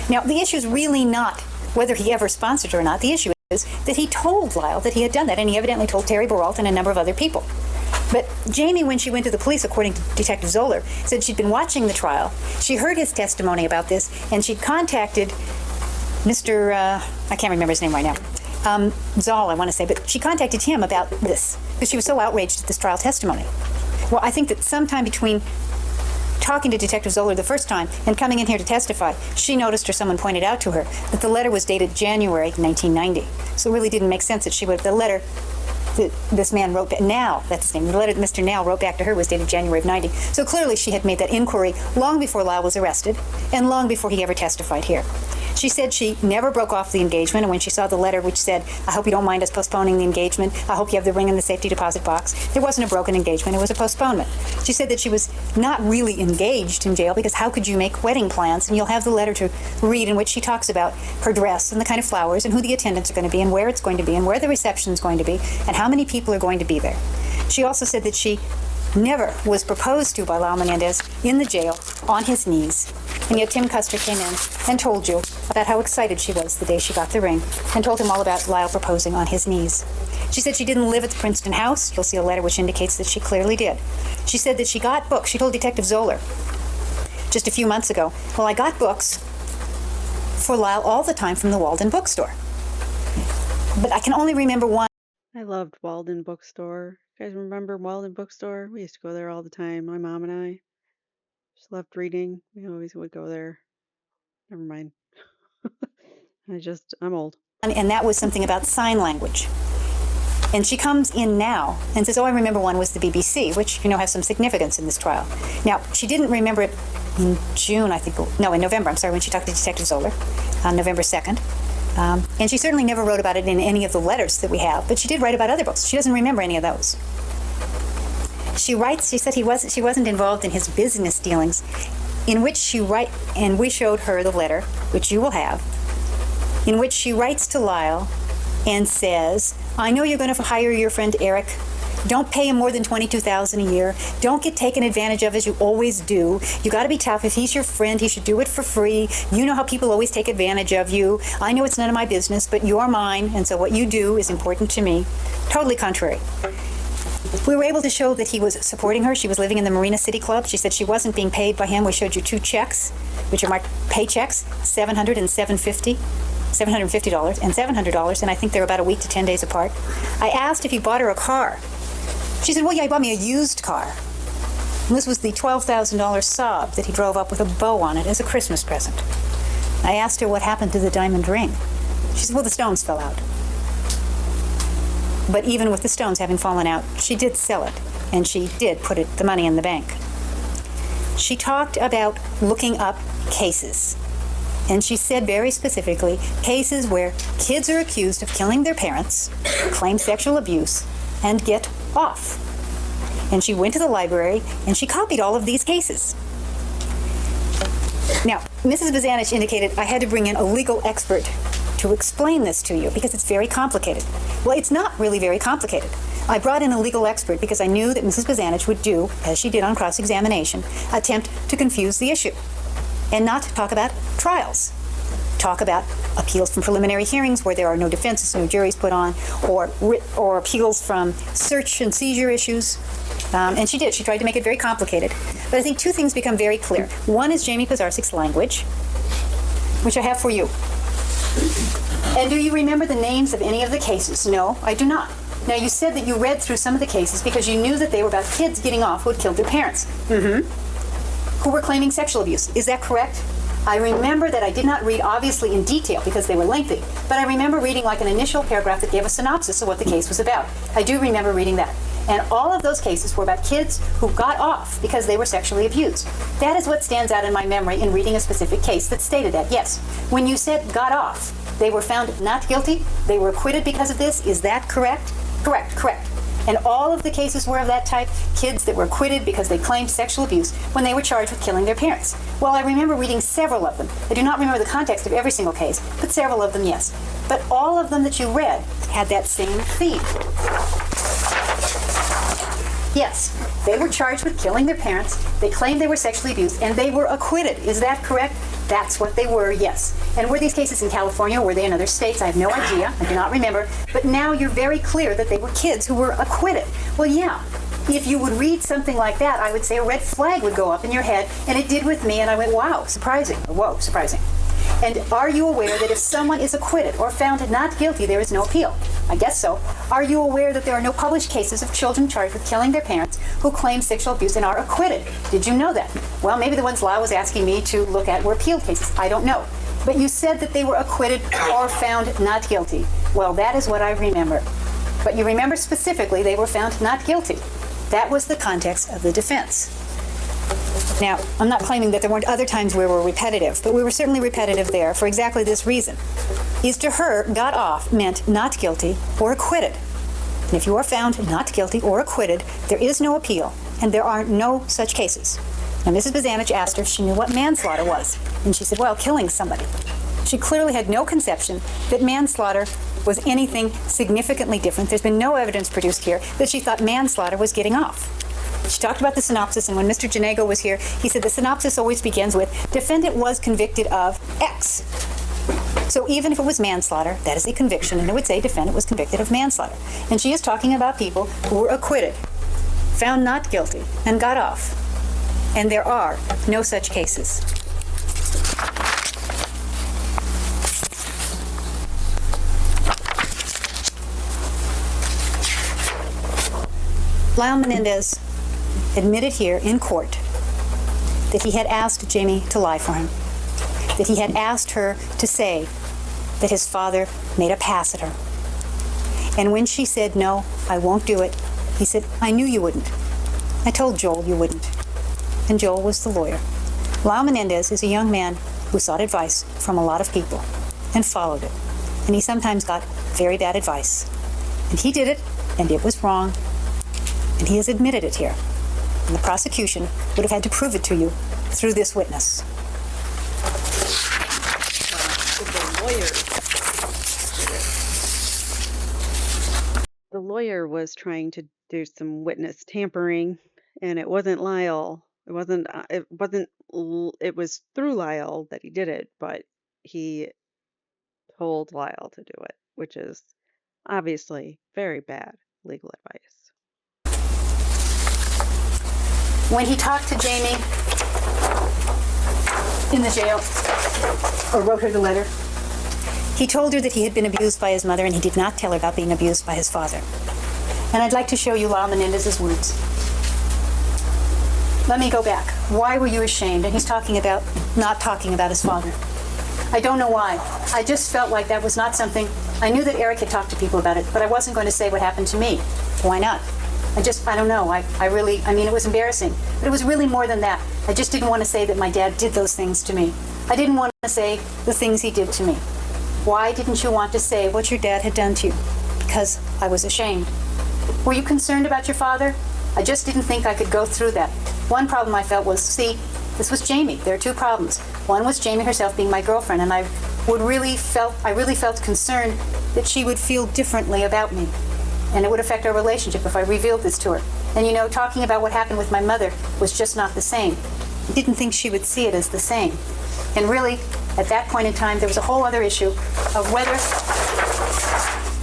Now, the issue is really not whether he ever sponsored her or not. The issue that he told Lyle that he had done that, and he evidently told Terry Baralt and a number of other people. But Jamie, when she went to the police, according to Detective Zoller, said she'd been watching the trial. She heard his testimony about this, and she'd contacted Mr. I can't remember his name right now. Zoll, I want to say, but she contacted him about this because she was so outraged at this trial testimony. Well, I think that sometime between talking to Detective Zoller the first time and coming in here to testify, she noticed, or someone pointed out to her, that the letter was dated January 1990. So it really didn't make sense that she would, the letter that this man wrote back, Now, that's his name, the letter that Mr. Now wrote back to her was dated January of 90. So clearly she had made that inquiry long before Lyle was arrested and long before he ever testified here. She said she never broke off the engagement, and when she saw the letter which said, I hope you don't mind us postponing the engagement, I hope you have the ring in the safety deposit box, there wasn't a broken engagement, it was a postponement. She said that she was not really engaged in jail because how could you make wedding plans? And you'll have the letter to read in which she talks about her dress and the kind of flowers and who the attendants are going to be and where it's going to be and where the reception is going to be and how many people are going to be there. She also said that she never was proposed to by Lyle Menendez in the jail on his knees. And yet Tim Custer came in and told you about how excited she was the day she got the ring and told him all about Lyle proposing on his knees. She said she didn't live at the Princeton house. You'll see a letter which indicates that she clearly did. She said that she got books. She told Detective Zoller just a few months ago, well, I got books for Lyle all the time from the Walden bookstore. But I can only remember one. I loved Walden Bookstore. You guys remember Walden Bookstore? We used to go there all the time. My mom and I just loved reading. We always would go there. Never mind. I'm old. And that was something about sign language. And she comes in now and says, oh, I remember one was the BBC, which, has some significance in this trial. Now, she didn't remember it in June, I think. No, in November, I'm sorry, when she talked to Detective Zoller on November 2nd. And she certainly never wrote about it in any of the letters that we have, but she did write about other books. She doesn't remember any of those. She said she wasn't involved in his business dealings, in which and we showed her the letter, which you will have, in which she writes to Lyle and says, I know you're going to hire your friend Erik. Don't pay him more than $22,000 a year. Don't get taken advantage of as you always do. You got to be tough. If he's your friend, he should do it for free. You know how people always take advantage of you. I know it's none of my business, but you're mine, and so what you do is important to me. Totally contrary. We were able to show that he was supporting her. She was living in the Marina City Club. She said she wasn't being paid by him. We showed you two checks, which are marked paychecks, $700 and $750 and $700, and I think they're about a week to 10 days apart. I asked if he bought her a car. She said, well, yeah, he bought me a used car. And this was the $12,000 Saab that he drove up with a bow on it as a Christmas present. I asked her what happened to the diamond ring. She said, well, the stones fell out. But even with the stones having fallen out, she did sell it, and she did put the money in the bank. She talked about looking up cases. And she said very specifically, cases where kids are accused of killing their parents, claim sexual abuse, and get off. And she went to the library and she copied all of these cases. Now, Mrs. Bazanich indicated I had to bring in a legal expert to explain this to you because it's very complicated. Well, it's not really very complicated. I brought in a legal expert because I knew that Mrs. Bazanich would do, as she did on cross-examination, attempt to confuse the issue and not talk about trials. Talk about appeals from preliminary hearings where there are no defenses, no juries put on, or appeals from search and seizure issues. And she did. She tried to make it very complicated. But I think two things become very clear. One is Jamie Pizarsik's language, which I have for you. And do you remember the names of any of the cases? No, I do not. Now, you said that you read through some of the cases because you knew that they were about kids getting off who had killed their parents. Who were claiming sexual abuse. Is that correct? I remember that I did not read obviously in detail because they were lengthy, but I remember reading like an initial paragraph that gave a synopsis of what the case was about. I do remember reading that. And all of those cases were about kids who got off because they were sexually abused. That is what stands out in my memory in reading a specific case that stated that. Yes, when you said got off, they were found not guilty, they were acquitted because of this. Is that correct? Correct. And all of the cases were of that type, kids that were acquitted because they claimed sexual abuse when they were charged with killing their parents. Well, I remember reading several of them. I do not remember the context of every single case, but several of them, yes. But all of them that you read had that same theme. Yes, they were charged with killing their parents. They claimed they were sexually abused, and they were acquitted. Is that correct? That's what they were, yes. And were these cases in California? Were they in other states? I have no idea. I do not remember. But now you're very clear that they were kids who were acquitted. Well, yeah. If you would read something like that, I would say a red flag would go up in your head, and it did with me, and I went, wow, surprising, or whoa, surprising. And are you aware that if someone is acquitted or found not guilty, there is no appeal? I guess so. Are you aware that there are no published cases of children charged with killing their parents who claim sexual abuse and are acquitted? Did you know that? Well, maybe the ones Lyle was asking me to look at were appealed cases. I don't know. But you said that they were acquitted or found not guilty. Well, that is what I remember. But you remember specifically they were found not guilty. That was the context of the defense. Now, I'm not claiming that there weren't other times where we were repetitive, but we were certainly repetitive there for exactly this reason. Is to her, got off meant not guilty or acquitted. And if you are found not guilty or acquitted, there is no appeal, and there are no such cases. Now, Mrs. Bazanich asked her if she knew what manslaughter was, and she said, well, killing somebody. She clearly had no conception that manslaughter was anything significantly different. There's been no evidence produced here that she thought manslaughter was getting off. She talked about the synopsis, and when Mr. Janego was here, he said the synopsis always begins with, defendant was convicted of X. So even if it was manslaughter, that is a conviction, and it would say defendant was convicted of manslaughter. And she is talking about people who were acquitted, found not guilty, and got off. And there are no such cases. Lyle Menendez admitted here in court that he had asked Jamie to lie for him, that he had asked her to say that his father made a pass at her. And when she said, no, I won't do it, he said, I knew you wouldn't. I told Joel you wouldn't. And Joel was the lawyer. Lyle Menendez is a young man who sought advice from a lot of people and followed it. And he sometimes got very bad advice. And he did it, and it was wrong. And he has admitted it here. And the prosecution would have had to prove it to you through this witness. The lawyer was trying to do some witness tampering, and it wasn't Lyle. It was through Lyle that he did it, but he told Lyle to do it, which is obviously very bad legal advice. When he talked to Jamie in the jail, or wrote her the letter, he told her that he had been abused by his mother, and he did not tell her about being abused by his father. And I'd like to show you Lyle Menendez's words. Let me go back. Why were you ashamed? And he's talking about not talking about his father. I don't know why. I just felt like that was not something. I knew that Erik had talked to people about it, but I wasn't going to say what happened to me. Why not? I don't know. It was embarrassing. But it was really more than that. I just didn't want to say that my dad did those things to me. I didn't want to say the things he did to me. Why didn't you want to say what your dad had done to you? Because I was ashamed. Were you concerned about your father? I just didn't think I could go through that. One problem I felt was, this was Jamie. There are two problems. One was Jamie herself being my girlfriend, and I really felt concerned that she would feel differently about me. And it would affect our relationship if I revealed this to her. And talking about what happened with my mother was just not the same. I didn't think she would see it as the same. And really, at that point in time, there was a whole other issue of whether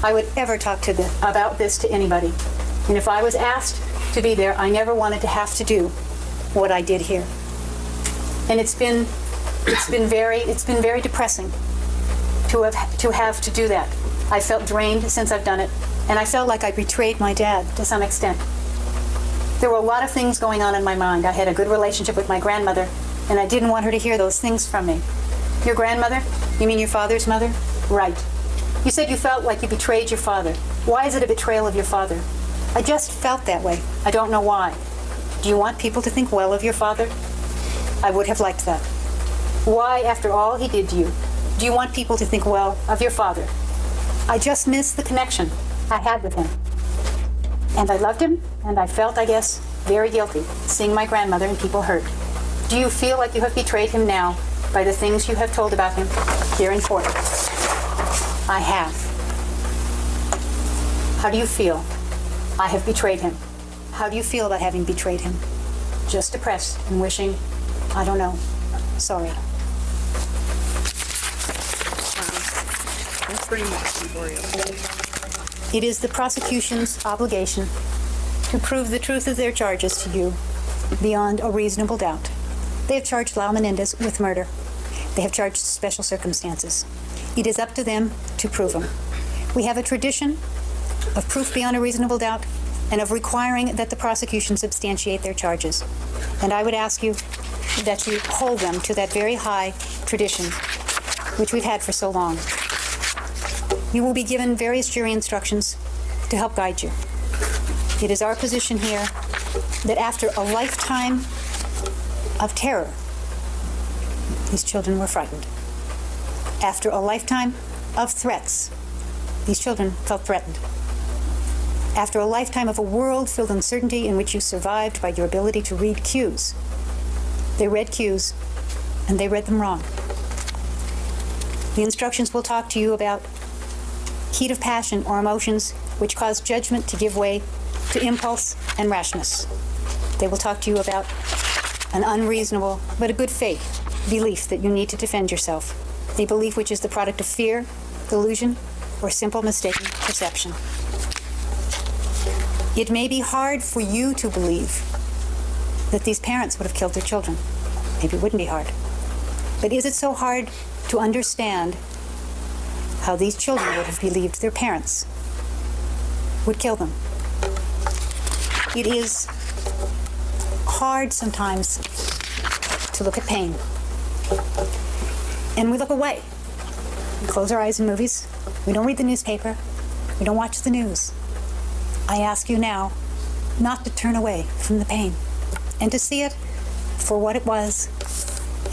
I would ever talk about this to anybody. And if I was asked to be there, I never wanted to have to do what I did here. And it's been very depressing to have to do that. I felt drained since I've done it. And I felt like I betrayed my dad to some extent. There were a lot of things going on in my mind. I had a good relationship with my grandmother, and I didn't want her to hear those things from me. Your grandmother? You mean your father's mother? Right. You said you felt like you betrayed your father. Why is it a betrayal of your father? I just felt that way. I don't know why. Do you want people to think well of your father? I would have liked that. Why, after all he did to you, do you want people to think well of your father? I just miss the connection I had with him. And I loved him, and I felt, I guess, very guilty seeing my grandmother and people hurt. Do you feel like you have betrayed him now by the things you have told about him here in court? I have. How do you feel? I have betrayed him. How do you feel about having betrayed him? Just depressed and wishing, I don't know, sorry. That's pretty much for you. It is the prosecution's obligation to prove the truth of their charges to you beyond a reasonable doubt. They have charged Lyle Menendez with murder. They have charged special circumstances. It is up to them to prove them. We have a tradition of proof beyond a reasonable doubt and of requiring that the prosecution substantiate their charges. And I would ask you that you hold them to that very high tradition, which we've had for so long. You will be given various jury instructions to help guide you. It is our position here that after a lifetime of terror, these children were frightened. After a lifetime of threats, these children felt threatened. After a lifetime of a world filled with uncertainty in which you survived by your ability to read cues, they read cues and they read them wrong. The instructions will talk to you about heat of passion or emotions which cause judgment to give way to impulse and rashness. They will talk to you about an unreasonable but a good faith belief that you need to defend yourself, a belief which is the product of fear, delusion, or simple mistaken perception. It may be hard for you to believe that these parents would have killed their children. Maybe it wouldn't be hard. But is it so hard to understand how these children would have believed their parents would kill them? It is hard sometimes to look at pain. And we look away. We close our eyes in movies. We don't read the newspaper. We don't watch the news. I ask you now not to turn away from the pain and to see it for what it was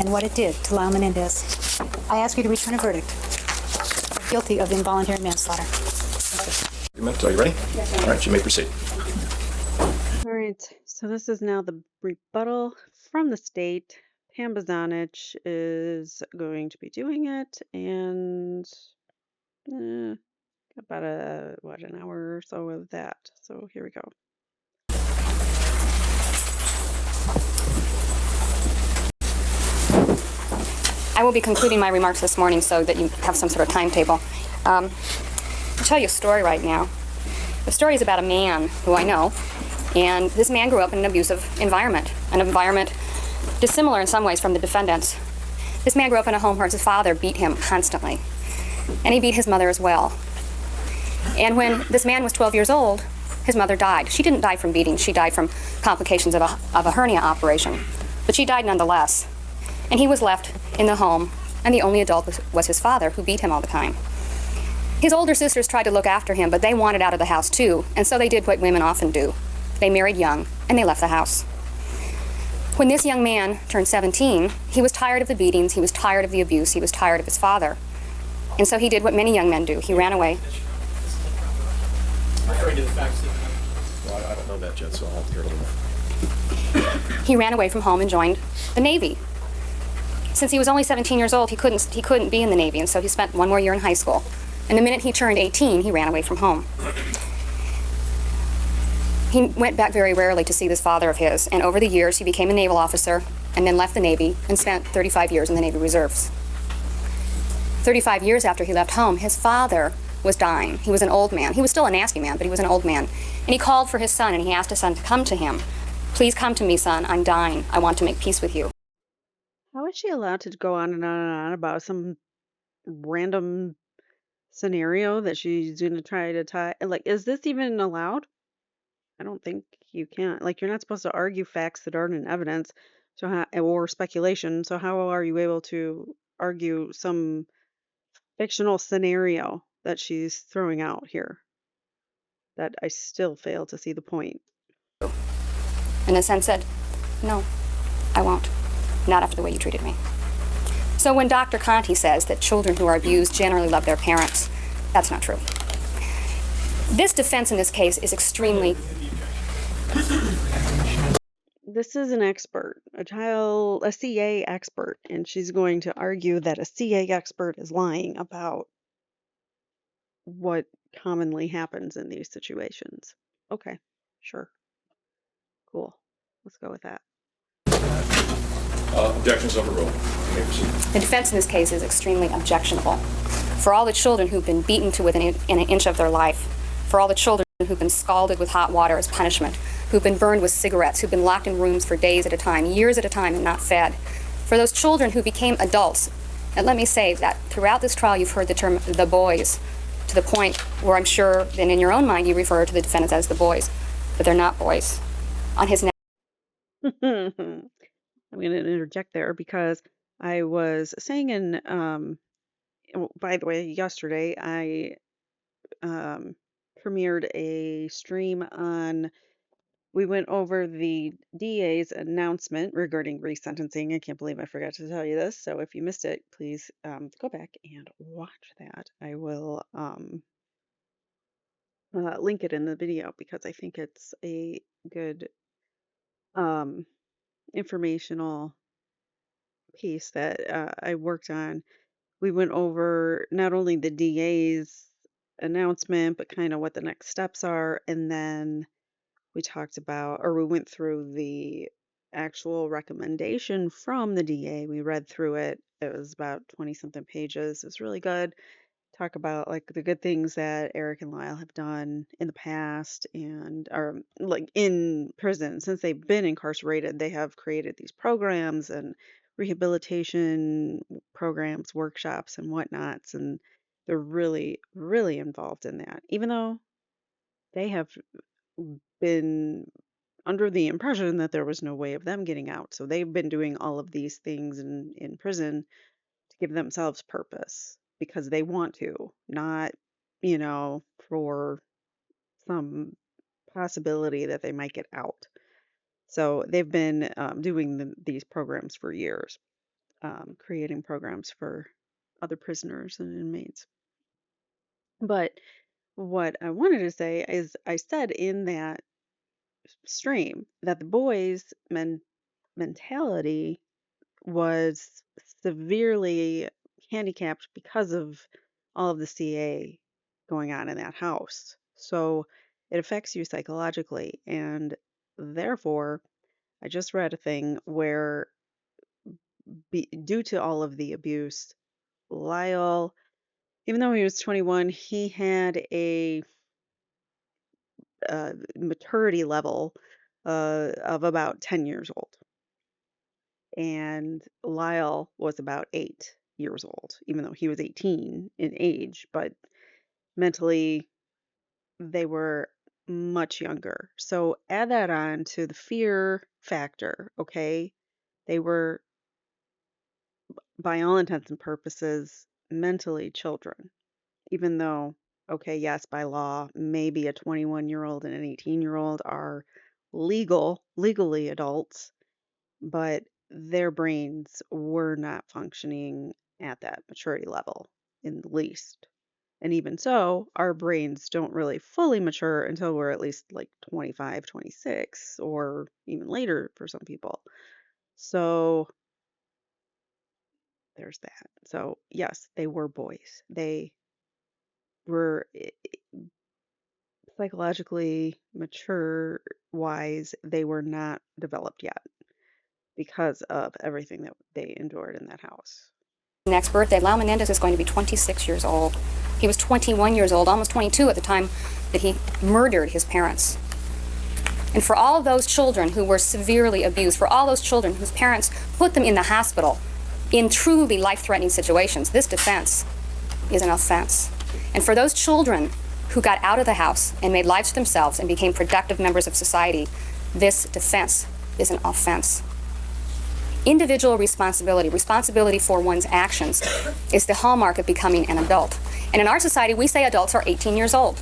and what it did to Lyle Menendez. I ask you to return a verdict guilty of involuntary manslaughter. Are you ready? Yes. All right, you may proceed. All right, so this is now the rebuttal from the state. Pam Bazanich is going to be doing it, and about an hour or so of that. So here we go. I will be concluding my remarks this morning so that you have some sort of timetable. I'll tell you a story right now. The story is about a man who I know, and this man grew up in an abusive environment, an environment dissimilar in some ways from the defendant's. This man grew up in a home where his father beat him constantly, and he beat his mother as well. And when this man was 12 years old, his mother died. She didn't die from beating, she died from complications of a hernia operation, but she died nonetheless. And he was left in the home, and the only adult was his father, who beat him all the time. His older sisters tried to look after him, but they wanted out of the house too, and so they did what women often do. They married young, and they left the house. When this young man turned 17, he was tired of the beatings, he was tired of the abuse, he was tired of his father. And so he did what many young men do. He ran away. Well, I don't know that yet, so I'll hear a little more. He ran away from home and joined the Navy. Since he was only 17 years old, he couldn't be in the Navy, and so he spent one more year in high school. And the minute he turned 18, he ran away from home. He went back very rarely to see this father of his, and over the years he became a naval officer and then left the Navy and spent 35 years in the Navy Reserves. 35 years after he left home, his father was dying. He was an old man. He was still a nasty man, but he was an old man. And he called for his son, and he asked his son to come to him. "Please come to me, son. I'm dying. I want to make peace with you." How is she allowed to go on and on and on about some random scenario that she's going to try to tie? Like, is this even allowed? I don't think you can. Like, you're not supposed to argue facts that aren't in evidence, or speculation. So how are you able to argue some fictional scenario that she's throwing out here? That I still fail to see the point. And the son said, "No, I won't. Not after the way you treated me." So when Dr. Conti says that children who are abused generally love their parents, that's not true. This defense in this case is extremely... This is an expert, a CA expert, and she's going to argue that a CA expert is lying about what commonly happens in these situations. Okay, sure. Cool. Let's go with that. Objections overruled. You may proceed. The defense in this case is extremely objectionable. For all the children who've been beaten to within an inch of their life, for all the children who've been scalded with hot water as punishment, who've been burned with cigarettes, who've been locked in rooms for days at a time, years at a time, and not fed, for those children who became adults. And let me say that throughout this trial you've heard the term the boys, to the point where I'm sure, and in your own mind, you refer to the defendants as the boys, but they're not boys. On his I'm going to interject there because I was saying by the way, yesterday I premiered a stream on. We went over the DA's announcement regarding resentencing. I can't believe I forgot to tell you this. So if you missed it, please go back and watch that. I will link it in the video because I think it's a good um, informational piece that I worked on. We went over not only the DA's announcement, but kind of what the next steps are. And then we talked about, or we went through the actual recommendation from the DA. We read through it. It was about 20 something pages. It was really good. Talk about like the good things that Erik and Lyle have done in the past and are like in prison since they've been incarcerated. They have created these programs and rehabilitation programs, workshops, and whatnots. And they're really, really involved in that, even though they have been under the impression that there was no way of them getting out. So they've been doing all of these things in prison to give themselves purpose because they want to, not, for some possibility that they might get out. So they've been doing these programs for years, creating programs for other prisoners and inmates. But what I wanted to say is I said in that stream that the boys' mentality was severely handicapped because of all of the CA going on in that house. So it affects you psychologically. And therefore, I just read a thing where, due to all of the abuse, Lyle, even though he was 21, he had a maturity level of about 10 years old. And Lyle was about 8 years old, even though he was 18 in age, but mentally they were much younger. So add that on to the fear factor, okay? They were, by all intents and purposes, mentally children, even though, okay, yes, by law, maybe a 21-year-old and an 18-year-old are legally adults, but their brains were not functioning at that maturity level in the least. And even so, our brains don't really fully mature until we're at least like 25, 26, or even later for some people. So there's that. So, yes, they were boys. They were psychologically mature wise, they were not developed yet because of everything that they endured in that house. next birthday, Lyle Menendez is going to be 26 years old. He was 21 years old, almost 22 at the time that he murdered his parents. And for all of those children who were severely abused, for all those children whose parents put them in the hospital in truly life-threatening situations, this defense is an offense. And for those children who got out of the house and made lives for themselves and became productive members of society, this defense is an offense. Individual responsibility for one's actions, is the hallmark of becoming an adult. And in our society, we say adults are 18 years old.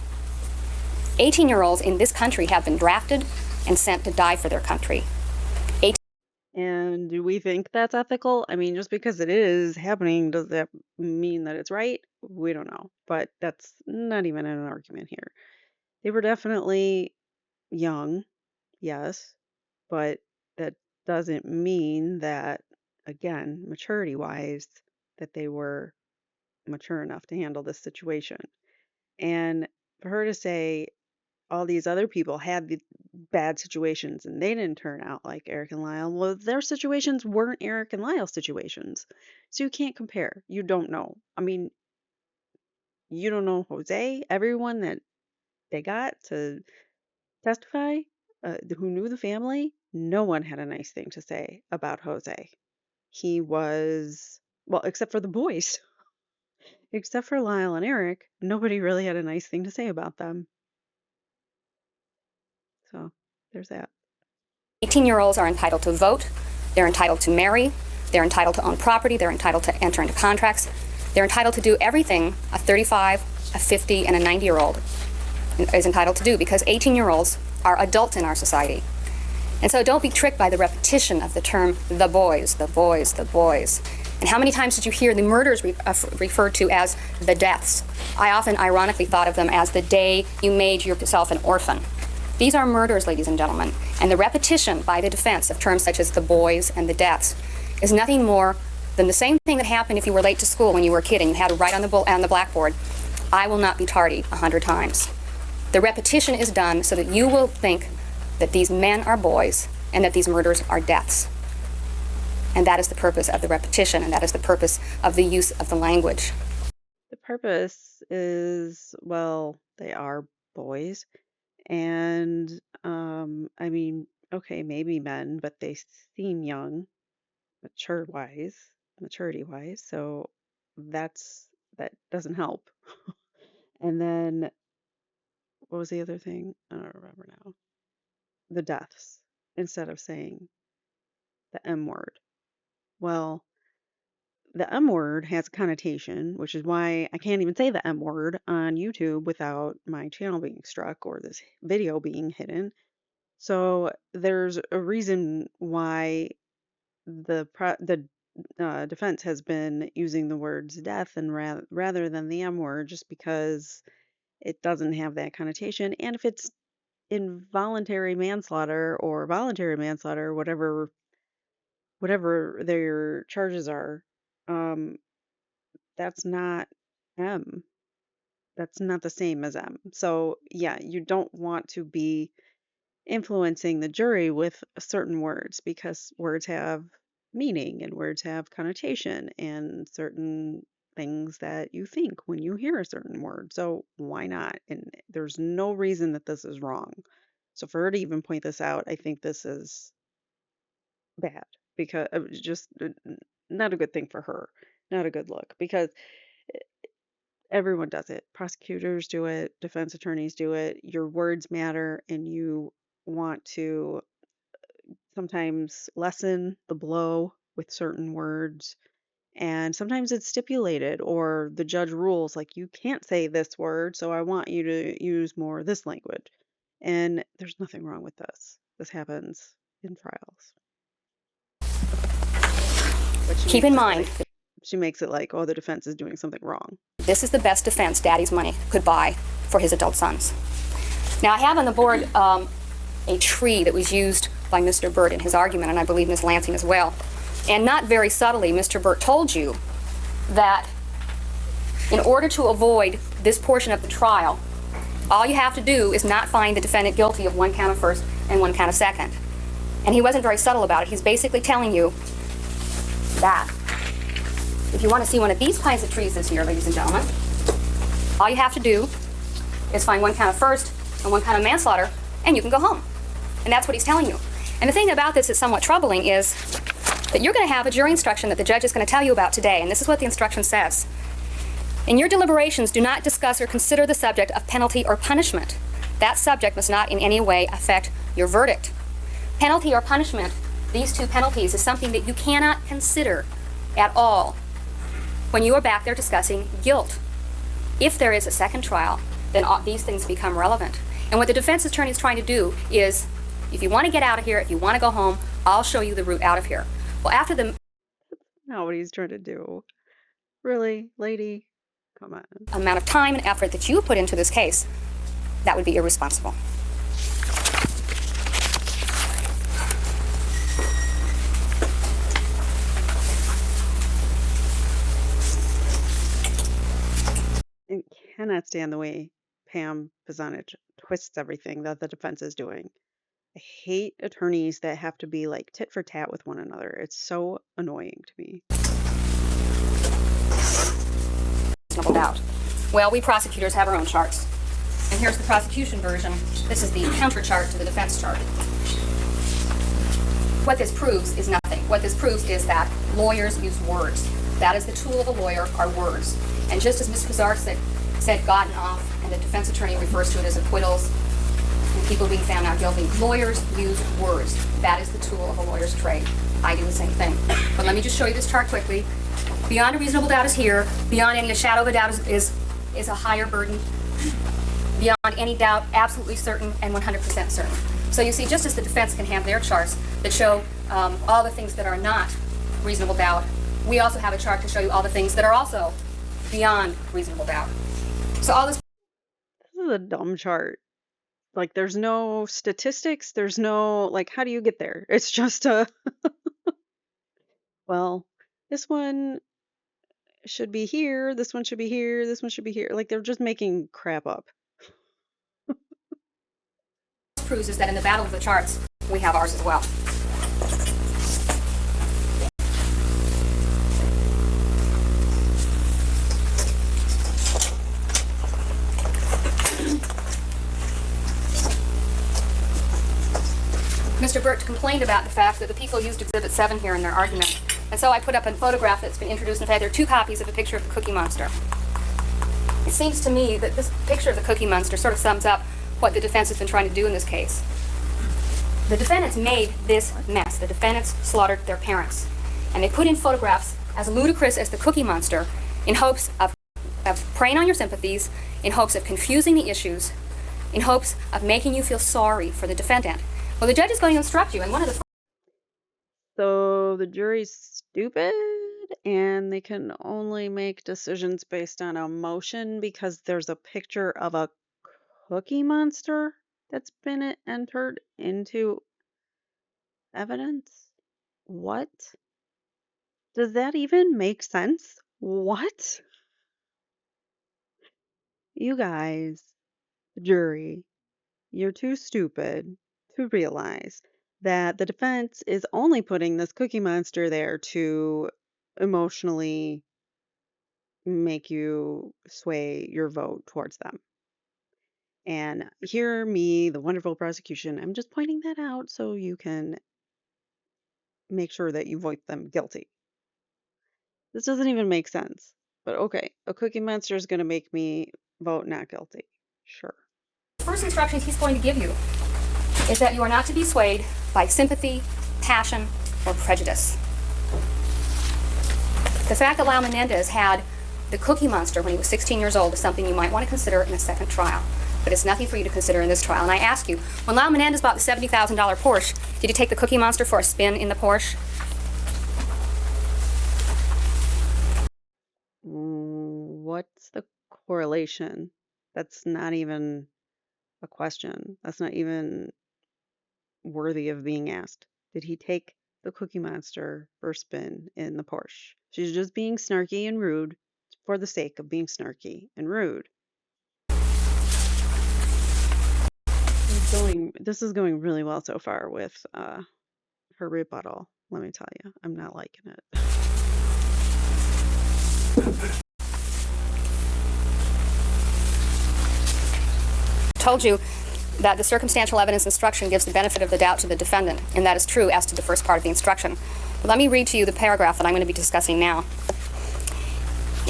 18-year-olds in this country have been drafted and sent to die for their country. And do we think that's ethical? I mean, just because it is happening, does that mean that it's right? We don't know. But that's not even an argument here. They were definitely young, yes, but that doesn't mean that, again, maturity wise, that they were mature enough to handle this situation. And for her to say, all these other people had the bad situations and they didn't turn out like Erik and Lyle. Well, their situations weren't Erik and Lyle's situations. So you can't compare. You don't know. I mean, you don't know Jose. Everyone that they got to testify, who knew the family, no one had a nice thing to say about Jose. He was, well, except for the boys, except for Lyle and Erik, nobody really had a nice thing to say about them. So there's that. 18-year-olds are entitled to vote, they're entitled to marry, they're entitled to own property, they're entitled to enter into contracts, they're entitled to do everything a 35, a 50, and a 90-year-old is entitled to do, because 18-year-olds are adults in our society. And so don't be tricked by the repetition of the term the boys, the boys, the boys. And how many times did you hear the murders referred to as the deaths? I often ironically thought of them as the day you made yourself an orphan. These are murders, ladies and gentlemen, and the repetition by the defense of terms such as the boys and the deaths is nothing more than the same thing that happened if you were late to school when you were a kid and you had to write on the blackboard, "I will not be tardy," 100 times. The repetition is done so that you will think that these men are boys and that these murders are deaths. And that is the purpose of the repetition, and that is the purpose of the use of the language. The purpose is, well, they are boys. And I mean, okay, maybe men, but they seem young, maturity wise. So that doesn't help. And then what was the other thing? I don't remember now. The deaths instead of saying the M word. Well, the M word has a connotation, which is why I can't even say the M word on YouTube without my channel being struck or this video being hidden. So there's a reason why the defense has been using the words death and rather than the M word, just because it doesn't have that connotation. And if it's involuntary manslaughter or voluntary manslaughter, whatever their charges are, um, that's not M. That's not the same as M. So yeah, you don't want to be influencing the jury with certain words because words have meaning and words have connotation and certain things that you think when you hear a certain word. So why not? And there's no reason that this is wrong. So for her to even point this out, I think this is bad because just not a good thing for her. Not a good look because everyone does it. Prosecutors do it, defense attorneys do it. Your words matter and you want to sometimes lessen the blow with certain words. And sometimes it's stipulated, or the judge rules, like, you can't say this word, so I want you to use more this language. And there's nothing wrong with this. This happens in trials. But Keep in mind, she makes it like, oh, the defense is doing something wrong. this is the best defense Daddy's money could buy for his adult sons. Now, I have on the board a tree that was used by Mr. Burt in his argument, and I believe Ms. Lansing as well. And not very subtly, Mr. Burt told you that in order to avoid this portion of the trial, all you have to do is not find the defendant guilty of one count of first and one count of second. And he wasn't very subtle about it. He's basically telling you that if you want to see one of these kinds of trees this year, ladies and gentlemen, all you have to do is find one count of first and one count of manslaughter, and you can go home. And that's what he's telling you. And the thing about this that's somewhat troubling is that you're going to have a jury instruction that the judge is going to tell you about today, and this is what the instruction says. In your deliberations, do not discuss or consider the subject of penalty or punishment. That subject must not in any way affect your verdict. Penalty or punishment, these two penalties, is something that you cannot consider at all when you are back there discussing guilt. If there is a second trial, then these things become relevant. And what the defense attorney is trying to do is, if you want to get out of here, if you want to go home, I'll show you the route out of here. Well, after the Not what he's trying to do. Really, lady? Come on. amount of time and effort that you put into this case, that would be irresponsible. It cannot stand the way Pam Pisonich twists everything that the defense is doing. I hate attorneys that have to be like tit for tat with one another. It's so annoying to me. Reasonable doubt. Well, we prosecutors have our own charts. And here's the prosecution version. This is the counter chart to the defense chart. What this proves is nothing. What this proves is that lawyers use words. That is the tool of a lawyer, are words. And just as Ms. Pizarro said gotten off, and the defense attorney refers to it as acquittals, and people being found not guilty, lawyers use words. That is the tool of a lawyer's trade. I do the same thing. But let me just show you this chart quickly. Beyond a reasonable doubt is here. Beyond any shadow of a doubt is a higher burden. Beyond any doubt, absolutely certain and 100% certain. So you see, just as the defense can have their charts that show all the things that are not reasonable doubt, we also have a chart to show you all the things that are also beyond reasonable doubt. So all this is a dumb chart. Like, there's no statistics. There's no, like, how do you get there? It's just a, well, this one should be here. This one should be here. This one should be here. Like, they're just making crap up. proves is that in the battle of the charts, we have ours as well. Mr. Burt complained about the fact that the people used Exhibit 7 here in their argument. And so I put up a photograph that's been introduced. In fact, there are two copies of a picture of the Cookie Monster. It seems to me that this picture of the Cookie Monster sort of sums up what the defense has been trying to do in this case. The defendants made this mess. The defendants slaughtered their parents. And they put in photographs as ludicrous as the Cookie Monster in hopes of preying on your sympathies, in hopes of confusing the issues, in hopes of making you feel sorry for the defendant. Well, the judge is going to instruct you, and one of the... So the jury's stupid and they can only make decisions based on emotion because there's a picture of a Cookie Monster that's been entered into evidence? What? Does that even make sense? What? You guys, the jury, you're too stupid to realize that the defense is only putting this Cookie Monster there to emotionally make you sway your vote towards them. And hear me, the wonderful prosecution, I'm just pointing that out so you can make sure that you vote them guilty. This doesn't even make sense. But okay, a Cookie Monster is going to make me vote not guilty. Sure. first instructions he's going to give you is that you are not to be swayed by sympathy, passion, or prejudice. The fact that Lyle Menendez had the Cookie Monster when he was 16 years old is something you might want to consider in a second trial. But it's nothing for you to consider in this trial. And I ask you, when Lyle Menendez bought the $70,000 Porsche, did he take the Cookie Monster for a spin in the Porsche? What's the correlation? That's not even a question. That's not even worthy of being asked. Did he take the Cookie Monster for a spin in the Porsche? She's just being snarky and rude for the sake of being snarky and rude. This is going really well so far with her rebuttal. Let me tell you, I'm not liking it. Told you that the circumstantial evidence instruction gives the benefit of the doubt to the defendant, and that is true as to the first part of the instruction. But let me read to you the paragraph that I'm going to be discussing now.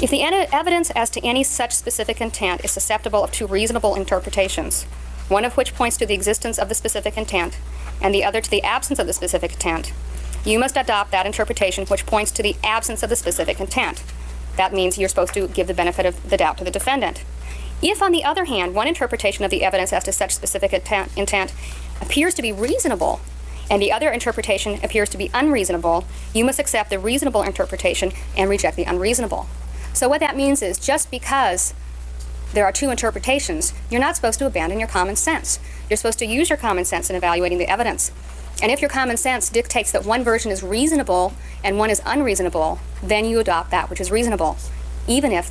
If the evidence as to any such specific intent is susceptible of two reasonable interpretations, one of which points to the existence of the specific intent, and the other to the absence of the specific intent, you must adopt that interpretation which points to the absence of the specific intent. That means you're supposed to give the benefit of the doubt to the defendant. If, on the other hand, one interpretation of the evidence as to such specific intent appears to be reasonable, and the other interpretation appears to be unreasonable, you must accept the reasonable interpretation and reject the unreasonable. So what that means is just because there are two interpretations, you're not supposed to abandon your common sense. You're supposed to use your common sense in evaluating the evidence. And if your common sense dictates that one version is reasonable and one is unreasonable, then you adopt that which is reasonable. even if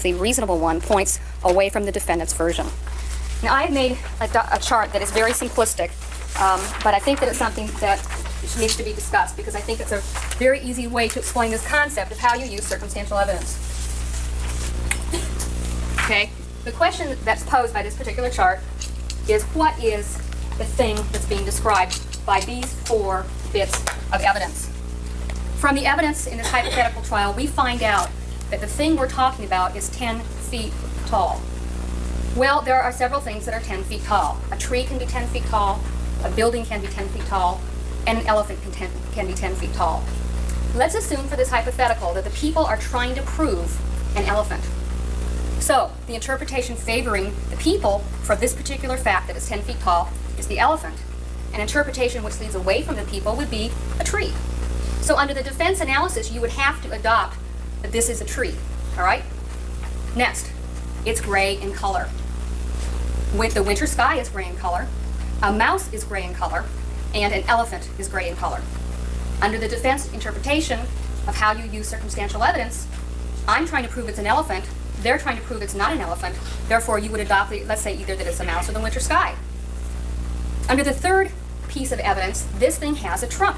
the reasonable one points away from the defendant's version. Now, I've made a chart that is very simplistic, but I think that it's something that needs to be discussed because I think it's a very easy way to explain this concept of how you use circumstantial evidence. Okay, the question that's posed by this particular chart is what is the thing that's being described by these 4 bits of evidence. From the evidence in this hypothetical trial, we find out that the thing we're talking about is 10 feet tall. Well, there are several things that are 10 feet tall. A tree can be 10 feet tall, a building can be 10 feet tall, and an elephant can be 10 feet tall. Let's assume for this hypothetical that the people are trying to prove an elephant. So, the interpretation favoring the people for this particular fact that it's 10 feet tall is the elephant. An interpretation which leads away from the people would be a tree. So under the defense analysis, you would have to adopt that this is a tree, all right? Next, it's gray in color. The winter sky is gray in color, a mouse is gray in color, and an elephant is gray in color. Under the defense interpretation of how you use circumstantial evidence, I'm trying to prove it's an elephant, they're trying to prove it's not an elephant, therefore you would adopt, let's say, either that it's a mouse or the winter sky. Under the third piece of evidence, this thing has a trunk.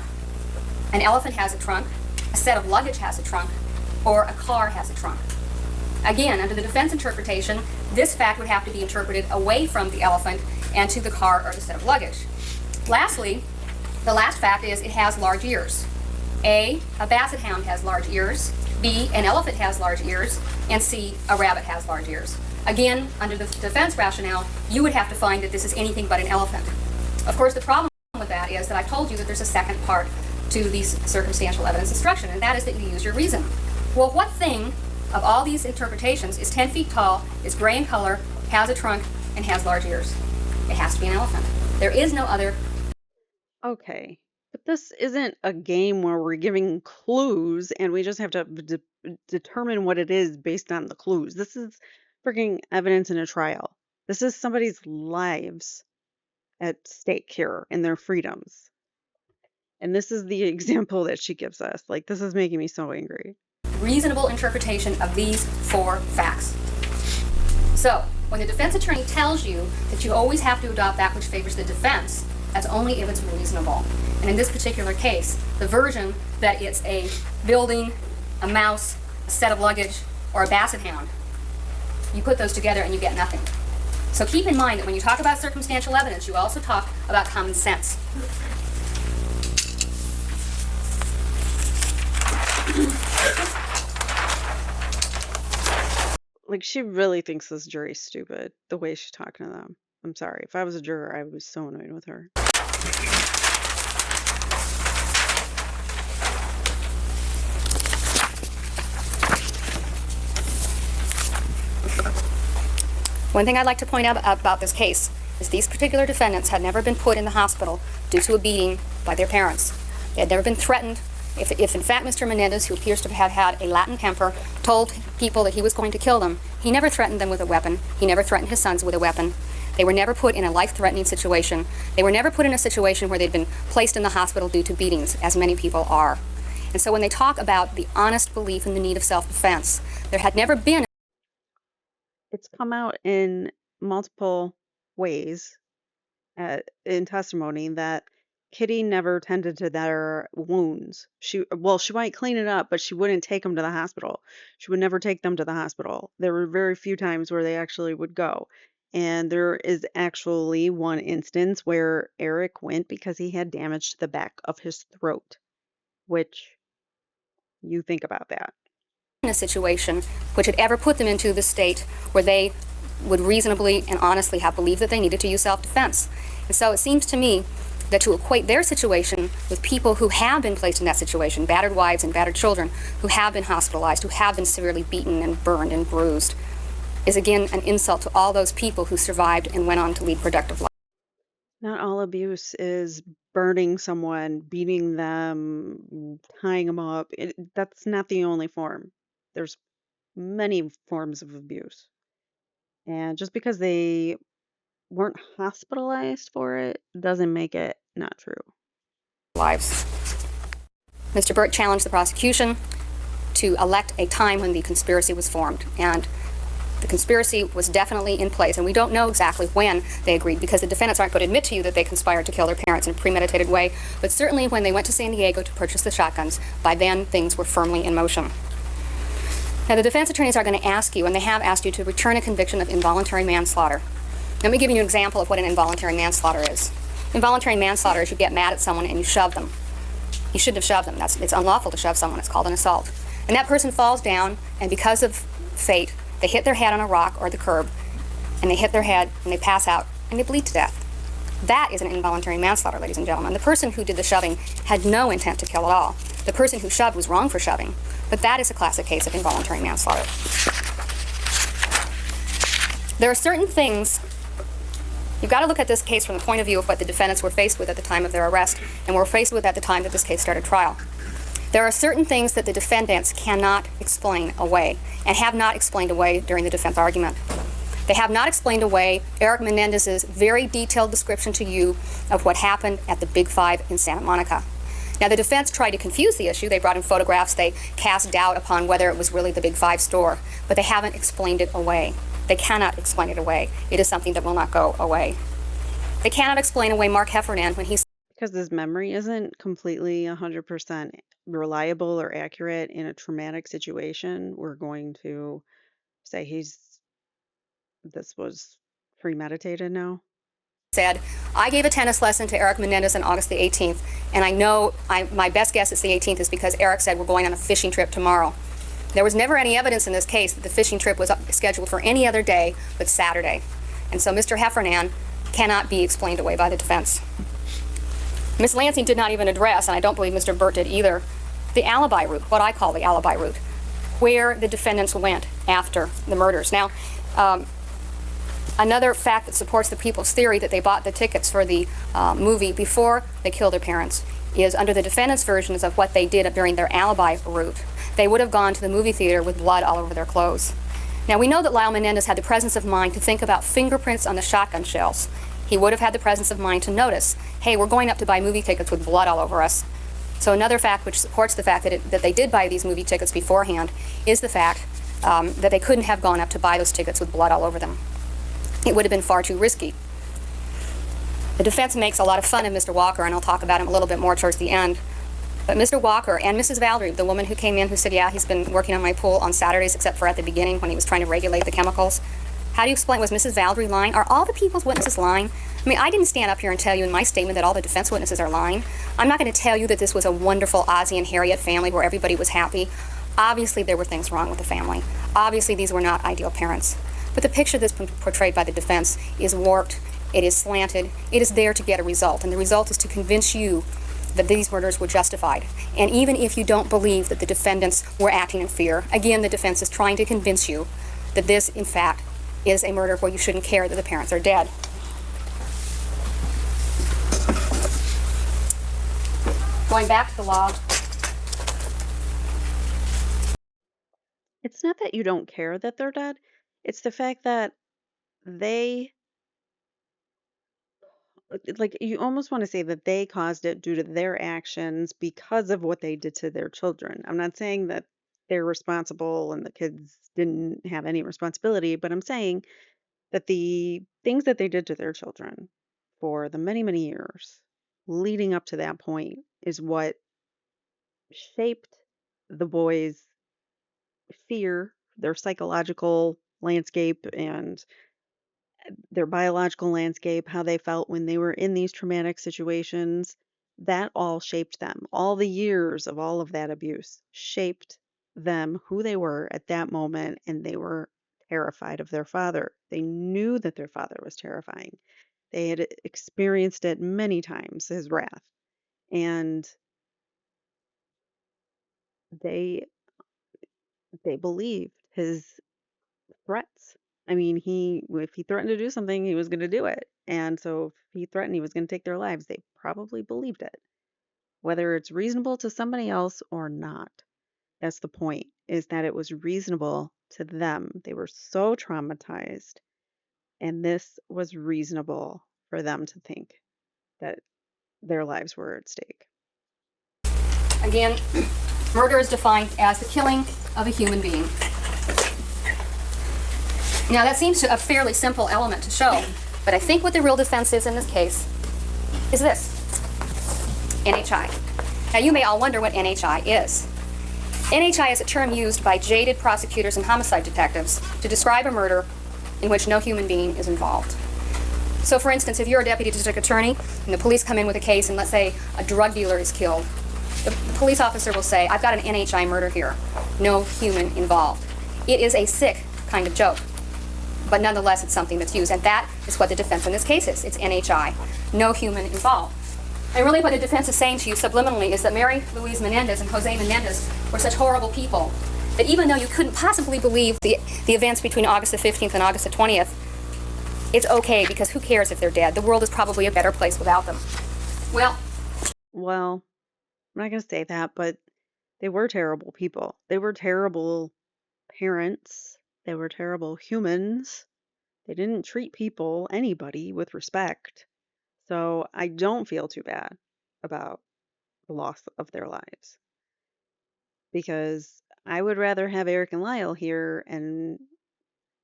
An elephant has a trunk, a set of luggage has a trunk, or a car has a trunk. Again, under the defense interpretation, this fact would have to be interpreted away from the elephant and to the car or the set of luggage. Lastly, the last fact is it has large ears. A basset hound has large ears. B, an elephant has large ears. And C, a rabbit has large ears. Again, under the defense rationale, you would have to find that this is anything but an elephant. Of course, the problem with that is that I've told you that there's a second part to these circumstantial evidence instruction, and that is that you use your reason. Well, what thing of all these interpretations is 10 feet tall, is gray in color, has a trunk, and has large ears? It has to be an elephant. There is no other. Okay, but this isn't a game where we're giving clues and we just have to determine what it is based on the clues. This is freaking evidence in a trial. This is somebody's lives at stake here and their freedoms. And this is the example that she gives us. Like, this is making me so angry. Reasonable interpretation of these 4 facts. So, when the defense attorney tells you that you always have to adopt that which favors the defense, that's only if it's reasonable. And in this particular case, the version that it's a building, a mouse, a set of luggage, or a basset hound, you put those together and you get nothing. So keep in mind that when you talk about circumstantial evidence, you also talk about common sense. Like, she really thinks this jury's stupid, the way she's talking to them. I'm sorry. If I was a juror, I would be so annoyed with her. One thing I'd like to point out about this case is these particular defendants had never been put in the hospital due to a beating by their parents. They had never been threatened. If in fact Mr. Menendez, who appears to have had a Latin temper, told people that he was going to kill them, he never threatened them with a weapon. He never threatened his sons with a weapon. They were never put in a life-threatening situation. They were never put in a situation where they'd been placed in the hospital due to beatings, as many people are. And so when they talk about the honest belief in the need of self-defense, there had never been. It's come out in multiple ways in testimony that Kitty never tended to their wounds. She might clean it up, but she wouldn't take them to the hospital. She would never take them to the hospital. There were very few times where they actually would go. And there is actually one instance where Erik went because he had damage to the back of his throat, which you think about that. In a situation which had ever put them into the state where they would reasonably and honestly have believed that they needed to use self-defense. And so it seems to me that to equate their situation with people who have been placed in that situation, battered wives and battered children, who have been hospitalized, who have been severely beaten and burned and bruised, is again an insult to all those people who survived and went on to lead productive lives. Not all abuse is burning someone, beating them, tying them up. That's not the only form. There's many forms of abuse. And just because they weren't hospitalized for it doesn't make it not true. Lives. Mr. Burt challenged the prosecution. to elect a time when the conspiracy was formed. And the conspiracy was definitely in place, and we don't know exactly when they agreed, because the defendants aren't going to admit to you that they conspired to kill their parents in a premeditated way, but certainly when they went to San Diego to purchase the shotguns, by then things were firmly in motion. Now, the defense attorneys are going to ask you, and they have asked you, to return a conviction of involuntary manslaughter. Let me give you an example of what an involuntary manslaughter is. Involuntary manslaughter is you get mad at someone and you shove them. You shouldn't have shoved them. It's unlawful to shove someone. It's called an assault. And that person falls down, and because of fate, they hit their head on a rock or the curb, and they hit their head, and they pass out, and they bleed to death. That is an involuntary manslaughter, ladies and gentlemen. The person who did the shoving had no intent to kill at all. The person who shoved was wrong for shoving, but that is a classic case of involuntary manslaughter. There are certain things. You've got to look at this case from the point of view of what the defendants were faced with at the time of their arrest and were faced with at the time that this case started trial. There are certain things that the defendants cannot explain away and have not explained away during the defense argument. They have not explained away Erik Menendez's very detailed description to you of what happened at the Big Five in Santa Monica. Now, the defense tried to confuse the issue. They brought in photographs. They cast doubt upon whether it was really the Big Five store, but they haven't explained it away. They cannot explain it away. It is something that will not go away. They cannot explain away Mark Heffernan when he Because his memory isn't completely 100% reliable or accurate in a traumatic situation. We're going to say this was premeditated now. said, I gave a tennis lesson to Erik Menendez on August the 18th, and I know my best guess it's the 18th is because Erik said we're going on a fishing trip tomorrow. There was never any evidence in this case that the fishing trip was scheduled for any other day but Saturday. And so Mr. Heffernan cannot be explained away by the defense. Ms. Lansing did not even address, and I don't believe Mr. Burt did either, the alibi route, what I call the alibi route, where the defendants went after the murders. Now, another fact that supports the people's theory that they bought the tickets for the movie before they killed their parents is under the defendants' versions of what they did during their alibi route. They would have gone to the movie theater with blood all over their clothes. Now, we know that Lyle Menendez had the presence of mind to think about fingerprints on the shotgun shells. He would have had the presence of mind to notice, hey, we're going up to buy movie tickets with blood all over us. So another fact which supports the fact that they did buy these movie tickets beforehand is the fact that they couldn't have gone up to buy those tickets with blood all over them. It would have been far too risky. The defense makes a lot of fun of Mr. Walker, and I'll talk about him a little bit more towards the end. But Mr. Walker and Mrs. Valerie, the woman who came in who said, yeah, he's been working on my pool on Saturdays except for at the beginning when he was trying to regulate the chemicals. How do you explain, was Mrs. Valerie lying? Are all the people's witnesses lying? I mean, I didn't stand up here and tell you in my statement that all the defense witnesses are lying. I'm not going to tell you that this was a wonderful Ozzie and Harriet family where everybody was happy. Obviously, there were things wrong with the family. Obviously, these were not ideal parents. But the picture that's been portrayed by the defense is warped, it is slanted, it is there to get a result, and the result is to convince you that these murders were justified. And even if you don't believe that the defendants were acting in fear, again, the defense is trying to convince you that this, in fact, is a murder where you shouldn't care that the parents are dead. Going back to the law. It's not that you don't care that they're dead. It's the fact that they, like, you almost want to say that they caused it due to their actions because of what they did to their children. I'm not saying that they're responsible and the kids didn't have any responsibility, but I'm saying that the things that they did to their children for the many, many years leading up to that point is what shaped the boys' fear, their psychological landscape, and their biological landscape, how they felt when they were in these traumatic situations. That all shaped them. All the years of all of that abuse shaped them, who they were at that moment, and they were terrified of their father. They knew that their father was terrifying. They had experienced it many times, his wrath, and they believed his threats. I mean, if he threatened to do something, he was going to do it. And so if he threatened he was going to take their lives, they probably believed it. Whether it's reasonable to somebody else or not, that's the point, is that it was reasonable to them. They were so traumatized, and this was reasonable for them to think that their lives were at stake. Again, Murder is defined as the killing of a human being. Now, that seems a fairly simple element to show, but I think what the real defense is in this case is this: NHI. Now, you may all wonder what NHI is. NHI is a term used by jaded prosecutors and homicide detectives to describe a murder in which no human being is involved. So, for instance, if you're a deputy district attorney and the police come in with a case and let's say a drug dealer is killed, the police officer will say, I've got an NHI murder here. No human involved. It is a sick kind of joke, but nonetheless it's something that's used, and that is what the defense in this case is. It's NHI. No human involved. And really what the defense is saying to you subliminally is that Mary Louise Menendez and Jose Menendez were such horrible people that even though you couldn't possibly believe the events between August the 15th and August the 20th, it's okay, because who cares if they're dead? The world is probably a better place without them. Well, I'm not going to say that, but they were terrible people. They were terrible parents. They were terrible humans. They didn't treat anybody, with respect. So I don't feel too bad about the loss of their lives, because I would rather have Erik and Lyle here and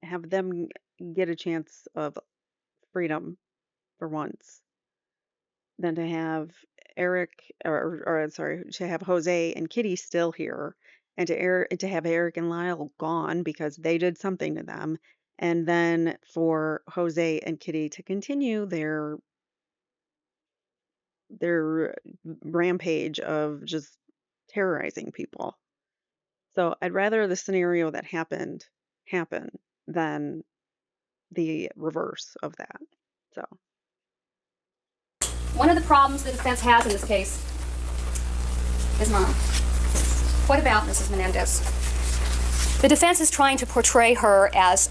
have them get a chance of freedom for once than to have to have Jose and Kitty still here, and to have Erik and Lyle gone because they did something to them, and then for Jose and Kitty to continue their rampage of just terrorizing people. So I'd rather the scenario that happened happen than the reverse of that. So one of the problems the defense has in this case is Mom. What about Mrs. Menendez? The defense is trying to portray her as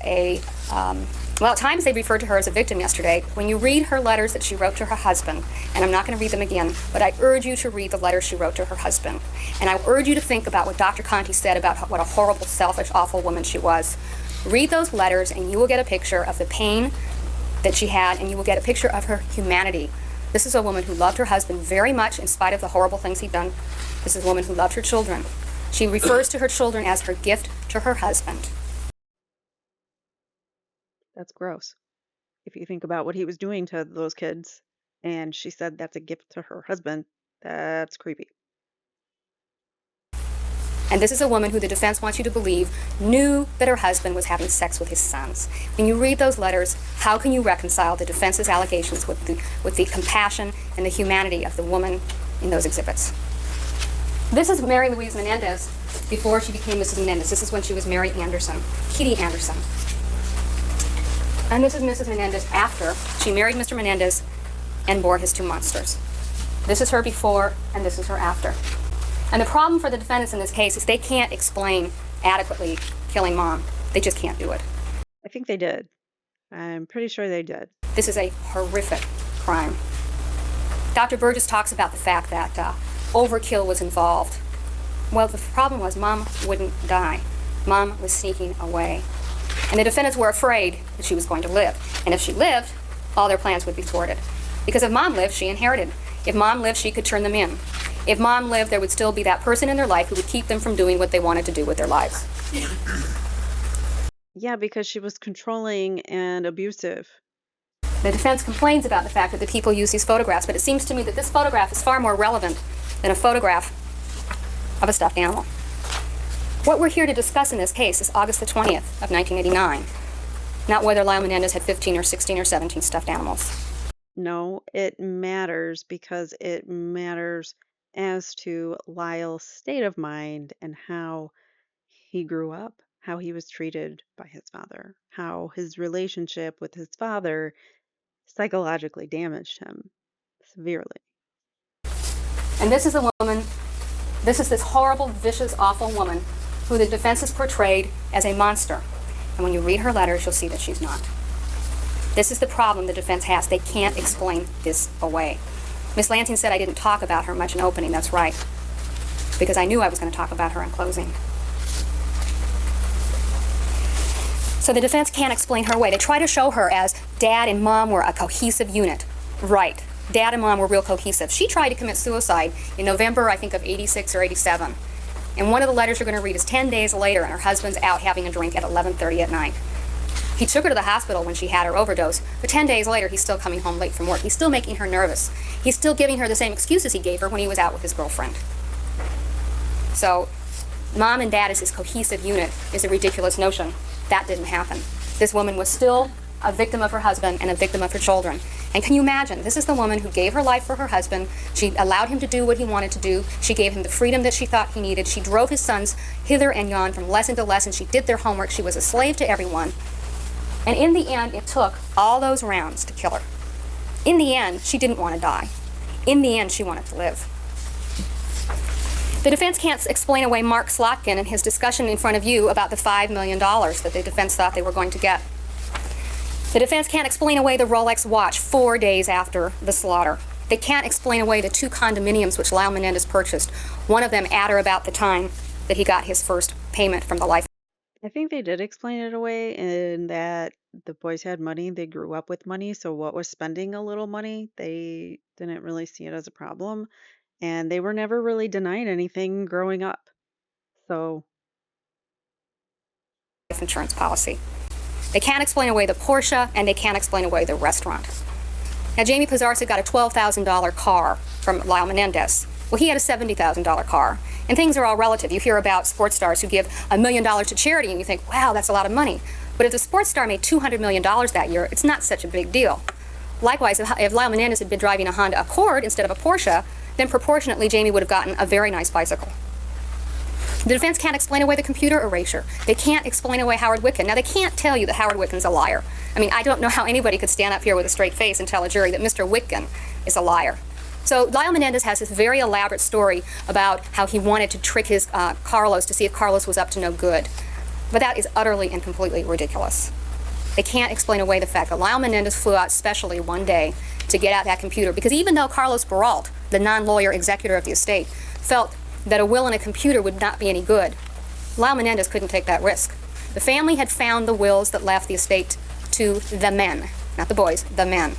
at times they referred to her as a victim yesterday. When you read her letters that she wrote to her husband, and I'm not going to read them again, but I urge you to read the letters she wrote to her husband. And I urge you to think about what Dr. Conti said about what a horrible, selfish, awful woman she was. Read those letters and you will get a picture of the pain that she had, and you will get a picture of her humanity. This is a woman who loved her husband very much in spite of the horrible things he'd done. This is a woman who loved her children. She refers to her children as her gift to her husband. that's gross. If you think about what he was doing to those kids, and she said that's a gift to her husband, that's creepy. And this is a woman who the defense wants you to believe knew that her husband was having sex with his sons. When you read those letters, how can you reconcile the defense's allegations with the compassion and the humanity of the woman in those exhibits? This is Mary Louise Menendez before she became Mrs. Menendez. This is when she was Mary Anderson, Kitty Anderson. And this is Mrs. Menendez after she married Mr. Menendez and bore his two monsters. This is her before, and this is her after. And the problem for the defendants in this case is they can't explain adequately killing Mom. They just can't do it. I think they did. I'm pretty sure they did. This is a horrific crime. Dr. Burgess talks about the fact that overkill was involved. Well, the problem was Mom wouldn't die. Mom was sneaking away. And the defendants were afraid that she was going to live. And if she lived, all their plans would be thwarted. Because if Mom lived, she inherited. If Mom lived, she could turn them in. If Mom lived, there would still be that person in their life who would keep them from doing what they wanted to do with their lives. Yeah, because she was controlling and abusive. The defense complains about the fact that the people use these photographs, but it seems to me that this photograph is far more relevant than a photograph of a stuffed animal. What we're here to discuss in this case is August the 20th of 1989, not whether Lyle Menendez had 15 or 16 or 17 stuffed animals. No, it matters because it matters as to Lyle's state of mind and how he grew up, how he was treated by his father, how his relationship with his father psychologically damaged him severely. And this is a woman, this is this horrible, vicious, awful woman who the defense has portrayed as a monster. And when you read her letters, you'll see that she's not. This is the problem the defense has. They can't explain this away. Miss Lansing said I didn't talk about her much in opening. That's right. Because I knew I was going to talk about her in closing. So the defense can't explain her away. They try to show her as Dad and Mom were a cohesive unit. Right. Dad and Mom were real cohesive. She tried to commit suicide in November, I think, of 86 or 87. And one of the letters you're going to read is 10 days later, and her husband's out having a drink at 11:30 at night. He took her to the hospital when she had her overdose, but 10 days later, he's still coming home late from work. He's still making her nervous. He's still giving her the same excuses he gave her when he was out with his girlfriend. So, mom and dad as this cohesive unit is a ridiculous notion. That didn't happen. This woman was still a victim of her husband and a victim of her children. And can you imagine? This is the woman who gave her life for her husband. She allowed him to do what he wanted to do. She gave him the freedom that she thought he needed. She drove his sons hither and yon from lesson to lesson. She did their homework. She was a slave to everyone. And in the end, it took all those rounds to kill her. In the end, she didn't want to die. In the end, she wanted to live. The defense can't explain away Mark Slotkin and his discussion in front of you about the $5 million that the defense thought they were going to get. The defense can't explain away the Rolex watch 4 days after the slaughter. They can't explain away the 2 condominiums which Lyle Menendez purchased, one of them at or about the time that he got his first payment from the life. I think they did explain it away in that the boys had money, they grew up with money, so what was spending a little money, they didn't really see it as a problem, and they were never really denied anything growing up. So, Life insurance policy. They can't explain away the Porsche, and they can't explain away the restaurant. Now, Jamie Pizarsa got a $12,000 car from Lyle Menendez. Well, he had a $70,000 car. And things are all relative. You hear about sports stars who give $1 million to charity, and you think, wow, that's a lot of money. But if the sports star made $200 million that year, it's not such a big deal. Likewise, if Lyle Menendez had been driving a Honda Accord instead of a Porsche, then proportionately, Jamie would have gotten a very nice bicycle. The defense can't explain away the computer erasure. They can't explain away Howard Witkin. Now, they can't tell you that Howard Witkin's a liar. I mean, I don't know how anybody could stand up here with a straight face and tell a jury that Mr. Witkin is a liar. So Lyle Menendez has this very elaborate story about how he wanted to trick his Carlos to see if Carlos was up to no good. But that is utterly and completely ridiculous. They can't explain away the fact that Lyle Menendez flew out specially one day to get out that computer, because even though Carlos Baralt, the non-lawyer executor of the estate, felt that a will and a computer would not be any good, Lyle Menendez couldn't take that risk. The family had found the wills that left the estate to the men, not the boys, the men.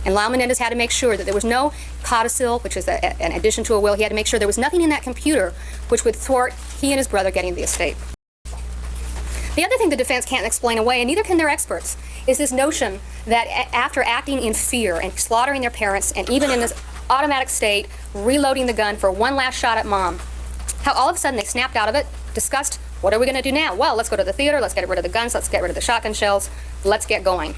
And Lyle Menendez had to make sure that there was no codicil, which is an addition to a will. He had to make sure there was nothing in that computer which would thwart he and his brother getting the estate. The other thing the defense can't explain away, and neither can their experts, is this notion that after acting in fear and slaughtering their parents, and even in this automatic state, reloading the gun for one last shot at mom, how all of a sudden they snapped out of it, discussed, what are we going to do now? Well, let's go to the theater, let's get rid of the guns, let's get rid of the shotgun shells, let's get going.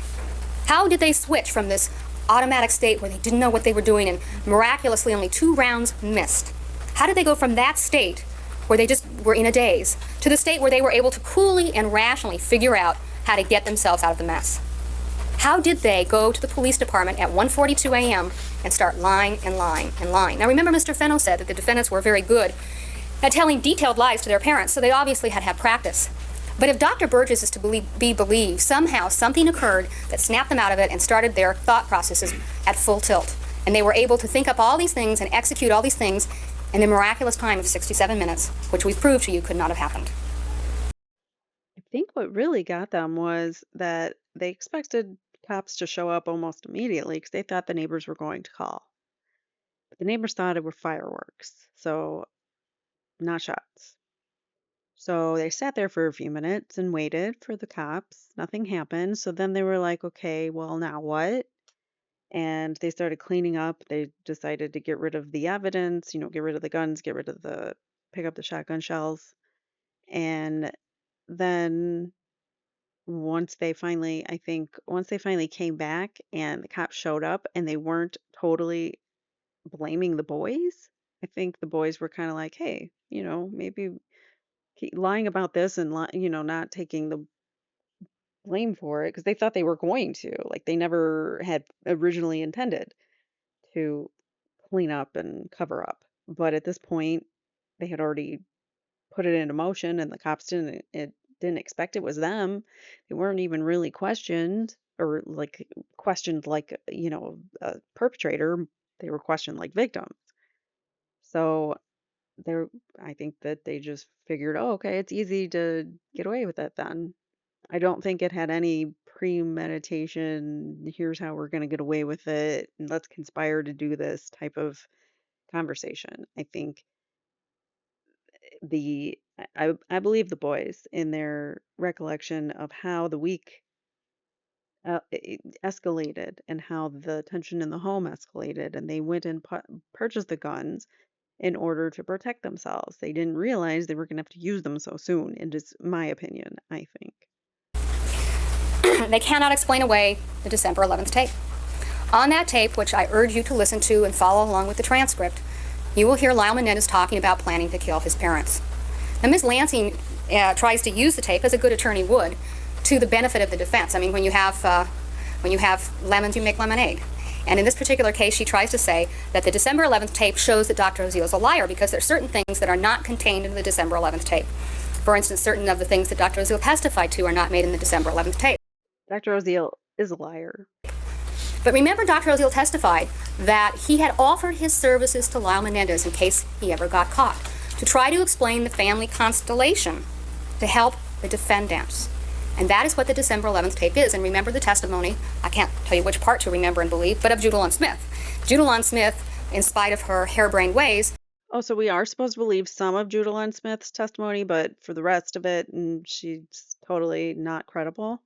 How did they switch from this automatic state where they didn't know what they were doing and miraculously only 2 rounds missed? How did they go from that state where they just were in a daze to the state where they were able to coolly and rationally figure out how to get themselves out of the mess? How did they go to the police department at 1:42 a.m. and start lying and lying and lying? Now remember, Mr. Fenno said that the defendants were very good at telling detailed lies to their parents, so they obviously had had practice. But if Dr. Burgess is to be believed, somehow something occurred that snapped them out of it and started their thought processes at full tilt. And they were able to think up all these things and execute all these things in the miraculous time of 67 minutes, which we've proved to you could not have happened. I think what really got them was that they expected cops to show up almost immediately because they thought the neighbors were going to call. But the neighbors thought it were fireworks, so not shots. So they sat there for a few minutes and waited for the cops. Nothing happened. So then they were like, okay, well, now what? And they started cleaning up. They decided to get rid of the evidence, get rid of the guns, pick up the shotgun shells. And then once they finally came back and the cops showed up and they weren't totally blaming the boys, I think the boys were kind of like, hey, maybe lying about this and not taking the blame for it because they thought they were going to. Like they never had originally intended to clean up and cover up. But at this point, they had already put it into motion, and the cops didn't expect it was them. They weren't even really questioned or like questioned like a perpetrator. They were questioned like victims. So there, I think that they just figured, oh, okay, it's easy to get away with it then. I don't think it had any premeditation. Here's how we're going to get away with it, and let's conspire to do this type of conversation. I think I believe the boys in their recollection of how the week escalated and how the tension in the home escalated, and they went and purchased the guns in order to protect themselves. They didn't realize they were going to have to use them so soon. It is my opinion, I think. They cannot explain away the December 11th tape. On that tape, which I urge you to listen to and follow along with the transcript, you will hear Lyle Menendez talking about planning to kill his parents. Now, Ms. Lansing tries to use the tape, as a good attorney would, to the benefit of the defense. I mean, when you have lemons, you make lemonade. And in this particular case, she tries to say that the December 11th tape shows that Dr. Oziel is a liar because there are certain things that are not contained in the December 11th tape. For instance, certain of the things that Dr. Oziel testified to are not made in the December 11th tape. Dr. Oziel is a liar. But remember, Dr. Oziel testified that he had offered his services to Lyle Menendez in case he ever got caught, to try to explain the family constellation, to help the defendants. And that is what the December 11th tape is. And remember the testimony, I can't tell you which part to remember and believe, but of Judalyn Smith. Judalyn Smith, in spite of her harebrained ways. Oh, so we are supposed to believe some of Judalyn Smith's testimony, but for the rest of it, she's totally not credible?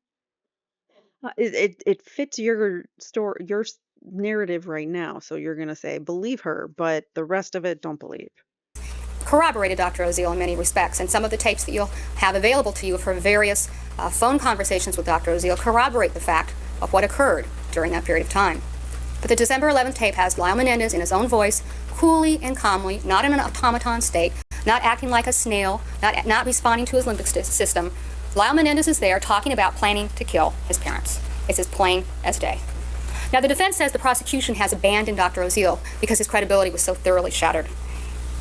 It fits your story, your narrative right now, so you're gonna say believe her, but the rest of it don't believe. Corroborated Dr. Oziel in many respects, and some of the tapes that you'll have available to you for various phone conversations with Dr. Oziel corroborate the fact of what occurred during that period of time. But the December 11th tape has Lyle Menendez in his own voice, coolly and calmly, not in an automaton state, not acting like a snail, not responding to his limbic system. Lyle Menendez is there talking about planning to kill his parents. It's as plain as day. Now, the defense says the prosecution has abandoned Dr. Oziel because his credibility was so thoroughly shattered.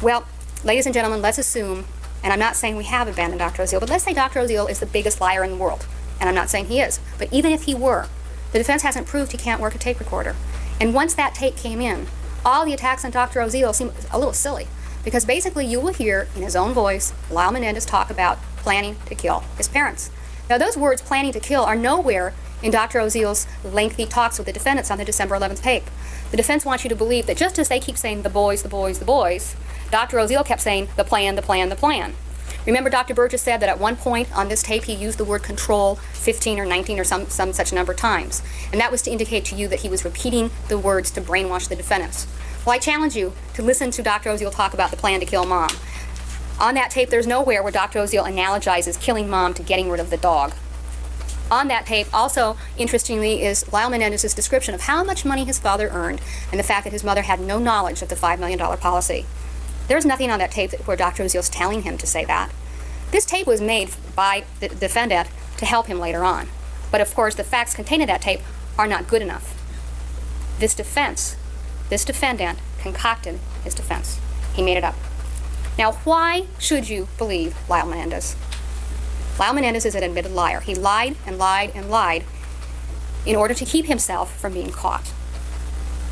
Well, ladies and gentlemen, let's assume, and I'm not saying we have abandoned Dr. Oziel, but let's say Dr. Oziel is the biggest liar in the world, and I'm not saying he is, but even if he were, the defense hasn't proved he can't work a tape recorder. And once that tape came in, all the attacks on Dr. Oziel seem a little silly, because basically you will hear in his own voice Lyle Menendez talk about planning to kill his parents. Now, those words, planning to kill, are nowhere in Dr. Oziel's lengthy talks with the defendants on the December 11th tape. The defense wants you to believe that just as they keep saying the boys, the boys, the boys, Dr. Oziel kept saying the plan, the plan, the plan. Remember, Dr. Burgess said that at one point on this tape he used the word control 15 or 19 or some such number of times. And that was to indicate to you that he was repeating the words to brainwash the defendants. Well, I challenge you to listen to Dr. Oziel talk about the plan to kill Mom. On that tape, there's nowhere where Dr. Oziel analogizes killing Mom to getting rid of the dog. On that tape, also, interestingly, is Lyle Menendez's description of how much money his father earned and the fact that his mother had no knowledge of the $5 million policy. There's nothing on that tape where Dr. Oziel's telling him to say that. This tape was made by the defendant to help him later on. But of course, the facts contained in that tape are not good enough. This defendant concocted his defense. He made it up. Now, why should you believe Lyle Menendez? Lyle Menendez is an admitted liar. He lied and lied and lied in order to keep himself from being caught.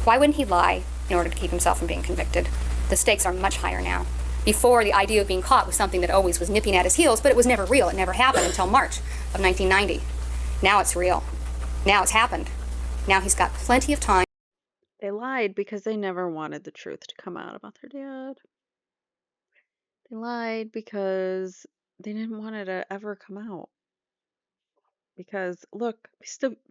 Why wouldn't he lie in order to keep himself from being convicted? The stakes are much higher now. Before, the idea of being caught was something that always was nipping at his heels, but it was never real. It never happened until March of 1990. Now it's real. Now it's happened. Now he's got plenty of time. They lied because they never wanted the truth to come out about their dad. They lied because they didn't want it to ever come out. Because, look,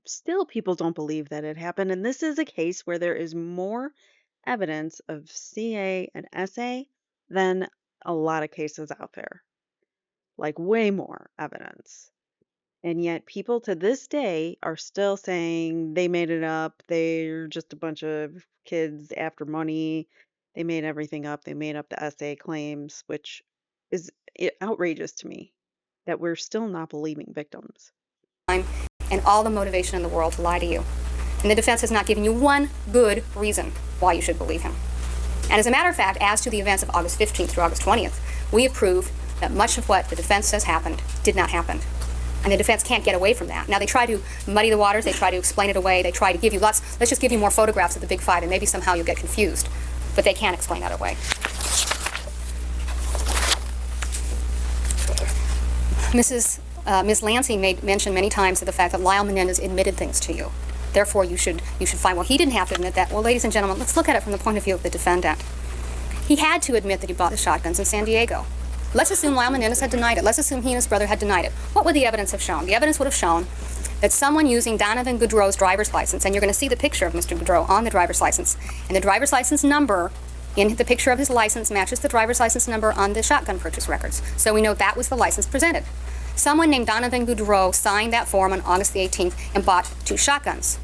still people don't believe that it happened. And this is a case where there is more evidence of CA and SA than a lot of cases out there. Like, way more evidence. And yet people to this day are still saying they made it up. They're just a bunch of kids after money. They made everything up. They made up the SA claims, which is outrageous to me that we're still not believing victims. And all the motivation in the world to lie to you. And the defense has not given you one good reason why you should believe him. And as a matter of fact, as to the events of August 15th through August 20th, we have proved that much of what the defense says happened did not happen. And the defense can't get away from that. Now, they try to muddy the waters. They try to explain it away. They try to give you let's just give you more photographs of the big fight, and maybe somehow you'll get confused. But they can't explain that away. Ms. Lansing made mention many times of the fact that Lyle Menendez admitted things to you. Therefore, you should find, well, he didn't have to admit that. Well, ladies and gentlemen, let's look at it from the point of view of the defendant. He had to admit that he bought the shotguns in San Diego. Let's assume Lyle Menendez had denied it. Let's assume he and his brother had denied it. What would the evidence have shown? The evidence would have shown that someone using Donovan Goudreau's driver's license, and you're going to see the picture of Mr. Goudreau on the driver's license, and the driver's license number in the picture of his license matches the driver's license number on the shotgun purchase records. So we know that was the license presented. Someone named Donovan Goudreau signed that form on August the 18th and bought 2 shotguns.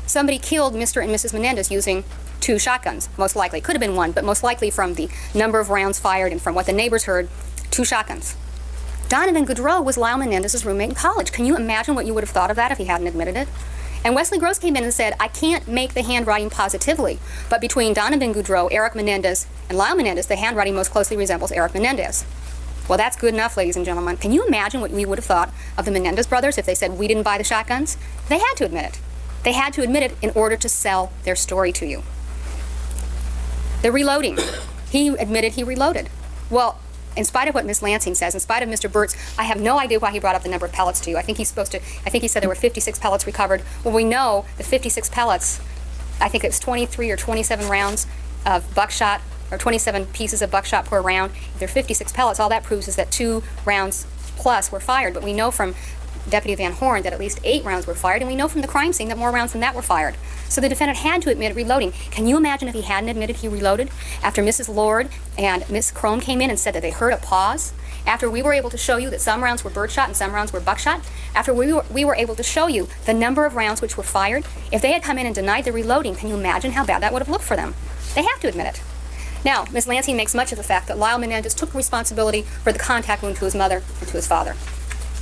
Somebody killed Mr. and Mrs. Menendez using 2 shotguns, most likely. Could have been 1, but most likely from the number of rounds fired and from what the neighbors heard, 2 shotguns. Donovan Goudreau was Lyle Menendez's roommate in college. Can you imagine what you would have thought of that if he hadn't admitted it? And Wesley Gross came in and said, I can't make the handwriting positively, but between Donovan Goudreau, Erik Menendez, and Lyle Menendez, the handwriting most closely resembles Erik Menendez. Well, that's good enough, ladies and gentlemen. Can you imagine what we would have thought of the Menendez brothers if they said, we didn't buy the shotguns? They had to admit it. They had to admit it in order to sell their story to you. The reloading. He admitted he reloaded. Well, in spite of what Ms. Lansing says, in spite of Mr. Burt's, I have no idea why he brought up the number of pellets to you. I think he said there were 56 pellets recovered. Well, we know the 56 pellets, I think it's 23 or 27 rounds of buckshot, or 27 pieces of buckshot per round. If there are 56 pellets, all that proves is that 2 rounds plus were fired. But we know from Deputy Van Horn that at least 8 rounds were fired, and we know from the crime scene that more rounds than that were fired. So the defendant had to admit reloading. Can you imagine if he hadn't admitted he reloaded? After Mrs. Lord and Miss Crone came in and said that they heard a pause, after we were able to show you that some rounds were birdshot and some rounds were buckshot, after we were able to show you the number of rounds which were fired, if they had come in and denied the reloading, can you imagine how bad that would have looked for them? They have to admit it. Now, Ms. Lansing makes much of the fact that Lyle Menendez took responsibility for the contact wound to his mother and to his father.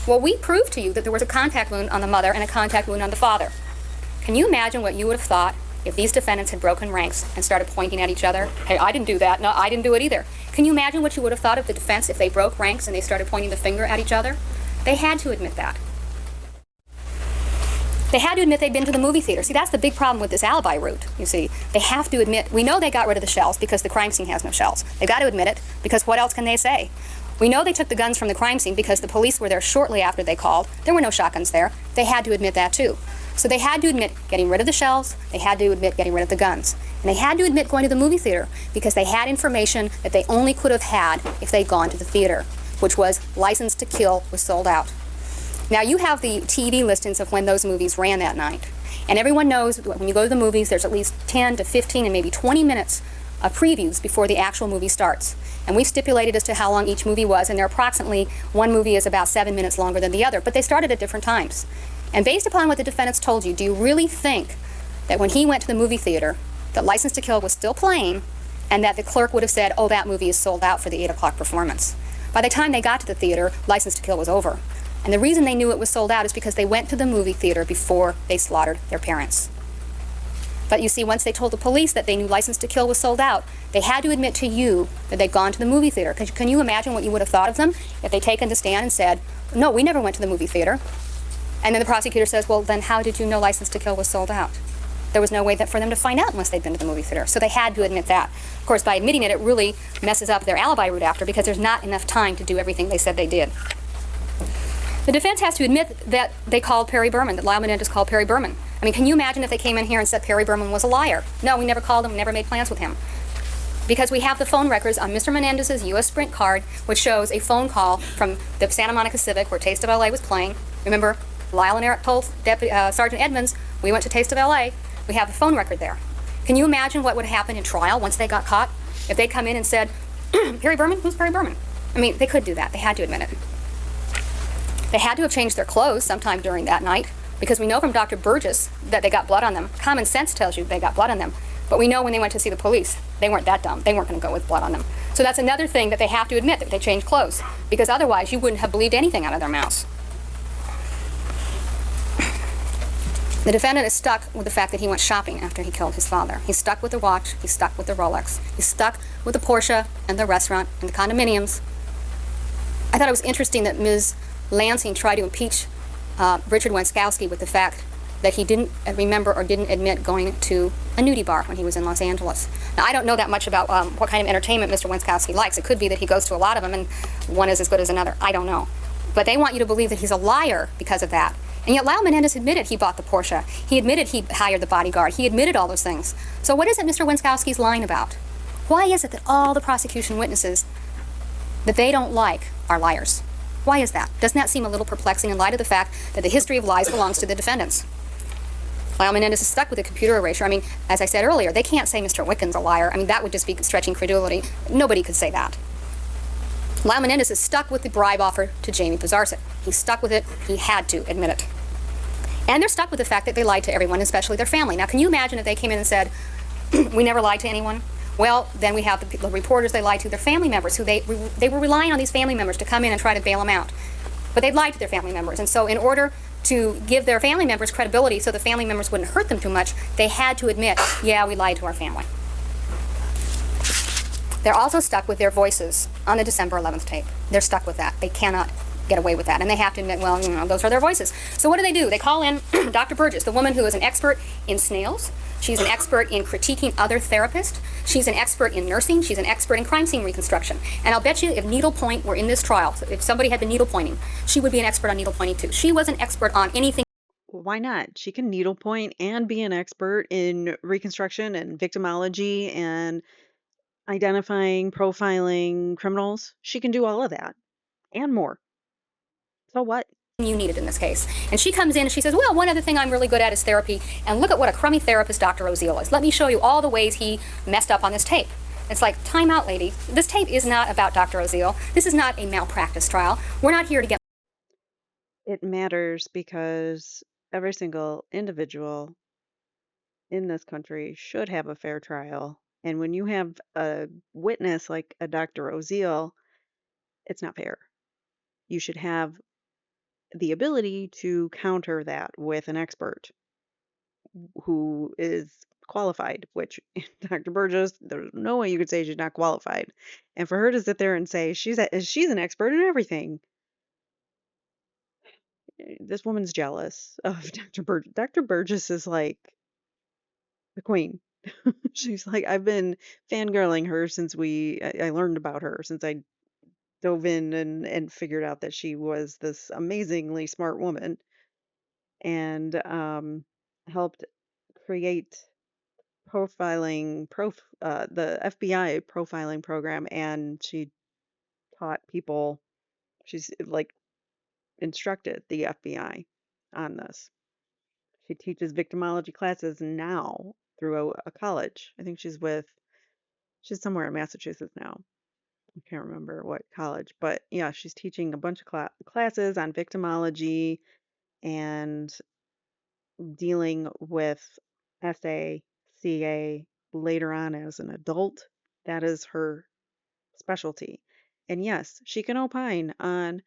Well, we proved to you that there was a contact wound on the mother and a contact wound on the father. Can you imagine what you would have thought if these defendants had broken ranks and started pointing at each other? Hey, I didn't do that. No, I didn't do it either. Can you imagine what you would have thought of the defense if they broke ranks and they started pointing the finger at each other? They had to admit that. They had to admit they'd been to the movie theater. See, that's the big problem with this alibi route, you see. They have to admit, we know they got rid of the shells because the crime scene has no shells. They got to admit it because what else can they say? We know they took the guns from the crime scene because the police were there shortly after they called. There were no shotguns there. They had to admit that too. So they had to admit getting rid of the shells, they had to admit getting rid of the guns. And they had to admit going to the movie theater because they had information that they only could have had if they'd gone to the theater, which was License to Kill was sold out. Now you have the TV listings of when those movies ran that night. And everyone knows when you go to the movies, there's at least 10 to 15 and maybe 20 minutes of previews before the actual movie starts. And we've stipulated as to how long each movie was, and they're approximately, one movie is about 7 minutes longer than the other, but they started at different times. And based upon what the defendants told you, do you really think that when he went to the movie theater, that License to Kill was still playing, and that the clerk would have said, oh, that movie is sold out for the 8 o'clock performance? By the time they got to the theater, License to Kill was over. And the reason they knew it was sold out is because they went to the movie theater before they slaughtered their parents. But you see, once they told the police that they knew License to Kill was sold out, they had to admit to you that they'd gone to the movie theater. Can you imagine what you would have thought of them if they'd taken the stand and said, no, we never went to the movie theater? And then the prosecutor says, well, then how did you know License to Kill was sold out? There was no way for them to find out unless they'd been to the movie theater. So they had to admit that. Of course, by admitting it, it really messes up their alibi route after because there's not enough time to do everything they said they did. The defense has to admit that they called Perry Berman, that Lyle Menendez called Perry Berman. I mean, can you imagine if they came in here and said Perry Berman was a liar? No, we never called him, we never made plans with him. Because we have the phone records on Mr. Menendez's U.S. Sprint card, which shows a phone call from the Santa Monica Civic where Taste of L.A. was playing. Remember, Lyle and Erik told Sergeant Edmonds, we went to Taste of L.A. We have the phone record there. Can you imagine what would happen in trial once they got caught? If they come in and said, Perry Berman? Who's Perry Berman? I mean, they could do that. They had to admit it. They had to have changed their clothes sometime during that night because we know from Dr. Burgess that they got blood on them. Common sense tells you they got blood on them. But we know when they went to see the police, they weren't that dumb. They weren't going to go with blood on them. So that's another thing that they have to admit, that they changed clothes, because otherwise you wouldn't have believed anything out of their mouths. The defendant is stuck with the fact that he went shopping after he killed his father. He's stuck with the watch. He's stuck with the Rolex. He's stuck with the Porsche and the restaurant and the condominiums. I thought it was interesting that Ms. Lansing tried to impeach Richard Wenskowski with the fact that he didn't remember or didn't admit going to a nudie bar when he was in Los Angeles. Now, I don't know that much about what kind of entertainment Mr. Wenskowski likes. It could be that he goes to a lot of them and one is as good as another. I don't know. But they want you to believe that he's a liar because of that. And yet Lyle Menendez admitted he bought the Porsche. He admitted he hired the bodyguard. He admitted all those things. So what is it Mr. Wenskowski's lying about? Why is it that all the prosecution witnesses that they don't like are liars. Why is that? Doesn't that seem a little perplexing in light of the fact that the history of lies belongs to the defendants? Lyle Menendez is stuck with a computer erasure. I mean, as I said earlier, they can't say Mr. Wiccan's a liar. I mean, that would just be stretching credulity. Nobody could say that. Lyle Menendez is stuck with the bribe offer to Jamie Pozarczyk. He's stuck with it. He had to admit it. And they're stuck with the fact that they lied to everyone, especially their family. Now, can you imagine if they came in and said, we never lied to anyone? Well, then we have the reporters they lied to, their family members, who they were relying on these family members to come in and try to bail them out. But they lied to their family members. And so in order to give their family members credibility so the family members wouldn't hurt them too much, they had to admit, yeah, we lied to our family. They're also stuck with their voices on the December 11th tape. They're stuck with that. They cannot get away with that. And they have to admit, well, you know, those are their voices. So what do? They call in Dr. Burgess, the woman who is an expert in snails. She's an expert in critiquing other therapists. She's an expert in nursing. She's an expert in crime scene reconstruction. And I'll bet you if needlepoint were in this trial, if somebody had been needle pointing, she would be an expert on needle pointing too. She was an expert on anything. Why not? She can needlepoint and be an expert in reconstruction and victimology and identifying, profiling criminals. She can do all of that and more. So what? You needed in this case. And she comes in and she says, well, one other thing I'm really good at is therapy, and look at what a crummy therapist Dr. Oziel is. Let me show you all the ways he messed up on this tape. It's like, time out, lady. This tape is not about Dr. Oziel. This is not a malpractice trial. We're not here to get... It matters because every single individual in this country should have a fair trial. And when you have a witness like a Dr. Oziel, it's not fair. You should have the ability to counter that with an expert who is qualified, which Dr. Burgess, there's no way you could say she's not qualified. And for her to sit there and say she's an expert in everything, this woman's jealous of Dr. Burgess. Dr. Burgess is like the queen. She's like, I've been fangirling her since I learned about her, since I dove in and figured out that she was this amazingly smart woman and helped create the FBI profiling program, and she taught people. She's like instructed the FBI on this. She teaches victimology classes now through a college. I think she's somewhere in Massachusetts now. I can't remember what college, but yeah, she's teaching a bunch of classes on victimology and dealing with SA, CA later on as an adult. That is her specialty. And yes, she can opine on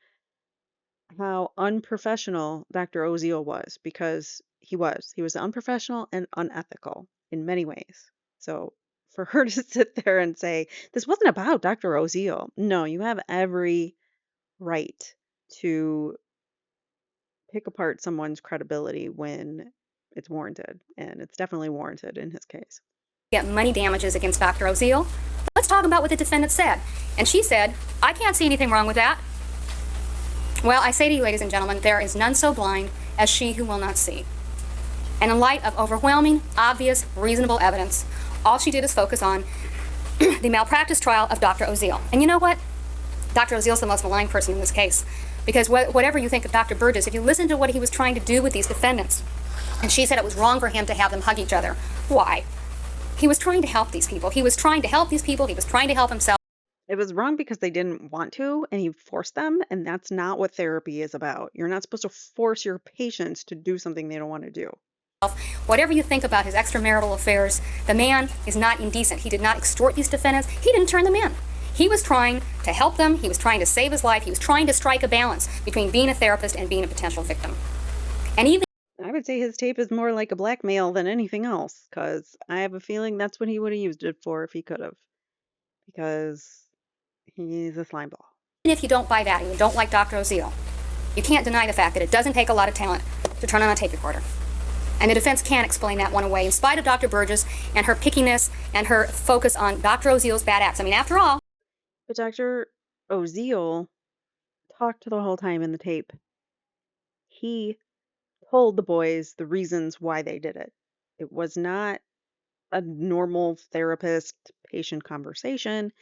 how unprofessional Dr. Oziel was, because he was unprofessional and unethical in many ways. So for her to sit there and say this wasn't about Dr. Oziel, no, you have every right to pick apart someone's credibility when it's warranted, and it's definitely warranted in his case. Get money damages against Dr. Oziel. Let's talk about what the defendant said. And she said, I can't see anything wrong with that. Well, I say to you, ladies and gentlemen, there is none so blind as she who will not see. And in light of overwhelming, obvious, reasonable evidence, all she did is focus on the malpractice trial of Dr. Oziel. And you know what? Dr. Oziel's the most maligned person in this case. Because whatever you think of Dr. Burgess, if you listen to what he was trying to do with these defendants, and she said it was wrong for him to have them hug each other. Why? He was trying to help these people. He was trying to help these people. He was trying to help himself. It was wrong because they didn't want to, and he forced them, and that's not what therapy is about. You're not supposed to force your patients to do something they don't want to do. Whatever you think about his extramarital affairs, the man is not indecent. He did not extort these defendants. He didn't turn them in. He was trying to help them. He was trying to save his life. He was trying to strike a balance between being a therapist and being a potential victim. And even I would say his tape is more like a blackmail than anything else, because I have a feeling that's what he would have used it for if he could have. Because he's a slime ball. if you don't buy that and you don't like Dr. Oziel, you can't deny the fact that it doesn't take a lot of talent to turn on a tape recorder. And the defense can't explain that one away, in spite of Dr. Burgess and her pickiness and her focus on Dr. Oziel's bad acts. I mean, after all... But Dr. Oziel talked the whole time in the tape. He told the boys the reasons why they did it. It was not a normal therapist-patient conversation.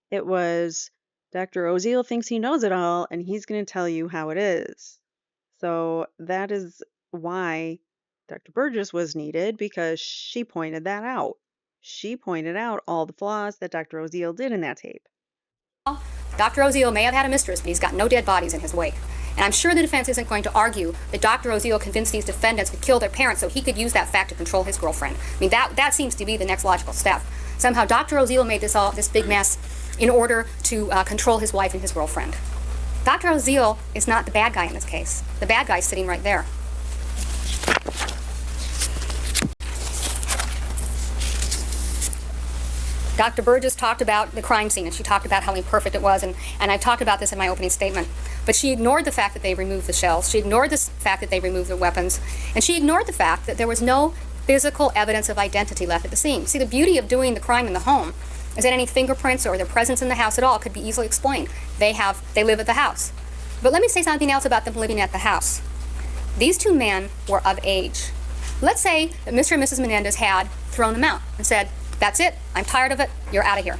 It was Dr. Oziel thinks he knows it all, and he's going to tell you how it is. So that is why Dr. Burgess was needed, because she pointed that out. She pointed out all the flaws that Dr. Oziel did in that tape. Dr. Oziel may have had a mistress, but he's got no dead bodies in his wake. And I'm sure the defense isn't going to argue that Dr. Oziel convinced these defendants to kill their parents so he could use that fact to control his girlfriend. I mean, that seems to be the next logical step. Somehow Dr. Oziel made this big mess in order to control his wife and his girlfriend. Dr. Oziel is not the bad guy in this case. The bad guy's sitting right there. Dr. Burgess talked about the crime scene, and she talked about how imperfect it was, and I've talked about this in my opening statement. But she ignored the fact that they removed the shells. She ignored the fact that they removed the weapons. And she ignored the fact that there was no physical evidence of identity left at the scene. See, the beauty of doing the crime in the home is that any fingerprints or their presence in the house at all could be easily explained. They live at the house. But let me say something else about them living at the house. These two men were of age. Let's say that Mr. and Mrs. Menendez had thrown them out and said, "That's it, I'm tired of it, you're out of here."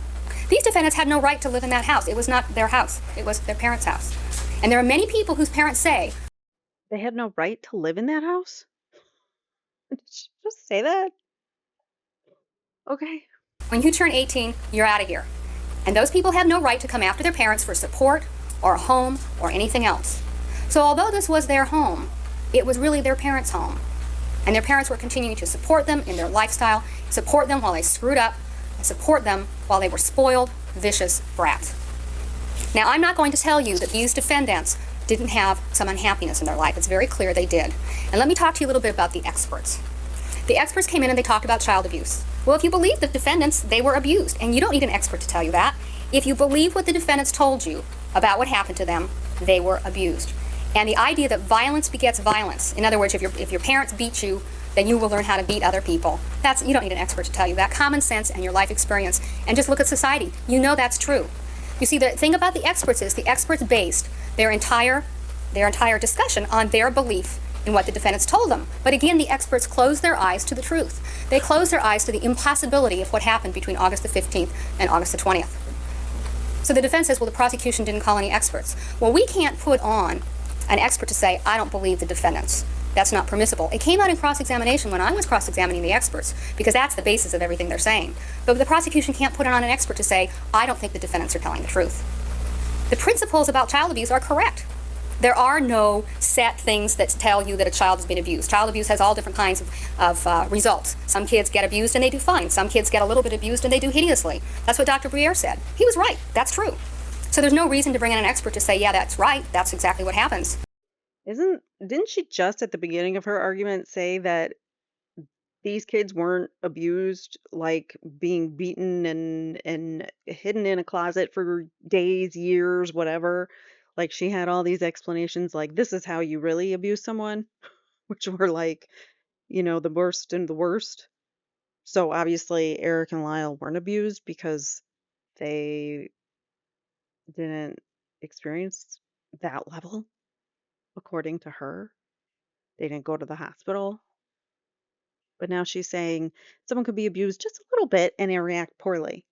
These defendants had no right to live in that house. It was not their house, it was their parents' house. And there are many people whose parents say, They had no right to live in that house? Did she just say that? Okay. when you turn 18, you're out of here. And those people have no right to come after their parents for support or a home or anything else. So although this was their home, it was really their parents' home. And their parents were continuing to support them in their lifestyle, support them while they screwed up, and support them while they were spoiled, vicious brats. Now, I'm not going to tell you that these defendants didn't have some unhappiness in their life. It's very clear they did. And let me talk to you a little bit about the experts. The experts came in and they talked about child abuse. Well, if you believe the defendants, they were abused. And you don't need an expert to tell you that. If you believe what the defendants told you about what happened to them, they were abused. And the idea that violence begets violence, in other words, if your parents beat you, then you will learn how to beat other people. You don't need an expert to tell you that. Common sense and your life experience. And just look at society. You know that's true. You see, the thing about the experts is the experts based their entire discussion on their belief in what the defendants told them. But again, the experts closed their eyes to the truth. They closed their eyes to the impossibility of what happened between August the 15th and August the 20th. So the defense says, well, the prosecution didn't call any experts. Well, we can't put on an expert to say, I don't believe the defendants. That's not permissible. It came out in cross-examination when I was cross-examining the experts, because that's the basis of everything they're saying. But the prosecution can't put on an expert to say, I don't think the defendants are telling the truth. The principles about child abuse are correct. There are no set things that tell you that a child has been abused. Child abuse has all different kinds of results. Some kids get abused and they do fine. Some kids get a little bit abused and they do hideously. That's what Dr. Briere said. He was right. That's true. So there's no reason to bring in an expert to say, yeah, that's right. That's exactly what happens. Didn't she just at the beginning of her argument say that these kids weren't abused, like being beaten and hidden in a closet for days, years, whatever? Like she had all these explanations like this is how you really abuse someone, which were like, the worst and the worst. So obviously Erik and Lyle weren't abused because they didn't experience that level, according to her. They didn't go to the hospital. But now she's saying someone could be abused just a little bit and they react poorly.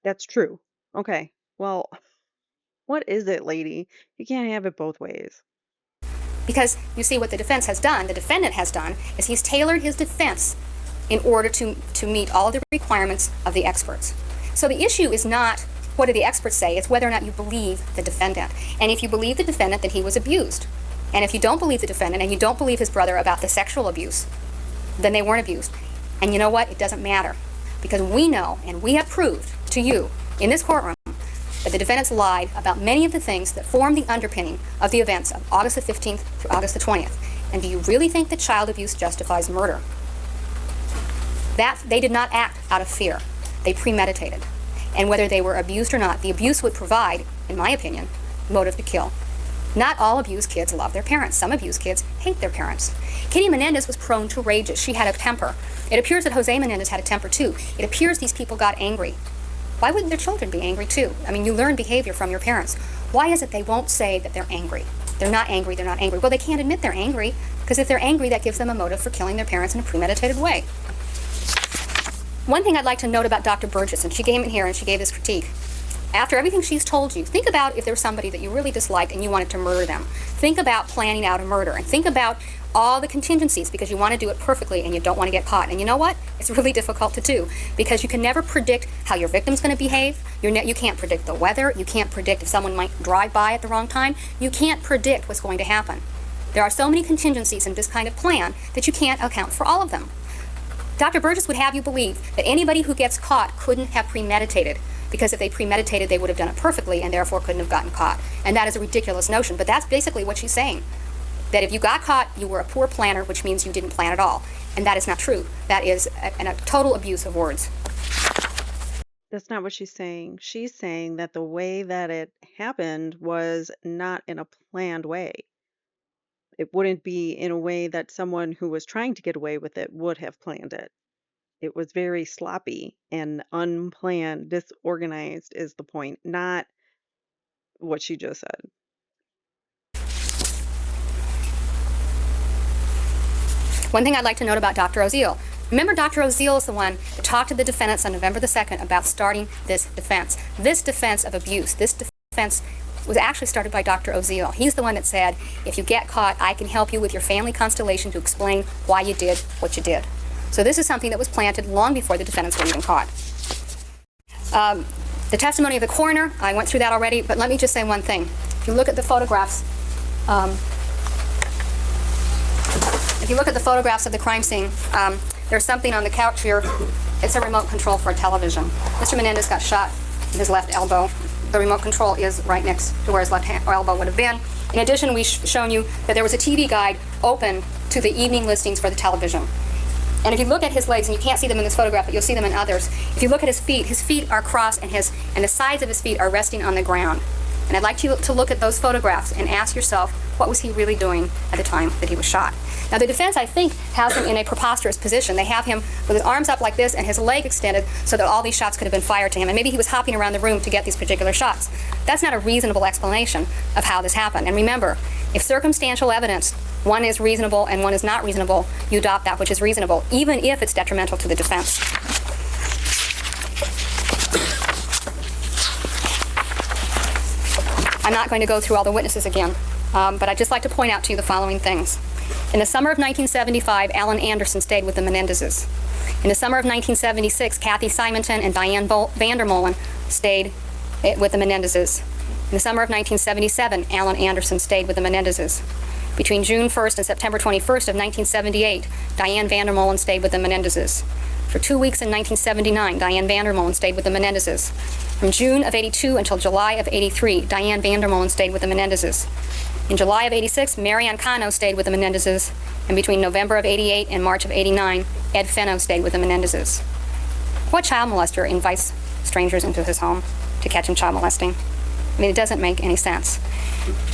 That's true. Okay. Well, what is it, lady? You can't have it both ways. Because you see what the defense has done, the defendant has done, is he's tailored his defense in order to meet all of the requirements of the experts. So the issue is not what do the experts say, it's whether or not you believe the defendant. And if you believe the defendant, then he was abused. And if you don't believe the defendant and you don't believe his brother about the sexual abuse, then they weren't abused. And you know what? It doesn't matter. Because we know, and we have proved to you in this courtroom, that the defendants lied about many of the things that form the underpinning of the events of August the 15th through August the 20th. And do you really think that child abuse justifies murder? That they did not act out of fear. They premeditated. And whether they were abused or not, the abuse would provide, in my opinion, motive to kill. Not all abused kids love their parents. Some abused kids hate their parents. Kitty Menendez was prone to rages. She had a temper. It appears that Jose Menendez had a temper too. It appears these people got angry. Why wouldn't their children be angry too? I mean, you learn behavior from your parents. Why is it they won't say that they're angry? They're not angry, they're not angry. Well, they can't admit they're angry, because if they're angry, that gives them a motive for killing their parents in a premeditated way. One thing I'd like to note about Dr. Burgess, and she came in here and she gave this critique. after everything she's told you, think about if there's somebody that you really disliked and you wanted to murder them. Think about planning out a murder, and think about all the contingencies, because you want to do it perfectly and you don't want to get caught. And you know what? It's really difficult to do, because you can never predict how your victim's going to behave. You can't predict the weather. You can't predict if someone might drive by at the wrong time. You can't predict what's going to happen. There are so many contingencies in this kind of plan that you can't account for all of them. Dr. Burgess would have you believe that anybody who gets caught couldn't have premeditated, because if they premeditated, they would have done it perfectly and therefore couldn't have gotten caught. And that is a ridiculous notion, but that's basically what she's saying. That if you got caught, you were a poor planner, which means you didn't plan at all. And that is not true. That is a total abuse of words. That's not what she's saying. She's saying that the way that it happened was not in a planned way. It wouldn't be in a way that someone who was trying to get away with it would have planned it. It was very sloppy and unplanned, disorganized is the point, not what she just said. One thing I'd like to note about Dr. Oziel. Remember, Dr. Oziel is the one that talked to the defendants on November the 2nd about starting this defense. This defense of abuse, this defense was actually started by Dr. Oziel. He's the one that said, if you get caught, I can help you with your family constellation to explain why you did what you did. So this is something that was planted long before the defendants were even caught. The testimony of the coroner, I went through that already, but let me just say one thing. If you look at the photographs, of the crime scene, there's something on the couch here. It's a remote control for a television. Mr. Menendez got shot in his left elbow. The remote control is right next to where his left elbow would have been. In addition, we've shown you that there was a TV guide open to the evening listings for the television. And if you look at his legs, and you can't see them in this photograph, but you'll see them in others, if you look at his feet are crossed and the sides of his feet are resting on the ground. And I'd like you to look at those photographs and ask yourself, what was he really doing at the time that he was shot? Now, the defense, I think, has him in a preposterous position. They have him with his arms up like this and his leg extended so that all these shots could have been fired to him. And maybe he was hopping around the room to get these particular shots. That's not a reasonable explanation of how this happened. And remember, if circumstantial evidence, one is reasonable and one is not reasonable, you adopt that which is reasonable, even if it's detrimental to the defense. I'm not going to go through all the witnesses again, but I'd just like to point out to you the following things. In the summer of 1975, Alan Anderson stayed with the Menendezes. In the summer of 1976, Kathy Simonton and Diane Vandermolen stayed with the Menendezes. In the summer of 1977, Alan Anderson stayed with the Menendezes. Between June 1st and September 21st of 1978, Diane Vandermolen stayed with the Menendezes. For 2 weeks in 1979, Diane Vandermolen stayed with the Menendezes. From June of 82 until July of 83, Diane Vandermolen stayed with the Menendezes. In July of 86, Marianne Cano stayed with the Menendezes. And between November of 88 and March of 89, Ed Fenno stayed with the Menendezes. What child molester invites strangers into his home to catch him child molesting? I mean, it doesn't make any sense.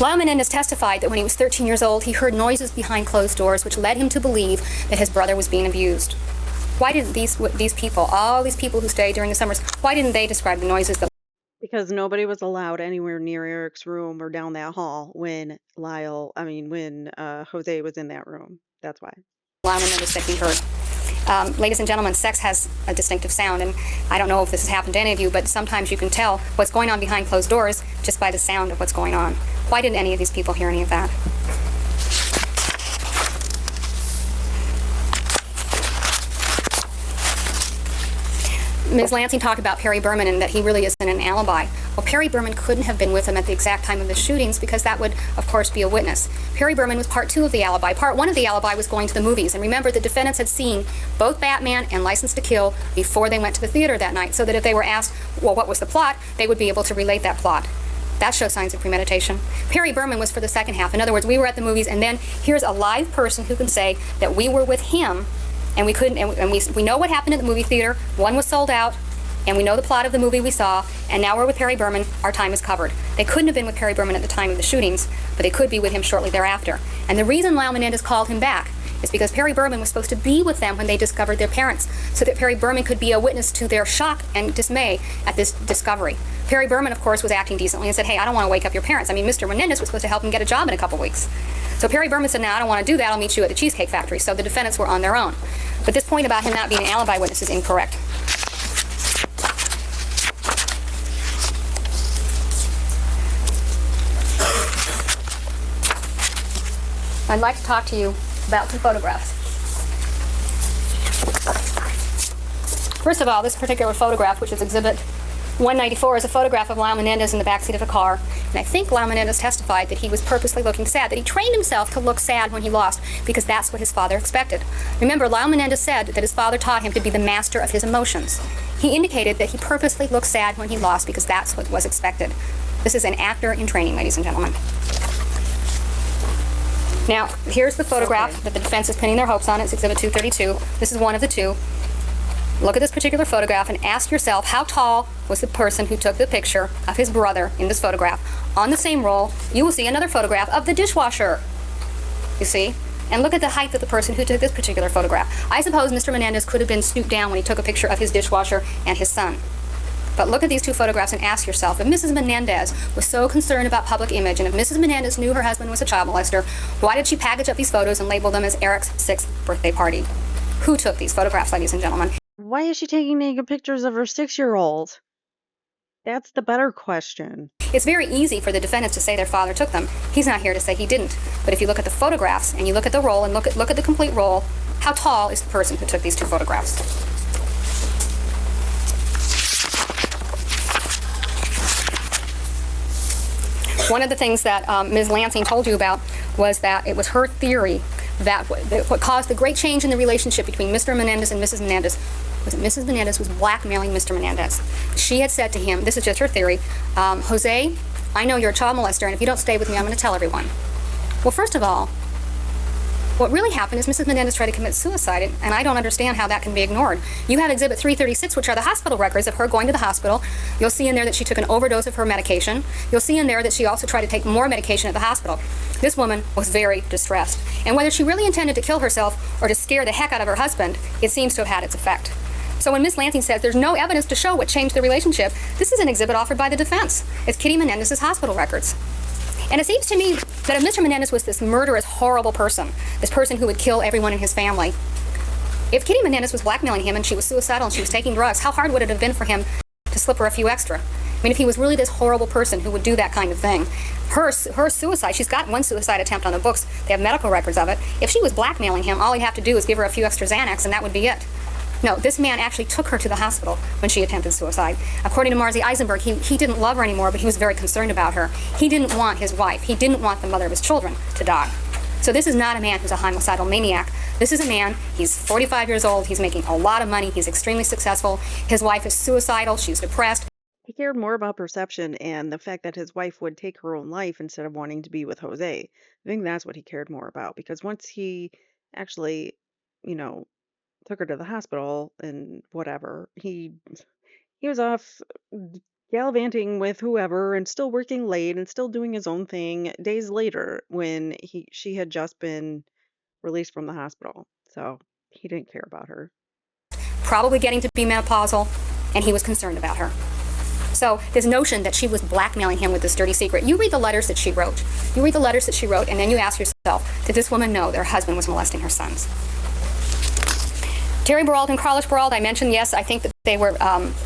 Lyle Menendez testified that when he was 13 years old, he heard noises behind closed doors, which led him to believe that his brother was being abused. Why didn't these people, all these people who stayed during the summers, why didn't they describe the noises that... Because nobody was allowed anywhere near Erik's room or down that hall when Jose was in that room. That's why. Lyle Menendez said he heard. Ladies and gentlemen, sex has a distinctive sound, and I don't know if this has happened to any of you, but sometimes you can tell what's going on behind closed doors just by the sound of what's going on. Why didn't any of these people hear any of that? Ms. Lansing talked about Perry Berman and that he really isn't an alibi. Well, Perry Berman couldn't have been with him at the exact time of the shootings because that would, of course, be a witness. Perry Berman was part 2 of the alibi. Part 1 of the alibi was going to the movies. And remember, the defendants had seen both Batman and License to Kill before they went to the theater that night, so that if they were asked, well, what was the plot, they would be able to relate that plot. That shows signs of premeditation. Perry Berman was for the second half. In other words, we were at the movies, and then here's a live person who can say that we were with him, and we couldn't, and we know what happened at the movie theater. One was sold out, and we know the plot of the movie we saw, and now we're with Perry Berman. Our time is covered. They couldn't have been with Perry Berman at the time of the shootings, but they could be with him shortly thereafter. And the reason Lyle Menendez called him back is because Perry Berman was supposed to be with them when they discovered their parents, so that Perry Berman could be a witness to their shock and dismay at this discovery. Perry Berman, of course, was acting decently and said, hey, I don't want to wake up your parents. I mean, Mr. Menendez was supposed to help him get a job in a couple weeks. So Perry Berman said, no, I don't want to do that. I'll meet you at the Cheesecake Factory. So the defendants were on their own. But this point about him not being an alibi witness is incorrect. I'd like to talk to you about two photographs. First of all, this particular photograph, which is Exhibit 194, is a photograph of Lyle Menendez in the backseat of a car. And I think Lyle Menendez testified that he was purposely looking sad, that he trained himself to look sad when he lost, because that's what his father expected. Remember, Lyle Menendez said that his father taught him to be the master of his emotions. He indicated that he purposely looked sad when he lost because that's what was expected. This is an actor in training, ladies and gentlemen. Now, here's the photograph that the defense is pinning their hopes on. It's Exhibit 232. This is one of the two. Look at this particular photograph and ask yourself, how tall was the person who took the picture of his brother in this photograph? On the same roll, you will see another photograph of the dishwasher. You see? And look at the height of the person who took this particular photograph. I suppose Mr. Menendez could have been snooped down when he took a picture of his dishwasher and his son. But look at these two photographs and ask yourself, if Mrs. Menendez was so concerned about public image, and if Mrs. Menendez knew her husband was a child molester, why did she package up these photos and label them as Erik's 6th birthday party? Who took these photographs, ladies and gentlemen? Why is she taking naked pictures of her 6-year-old? That's the better question. It's very easy for the defendants to say their father took them. He's not here to say he didn't. But if you look at the photographs and you look at the roll and look at the complete roll, how tall is the person who took these two photographs? One of the things that Ms. Lansing told you about was that it was her theory that what caused the great change in the relationship between Mr. Menendez and Mrs. Menendez was that Mrs. Menendez was blackmailing Mr. Menendez. She had said to him, this is just her theory, Jose, I know you're a child molester, and if you don't stay with me, I'm going to tell everyone. Well, first of all, what really happened is Mrs. Menendez tried to commit suicide, and I don't understand how that can be ignored. You have Exhibit 336, which are the hospital records of her going to the hospital. You'll see in there that she took an overdose of her medication. You'll see in there that she also tried to take more medication at the hospital. This woman was very distressed. And whether she really intended to kill herself or to scare the heck out of her husband, it seems to have had its effect. So when Ms. Lansing says there's no evidence to show what changed the relationship, this is an exhibit offered by the defense. It's Kitty Menendez's hospital records. And it seems to me that if Mr. Menendez was this murderous, horrible person, this person who would kill everyone in his family, if Kitty Menendez was blackmailing him and she was suicidal and she was taking drugs, how hard would it have been for him to slip her a few extra? I mean, if he was really this horrible person who would do that kind of thing. Her suicide, she's got one suicide attempt on the books. They have medical records of it. If she was blackmailing him, all he'd have to do is give her a few extra Xanax and that would be it. No, this man actually took her to the hospital when she attempted suicide. According to Marzi Eisenberg, he didn't love her anymore, but he was very concerned about her. He didn't want his wife, he didn't want the mother of his children to die. So this is not a man who's a homicidal maniac. This is a man, he's 45 years old, he's making a lot of money, he's extremely successful. His wife is suicidal, she's depressed. He cared more about perception and the fact that his wife would take her own life instead of wanting to be with Jose. I think that's what he cared more about, because once he actually, took her to the hospital and whatever, he was off gallivanting with whoever and still working late and still doing his own thing days later when she had just been released from the hospital. So he didn't care about her. Probably getting to be menopausal, and he was concerned about her. So this notion that she was blackmailing him with this dirty secret, you read the letters that she wrote. You read the letters that she wrote, and then you ask yourself, did this woman know that her husband was molesting her sons? Terry Berald and Carlos Berald, I mentioned, yes, I think that they were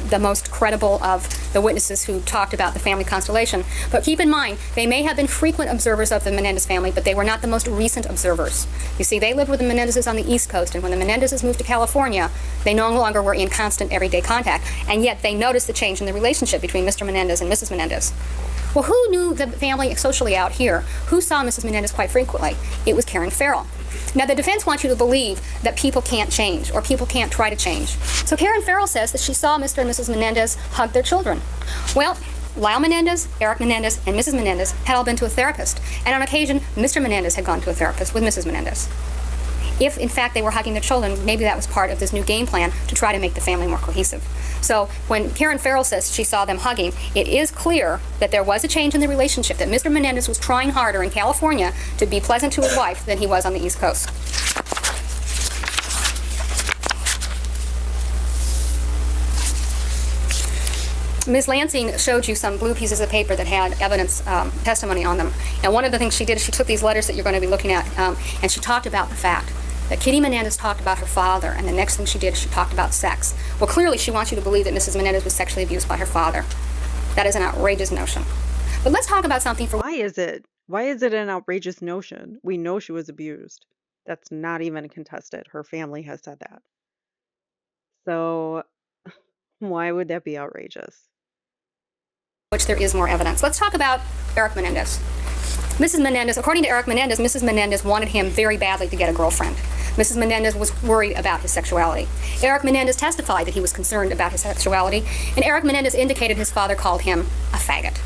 the most credible of the witnesses who talked about the family constellation. But keep in mind, they may have been frequent observers of the Menendez family, but they were not the most recent observers. You see, they lived with the Menendezes on the East Coast, and when the Menendezes moved to California, they no longer were in constant everyday contact, and yet they noticed the change in the relationship between Mr. Menendez and Mrs. Menendez. Well, who knew the family socially out here? Who saw Mrs. Menendez quite frequently? It was Karen Farrell. Now, the defense wants you to believe that people can't change or people can't try to change. So Karen Farrell says that she saw Mr. and Mrs. Menendez hug their children. Well, Lyle Menendez, Erik Menendez, and Mrs. Menendez had all been to a therapist. And on occasion, Mr. Menendez had gone to a therapist with Mrs. Menendez. If, in fact, they were hugging their children, maybe that was part of this new game plan to try to make the family more cohesive. So when Karen Farrell says she saw them hugging, it is clear that there was a change in the relationship, that Mr. Menendez was trying harder in California to be pleasant to his wife than he was on the East Coast. Ms. Lansing showed you some blue pieces of paper that had evidence, testimony on them. And one of the things she did is she took these letters that you're going to be looking at, and she talked about the fact that Kitty Menendez talked about her father, and the next thing she did is she talked about sex. Well, clearly she wants you to believe that Mrs. Menendez was sexually abused by her father. That is an outrageous notion. But let's talk about something for... Why is it Why is it an outrageous notion? We know she was abused. That's not even contested. Her family has said that. So why would that be outrageous? Which there is more evidence. Let's talk about Erik Menendez. Mrs. Menendez, according to Erik Menendez, Mrs. Menendez wanted him very badly to get a girlfriend. Mrs. Menendez was worried about his sexuality. Erik Menendez testified that he was concerned about his sexuality, and Erik Menendez indicated his father called him a faggot.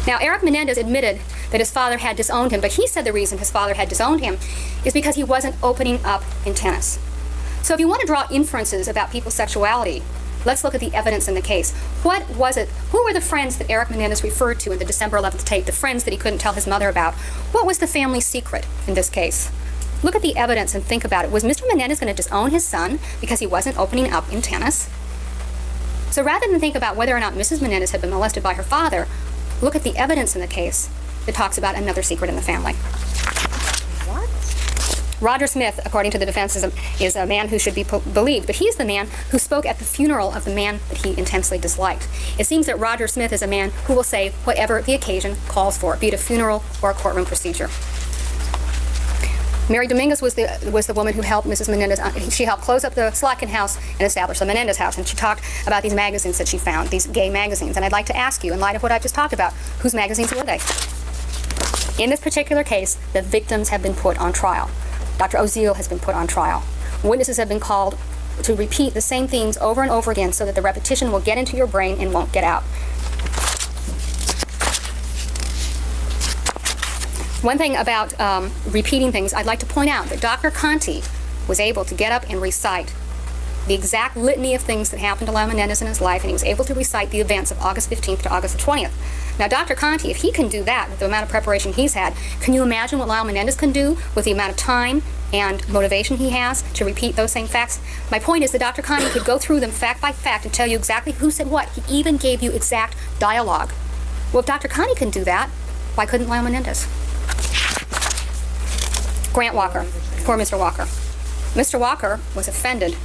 Now, Erik Menendez admitted that his father had disowned him, but he said the reason his father had disowned him is because he wasn't opening up in tennis. So if you want to draw inferences about people's sexuality, let's look at the evidence in the case. What was it? Who were the friends that Erik Menendez referred to in the December 11th tape, the friends that he couldn't tell his mother about? What was the family secret in this case? Look at the evidence and think about it. Was Mr. Menendez going to disown his son because he wasn't opening up in tennis? So rather than think about whether or not Mrs. Menendez had been molested by her father, look at the evidence in the case that talks about another secret in the family. What? Roger Smith, according to the defense, is a man who should be believed, but he's the man who spoke at the funeral of the man that he intensely disliked. It seems that Roger Smith is a man who will say whatever the occasion calls for, be it a funeral or a courtroom procedure. Mary Dominguez was the woman who helped Mrs. Menendez. She helped close up the Slatkin house and establish the Menendez house, and she talked about these magazines that she found, these gay magazines. And I'd like to ask you, in light of what I've just talked about, whose magazines were they? In this particular case, the victims have been put on trial. Dr. Oziel has been put on trial. Witnesses have been called to repeat the same themes over and over again so that the repetition will get into your brain and won't get out. One thing about repeating things, I'd like to point out that Dr. Conti was able to get up and recite the exact litany of things that happened to Lyle Menendez in his life, and he was able to recite the events of August 15th to August the 20th. Now, Dr. Conti, if he can do that with the amount of preparation he's had, can you imagine what Lyle Menendez can do with the amount of time and motivation he has to repeat those same facts? My point is that Dr. Conti could go through them fact by fact and tell you exactly who said what. He even gave you exact dialogue. Well, if Dr. Conti can do that, why couldn't Lyle Menendez? Grant Walker, poor Mr. Walker. Mr. Walker was offended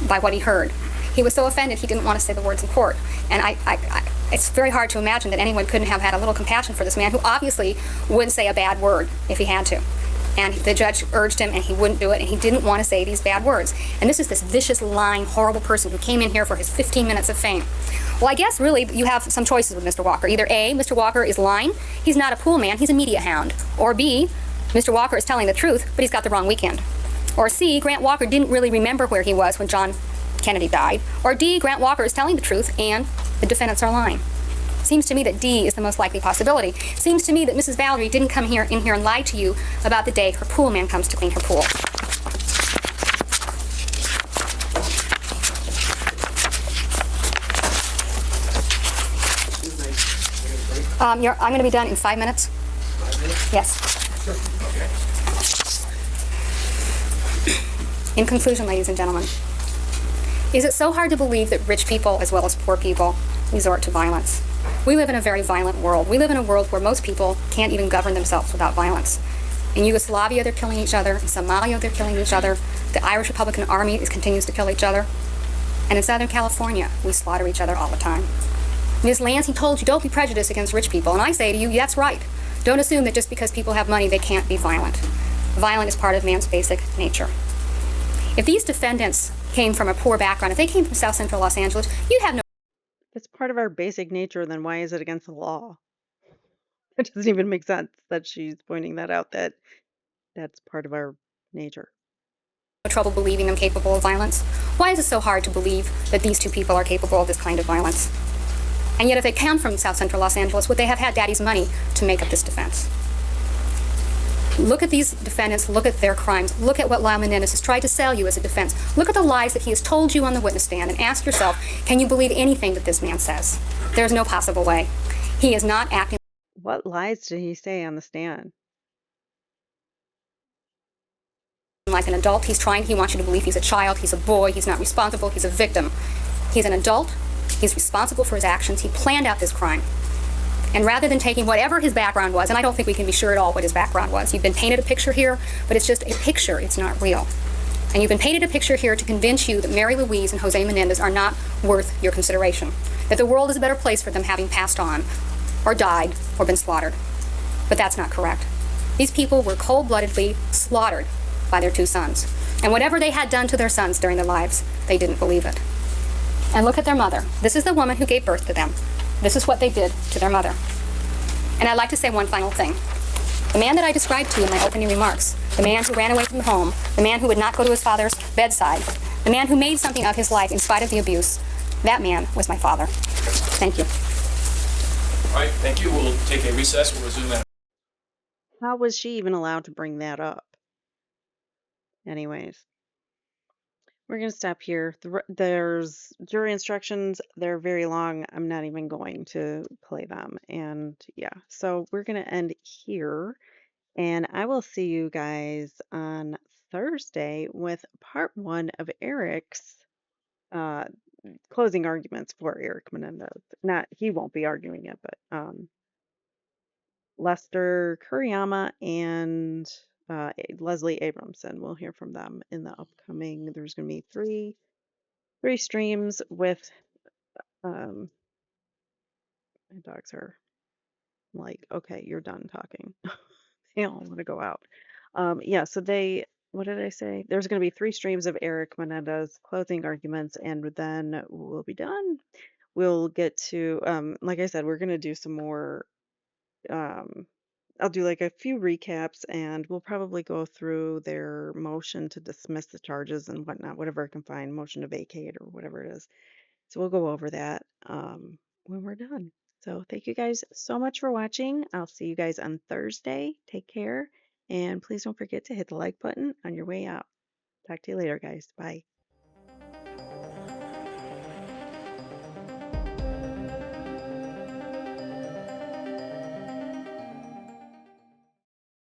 by what he heard. He was so offended he didn't want to say the words in court. And it's very hard to imagine that anyone couldn't have had a little compassion for this man who obviously wouldn't say a bad word if he had to. And the judge urged him and he wouldn't do it, and he didn't want to say these bad words. And this is this vicious, lying, horrible person who came in here for his 15 minutes of fame. Well, I guess really you have some choices with Mr. Walker. Either A, Mr. Walker is lying, he's not a pool man, he's a media hound. Or B, Mr. Walker is telling the truth, but he's got the wrong weekend. Or C, Grant Walker didn't really remember where he was when John Kennedy died. Or D, Grant Walker is telling the truth and the defendants are lying. Seems to me that D is the most likely possibility. Seems to me that Mrs. Valerie didn't come in here and lie to you about the day her pool man comes to clean her pool. I'm going to be done in 5 minutes. 5 minutes? Yes. Sure. Okay. In conclusion, ladies and gentlemen, is it so hard to believe that rich people as well as poor people resort to violence? We live in a very violent world. We live in a world where most people can't even govern themselves without violence. In Yugoslavia, they're killing each other. In Somalia, they're killing each other. The Irish Republican Army continues to kill each other. And in Southern California, we slaughter each other all the time. Ms. Lansing told you, don't be prejudiced against rich people. And I say to you, that's right. Don't assume that just because people have money, they can't be violent. Violent is part of man's basic nature. If these defendants came from a poor background, if they came from South Central Los Angeles, you'd have no... If it's part of our basic nature, then why is it against the law? It doesn't even make sense that she's pointing that out, that that's part of our nature. trouble believing them capable of violence. Why is it so hard to believe that these two people are capable of this kind of violence? And yet if they come from South Central Los Angeles, would they have had Daddy's money to make up this defense? Look at these defendants, look at their crimes, look at what Lyle Menendez has tried to sell you as a defense. Look at the lies that he has told you on the witness stand and ask yourself, can you believe anything that this man says? There's no possible way. He is not acting... What lies did he say on the stand? like an adult. He wants you to believe he's a child, he's a boy, he's not responsible, he's a victim. He's an adult, he's responsible for his actions, he planned out this crime. And rather than taking whatever his background was, and I don't think we can be sure at all what his background was, you've been painted a picture here, but it's just a picture, it's not real. And you've been painted a picture here to convince you that Mary Louise and Jose Menendez are not worth your consideration. That the world is a better place for them having passed on, or died, or been slaughtered. but that's not correct. These people were cold-bloodedly slaughtered by their two sons. And whatever they had done to their sons during their lives, they didn't believe it. And look at their mother. This is the woman who gave birth to them. This is what they did to their mother. And I'd like to say one final thing. The man that I described to you in my opening remarks, the man who ran away from home, the man who would not go to his father's bedside, the man who made something of his life in spite of the abuse, that man was my father. Thank you. All right, thank you. We'll take a recess. We'll resume that. How was she even allowed to bring that up? Anyways, we're going to stop here. There's jury instructions. They're very long. I'm not even going to play them. And yeah, so we're going to end here. And I will see you guys on Thursday with part 1 of Eric's uh, closing arguments for Erik Menendez. Not, he won't be arguing it, but Lester Kuriyama and Leslie Abramson. We'll hear from them in the upcoming. There's going to be three streams with my dogs are like, okay, you're done talking. They all want to go out. Yeah, so what did I say? There's going to be 3 streams of Erik Menendez closing arguments, and then we'll be done. We'll get to, like I said, we're going to do some more. I'll do like a few recaps, and we'll probably go through their motion to dismiss the charges and whatnot, whatever I can find, motion to vacate or whatever it is. So we'll go over that when we're done. So thank you guys so much for watching. I'll see you guys on Thursday. Take care. And please don't forget to hit the like button on your way out. Talk to you later, guys. Bye.